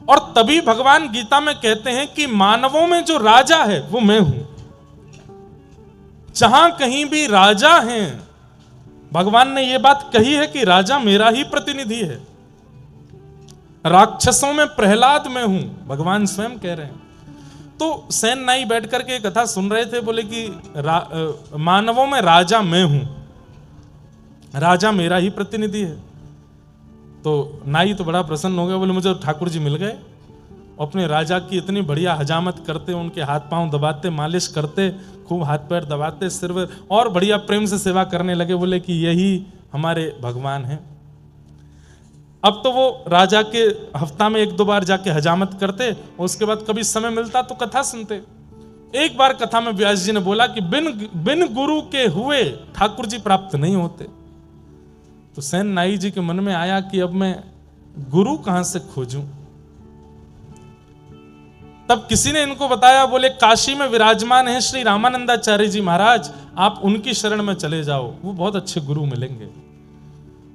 और तभी भगवान गीता में कहते हैं कि मानवों में जो राजा है वो मैं हूं। जहां कहीं भी राजा हैं, भगवान ने यह बात कही है कि राजा मेरा ही प्रतिनिधि है। राक्षसों में प्रहलाद में हूं, भगवान स्वयं कह रहे हैं। तो सेन नाई बैठ करके कथा सुन रहे थे, बोले कि मानवों में राजा मैं हूं, राजा मेरा ही प्रतिनिधि है। तो नाई तो बड़ा प्रसन्न हो गया, बोले मुझे ठाकुर जी मिल गए। अपने राजा की इतनी बढ़िया हजामत करते, उनके हाथ पांव दबाते, मालिश करते, खूब हाथ पैर दबाते, सिर और बढ़िया प्रेम से सेवा करने लगे। बोले कि यही हमारे भगवान हैं। अब तो वो राजा के हफ्ता में 1-2 बार जाके हजामत करते, और उसके बाद कभी समय मिलता तो कथा सुनते। एक बार कथा में व्यास जी ने बोला कि बिन गुरु के हुए ठाकुर जी प्राप्त नहीं होते। तो सेन नाई जी के मन में आया कि अब मैं गुरु कहां से खोजूं। तब किसी ने इनको बताया, बोले काशी में विराजमान है श्री रामानंदाचार्य जी महाराज, आप उनकी शरण में चले जाओ, वो बहुत अच्छे गुरु मिलेंगे।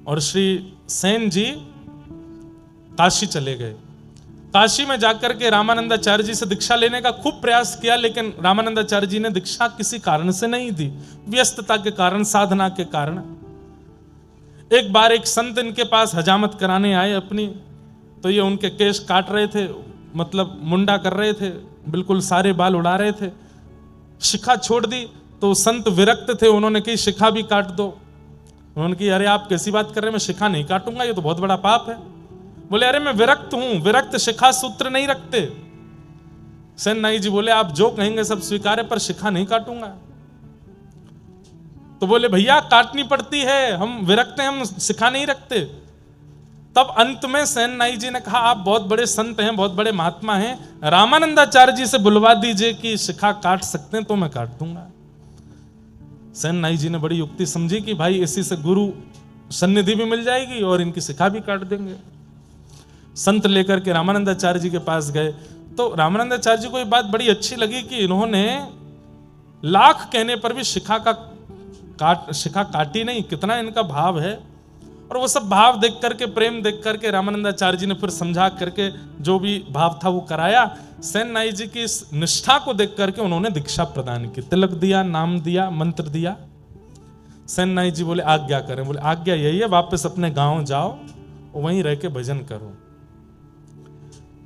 और श्री सेन जी काशी चले गए। काशी में जाकर के रामानंदाचार्य जी से दीक्षा लेने का खूब प्रयास किया, लेकिन रामानंदाचार्य जी ने दीक्षा किसी कारण से नहीं दी, व्यस्तता के कारण, साधना के कारण। एक बार एक संत इनके पास हजामत कराने आए अपनी, तो ये उनके केश काट रहे थे, मतलब मुंडा कर रहे थे, बिल्कुल सारे बाल उड़ा रहे थे। शिखा छोड़ दी तो संत विरक्त थे, उन्होंने कही शिखा भी काट दो। उन्होंने कही अरे आप कैसी बात कर रहे हैं, मैं शिखा नहीं काटूंगा, ये तो बहुत बड़ा पाप है। बोले अरे मैं विरक्त हूं, विरक्त शिखा सूत्र नहीं रखते। सेन नाई जी बोले आप जो कहेंगे सब स्वीकार है, पर शिखा नहीं काटूंगा। तो बोले भैया काटनी पड़ती है, हम विरक्त हैं, हम शिखा नहीं रखते। तब अंत में सेन नाई जी ने कहा आप बहुत बड़े संत हैं, बहुत बड़े महात्मा हैं, रामानंदाचार्य जी से बुलवा दीजिए कि शिखा काट सकते हैं तो मैं काट दूंगा। सेन नाई जी ने बड़ी युक्ति समझी कि भाई इसी से गुरु सन्निधि भी मिल जाएगी और इनकी शिखा भी काट देंगे। संत लेकर के रामानंदाचार्य जी के पास गए, तो रामानंदाचार्य जी को ये बात बड़ी अच्छी लगी कि इन्होंने लाख कहने पर भी शिखा काटी नहीं, कितना इनका भाव है। और वो सब भाव देख करके, प्रेम देख करके रामानंदाचार्य जी ने फिर समझा करके जो भी भाव था वो कराया। सेन नाई जी की इस निष्ठा को देख करके उन्होंने दीक्षा प्रदान की, तिलक दिया, नाम दिया, मंत्र दिया। सेन नाई जी बोले आज्ञा करें। बोले आज्ञा यही है, वापस अपने गांव जाओ, वहीं रह के भजन करो।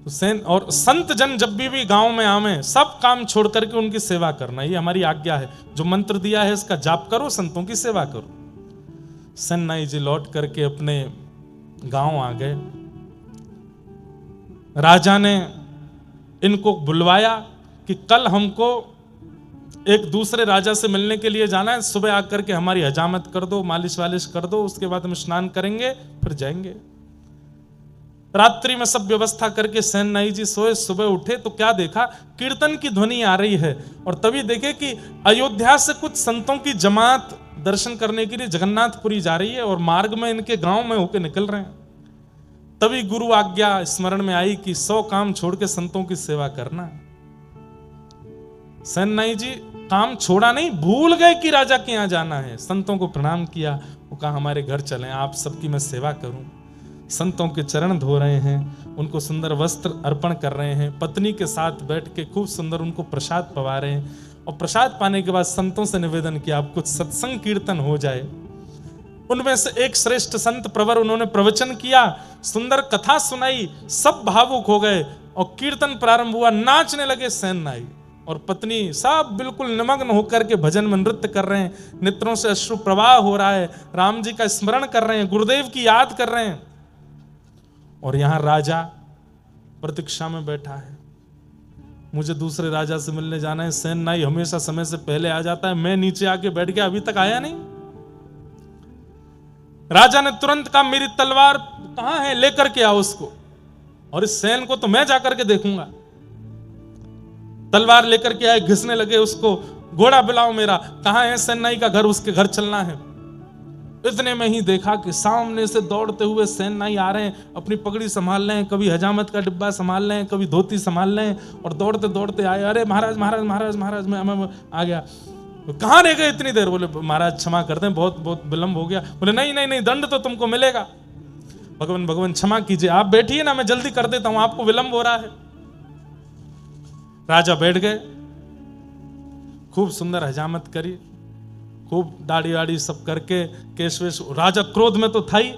तो सेन और संत जन जब भी गांव में आवे, सब काम छोड़ करके उनकी सेवा करना, ये हमारी आज्ञा है। जो मंत्र दिया है इसका जाप करो, संतों की सेवा करो। सेन नाई जी लौट करके अपने गांव आ गए। राजा ने इनको बुलवाया कि कल हमको एक दूसरे राजा से मिलने के लिए जाना है, सुबह आकर के हमारी हजामत कर दो, मालिश वालिश कर दो, उसके बाद हम स्नान करेंगे फिर जाएंगे। रात्रि में सब व्यवस्था करके सेन नाई जी सोए। सुबह उठे तो क्या देखा, कीर्तन की ध्वनि आ रही है, और तभी देखे कि अयोध्या से कुछ संतों की जमात दर्शन करने के लिए जगन्नाथपुरी जा रही है, और मार्ग में इनके गांव में होके निकल रहे हैं। तभी गुरु आज्ञा स्मरण में आई कि 100 काम छोड़ के संतों की सेवा करना। सेन नाई जी काम छोड़ा नहीं, भूल गए कि राजा के यहां जाना है। संतों को प्रणाम किया, वो कहा हमारे घर चलें, आप सबकी मैं सेवा करूं। संतों के चरण धो रहे हैं, उनको सुंदर वस्त्र अर्पण कर रहे हैं, पत्नी के साथ बैठ के खूब सुंदर उनको प्रसाद पवा रहे हैं। और प्रसाद पाने के बाद संतों से निवेदन किया आप कुछ सत्संग कीर्तन हो जाए। उनमें से एक श्रेष्ठ संत प्रवर, उन्होंने प्रवचन किया, सुंदर कथा सुनाई, सब भावुक हो गए और कीर्तन प्रारंभ हुआ। नाचने लगे सेन नाई और पत्नी, सब बिल्कुल निमग्न होकर के भजन में नृत्य कर रहे हैं, नेत्रों से अश्रु प्रवाह हो रहा है, राम जी का स्मरण कर रहे हैं, गुरुदेव की याद कर रहे हैं। और यहां राजा प्रतीक्षा में बैठा है, मुझे दूसरे राजा से मिलने जाना है। सेन नाई हमेशा समय से पहले आ जाता है, मैं नीचे आके बैठ गया, अभी तक आया नहीं। राजा ने तुरंत कहा मेरी तलवार कहां है, लेकर के आओ उसको, और इस सेन को तो मैं जाकर के देखूंगा। तलवार लेकर के आए, घिसने लगे उसको, घोड़ा बुलाओ मेरा, कहां है सेन नाई का घर, उसके घर चलना है। इतने में ही देखा कि सामने से दौड़ते हुए सेन नाई आ रहे हैं, अपनी पगड़ी संभाल रहे हैं, कभी हजामत का डिब्बा संभाल रहे हैं, कभी धोती संभाल रहे हैं, और दौड़ते दौड़ते आए। अरे महाराज महाराज महाराज महाराज मैं आ गया। कहाँ रह गए इतनी देर? बोले महाराज क्षमा करते हैं, बहुत बहुत विलंब हो गया। बोले नहीं नहीं नहीं, दंड तो तुमको मिलेगा। भगवान भगवान क्षमा कीजिए, आप बैठिए ना, मैं जल्दी कर देता हूं, आपको विलंब हो रहा है। राजा बैठ गए, खूब सुंदर हजामत करी, खूब दाढ़ी वाड़ी सब करके, केश वेश। राजा क्रोध में तो था ही।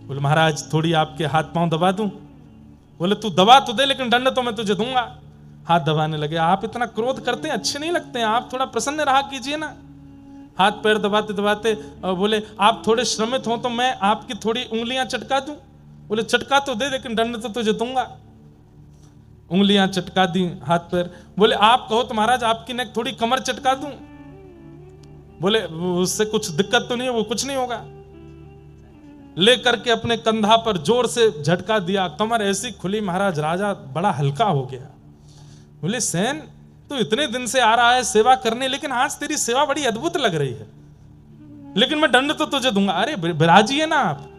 बोले महाराज थोड़ी आपके हाथ पांव दबा दूं? बोले तू दबा तो दे, लेकिन दंड तो मैं तुझे दूंगा। हाथ दबाने लगे। आप इतना क्रोध करते हैं, अच्छे नहीं लगते हैं, आप थोड़ा प्रसन्न रहा कीजिए ना। हाथ पैर दबाते दबाते बोले आप थोड़े श्रमित हो तो मैं आपकी थोड़ी उंगलियां चटका दूं। बोले चटका तो दे, लेकिन दंड तो तुझे दूंगा। उंगलियां चटका दी, हाथ पैर। बोले आप कहो तो महाराज आपकी नेक थोड़ी कमर चटका दूं। बोले उससे कुछ दिक्कत तो नहीं है, वो कुछ नहीं होगा। लेकर के अपने कंधा पर जोर से झटका दिया, कमर ऐसी खुली महाराज राजा बड़ा हल्का हो गया। बोले सेन तो इतने दिन से आ रहा है सेवा करने, लेकिन आज तेरी सेवा बड़ी अद्भुत लग रही है, लेकिन मैं दंड तो तुझे दूंगा। अरे विराजिए ना आप,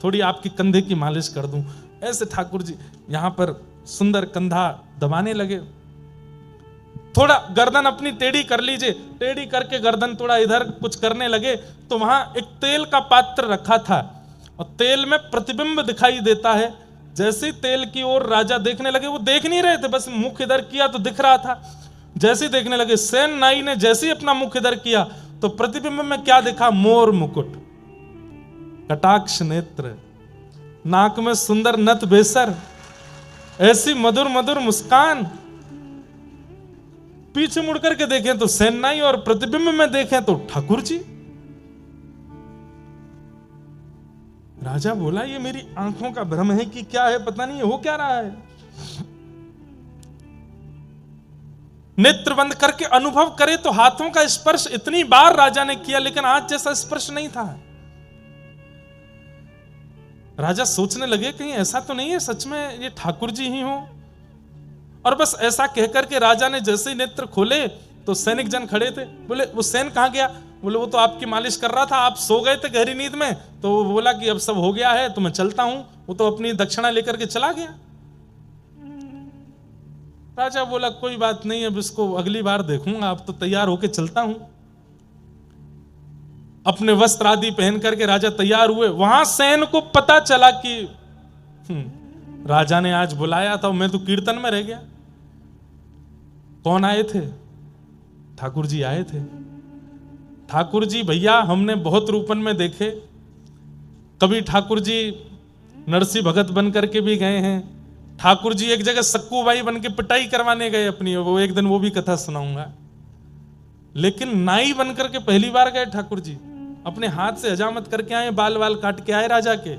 थोड़ी आपकी कंधे की मालिश कर दूं। ऐसे ठाकुर जी यहां पर सुंदर कंधा दबाने लगे। थोड़ा गर्दन अपनी टेढ़ी कर लीजिए, टेढ़ी करके गर्दन थोड़ा इधर कुछ करने लगे तो वहां एक तेल का पात्र रखा था और तेल में प्रतिबिंब दिखाई देता है। जैसे ही तेल की ओर राजा देखने लगे, वो देख नहीं रहे थे, बस मुख इधर किया तो दिख रहा था। जैसे ही देखने लगे, सेन नाई ने जैसे ही अपना मुख इधर किया तो प्रतिबिंब में क्या देखा? मोर मुकुट, कटाक्ष नेत्र, नाक में सुंदर नथ बेसर, ऐसी मधुर मधुर मुस्कान। पीछे मुड़ करके देखें तो सेन नाई और प्रतिबिंब में देखें तो ठाकुर जी। राजा बोला ये मेरी आंखों का भ्रम है कि क्या है, पता नहीं हो क्या रहा है। नेत्र बंद करके अनुभव करे तो हाथों का स्पर्श इतनी बार राजा ने किया, लेकिन आज जैसा स्पर्श नहीं था। राजा सोचने लगे कहीं ऐसा तो नहीं है सच में ये ठाकुर जी ही हो। और बस ऐसा कहकर के राजा ने जैसे ही नेत्र खोले तो सैनिक जन खड़े थे। बोले वो सेन कहां गया? बोले वो तो आपकी मालिश कर रहा था, आप सो गए थे गहरी नींद में, तो वो बोला कि अब सब हो गया है तो मैं चलता हूं। वो तो अपनी दक्षिणा लेकर के चला गया। राजा बोला कोई बात नहीं, अब इसको अगली बार देखूंगा, अब तो तैयार होके चलता हूं। अपने वस्त्र आदि पहन करके राजा तैयार हुए। वहां सेन को पता चला कि राजा ने आज बुलाया था, मैं तो कीर्तन में रह गया। कौन आए थे? ठाकुर जी आए थे। ठाकुर जी भैया हमने बहुत रूपन में देखे, कभी ठाकुर जी नरसी भगत बन करके भी गए हैं। ठाकुर जी एक जगह सक्कूबाई बन के पिटाई करवाने गए अपनी, वो एक दिन वो भी कथा सुनाऊंगा। लेकिन नाई बन करके पहली बार गए ठाकुर जी, अपने हाथ से हजामत करके आए, बाल बाल काट के आए राजा के,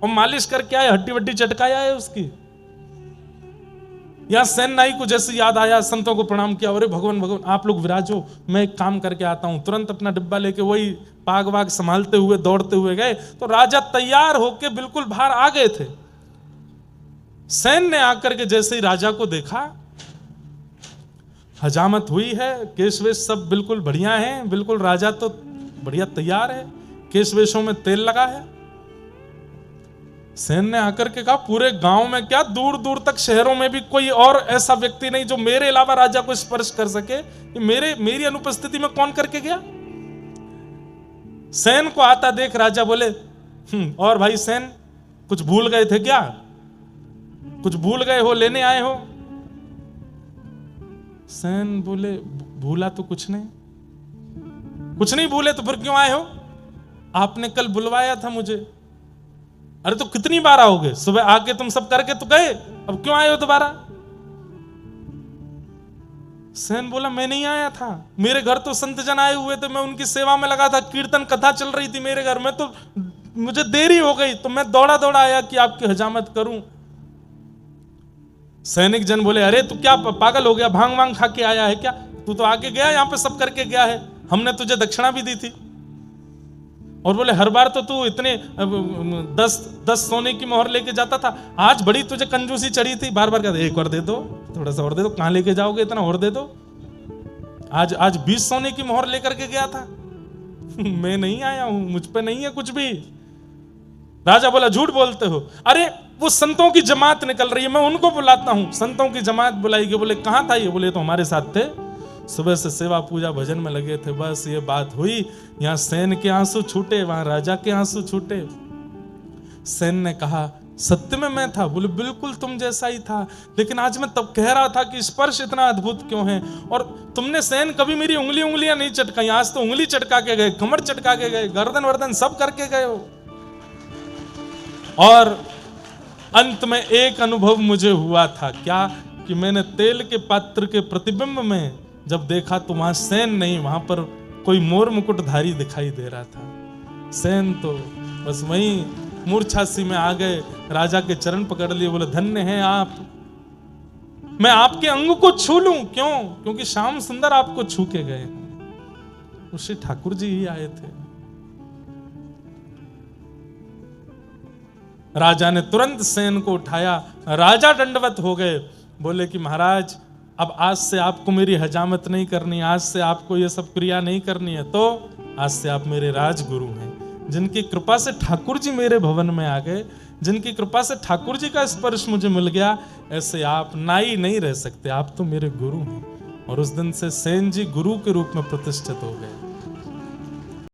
और मालिश करके आए, हड्डी वड्डी चटकाया है उसकी। या सेन नाई को जैसे याद आया, संतों को प्रणाम किया, अरे भगवान भगवान आप लोग विराजो, मैं एक काम करके आता हूं। तुरंत अपना डिब्बा लेके वही पाग वाग संभालते हुए दौड़ते हुए गए तो राजा तैयार होके बिल्कुल बाहर आ गए थे। सेन ने आकर के जैसे ही राजा को देखा, हजामत हुई है, केशवेश सब बिल्कुल बढ़िया है, बिल्कुल राजा तो बढ़िया तैयार है, केशवेशों में तेल लगा है। सेन ने आकर के कहा पूरे गांव में क्या, दूर दूर तक शहरों में भी कोई और ऐसा व्यक्ति नहीं जो मेरे अलावा राजा को स्पर्श कर सके। मेरी अनुपस्थिति में कौन करके गया? सेन को आता देख राजा बोले और भाई सेन कुछ भूल गए थे क्या? कुछ भूल गए हो, लेने आए हो? सेन बोले भूला तो कुछ नहीं। कुछ नहीं भूले तो फिर क्यों आए हो? आपने कल बुलवाया था मुझे। अरे तो कितनी बार आओगे? सुबह आके तुम सब करके तो गए, अब क्यों आए हो दोबारा? सेन बोला मैं नहीं आया था, मेरे घर तो संत जन आए हुए थे, मैं उनकी सेवा में लगा था, कीर्तन कथा चल रही थी मेरे घर में, तो मुझे देरी हो गई तो मैं दौड़ा दौड़ा आया कि आपकी हजामत करूं। सैनिक जन बोले अरे तू क्या पागल हो गया, भांग वांग खा के आया है क्या? तू तो आके गया, यहां पे सब करके गया है, हमने तुझे दक्षिणा भी दी थी। और बोले हर बार तो तू इतने 10 सोने की मोहर लेके जाता था, आज बड़ी तुझे कंजूसी चढ़ी थी, बार बार कहते एक और दे दो, थोड़ा सा और दे दो, कहां लेके जाओगे इतना, और दे दो। आज 20 सोने की मोहर लेकर के गया था। मैं नहीं आया हूं, मुझ पे नहीं है कुछ भी। राजा बोला झूठ बोलते हो। अरे वो संतों की जमात निकल रही है, मैं उनको बुलाता हूं। संतों की जमात बुलाई गई। बोले कहां था ये? बोले तो हमारे साथ थे, सुबह से सेवा पूजा भजन में लगे थे, बस ये बात हुई। यहां सेन के आंसू छूटे, वहां राजा के आंसू छूटे। सेन ने कहा सत्य में मैं था? बोले बिल्कुल तुम जैसा ही था, लेकिन आज मैं तब कह रहा था कि स्पर्श इतना अद्भुत क्यों है। और तुमने सेन कभी मेरी उंगलियां नहीं चटकाई, आज तो उंगली चटका के गए, कमर चटका के गए, गर्दन वर्दन सब करके गए हो। और अंत में एक अनुभव मुझे हुआ था, क्या कि मैंने तेल के पात्र के प्रतिबिंब में जब देखा तो वहां सेन नहीं, वहां पर कोई मोर मुकुटधारी दिखाई दे रहा था। सेन तो बस वहीं मूर्छा सी में आ गए, राजा के चरण पकड़ लिए, बोले धन्य हैं आप, मैं आपके अंग को छू लूं। क्यों? क्योंकि श्याम सुंदर आपको छू के गए। श्री ठाकुर जी ही आए थे। राजा ने तुरंत सेन को उठाया, राजा दंडवत हो गए, बोले कि महाराज अब आज से आपको मेरी हजामत नहीं करनी, आज से आपको ये सब क्रिया नहीं करनी है, तो आज से आप मेरे राजगुरु हैं। जिनकी कृपा से ठाकुर जी मेरे भवन में आ गए, जिनकी कृपा से ठाकुर जी का स्पर्श मुझे मिल गया, ऐसे आप नाई नहीं रह सकते, आप तो मेरे गुरु हैं। और उस दिन से सेन जी गुरु के रूप में प्रतिष्ठित हो गए।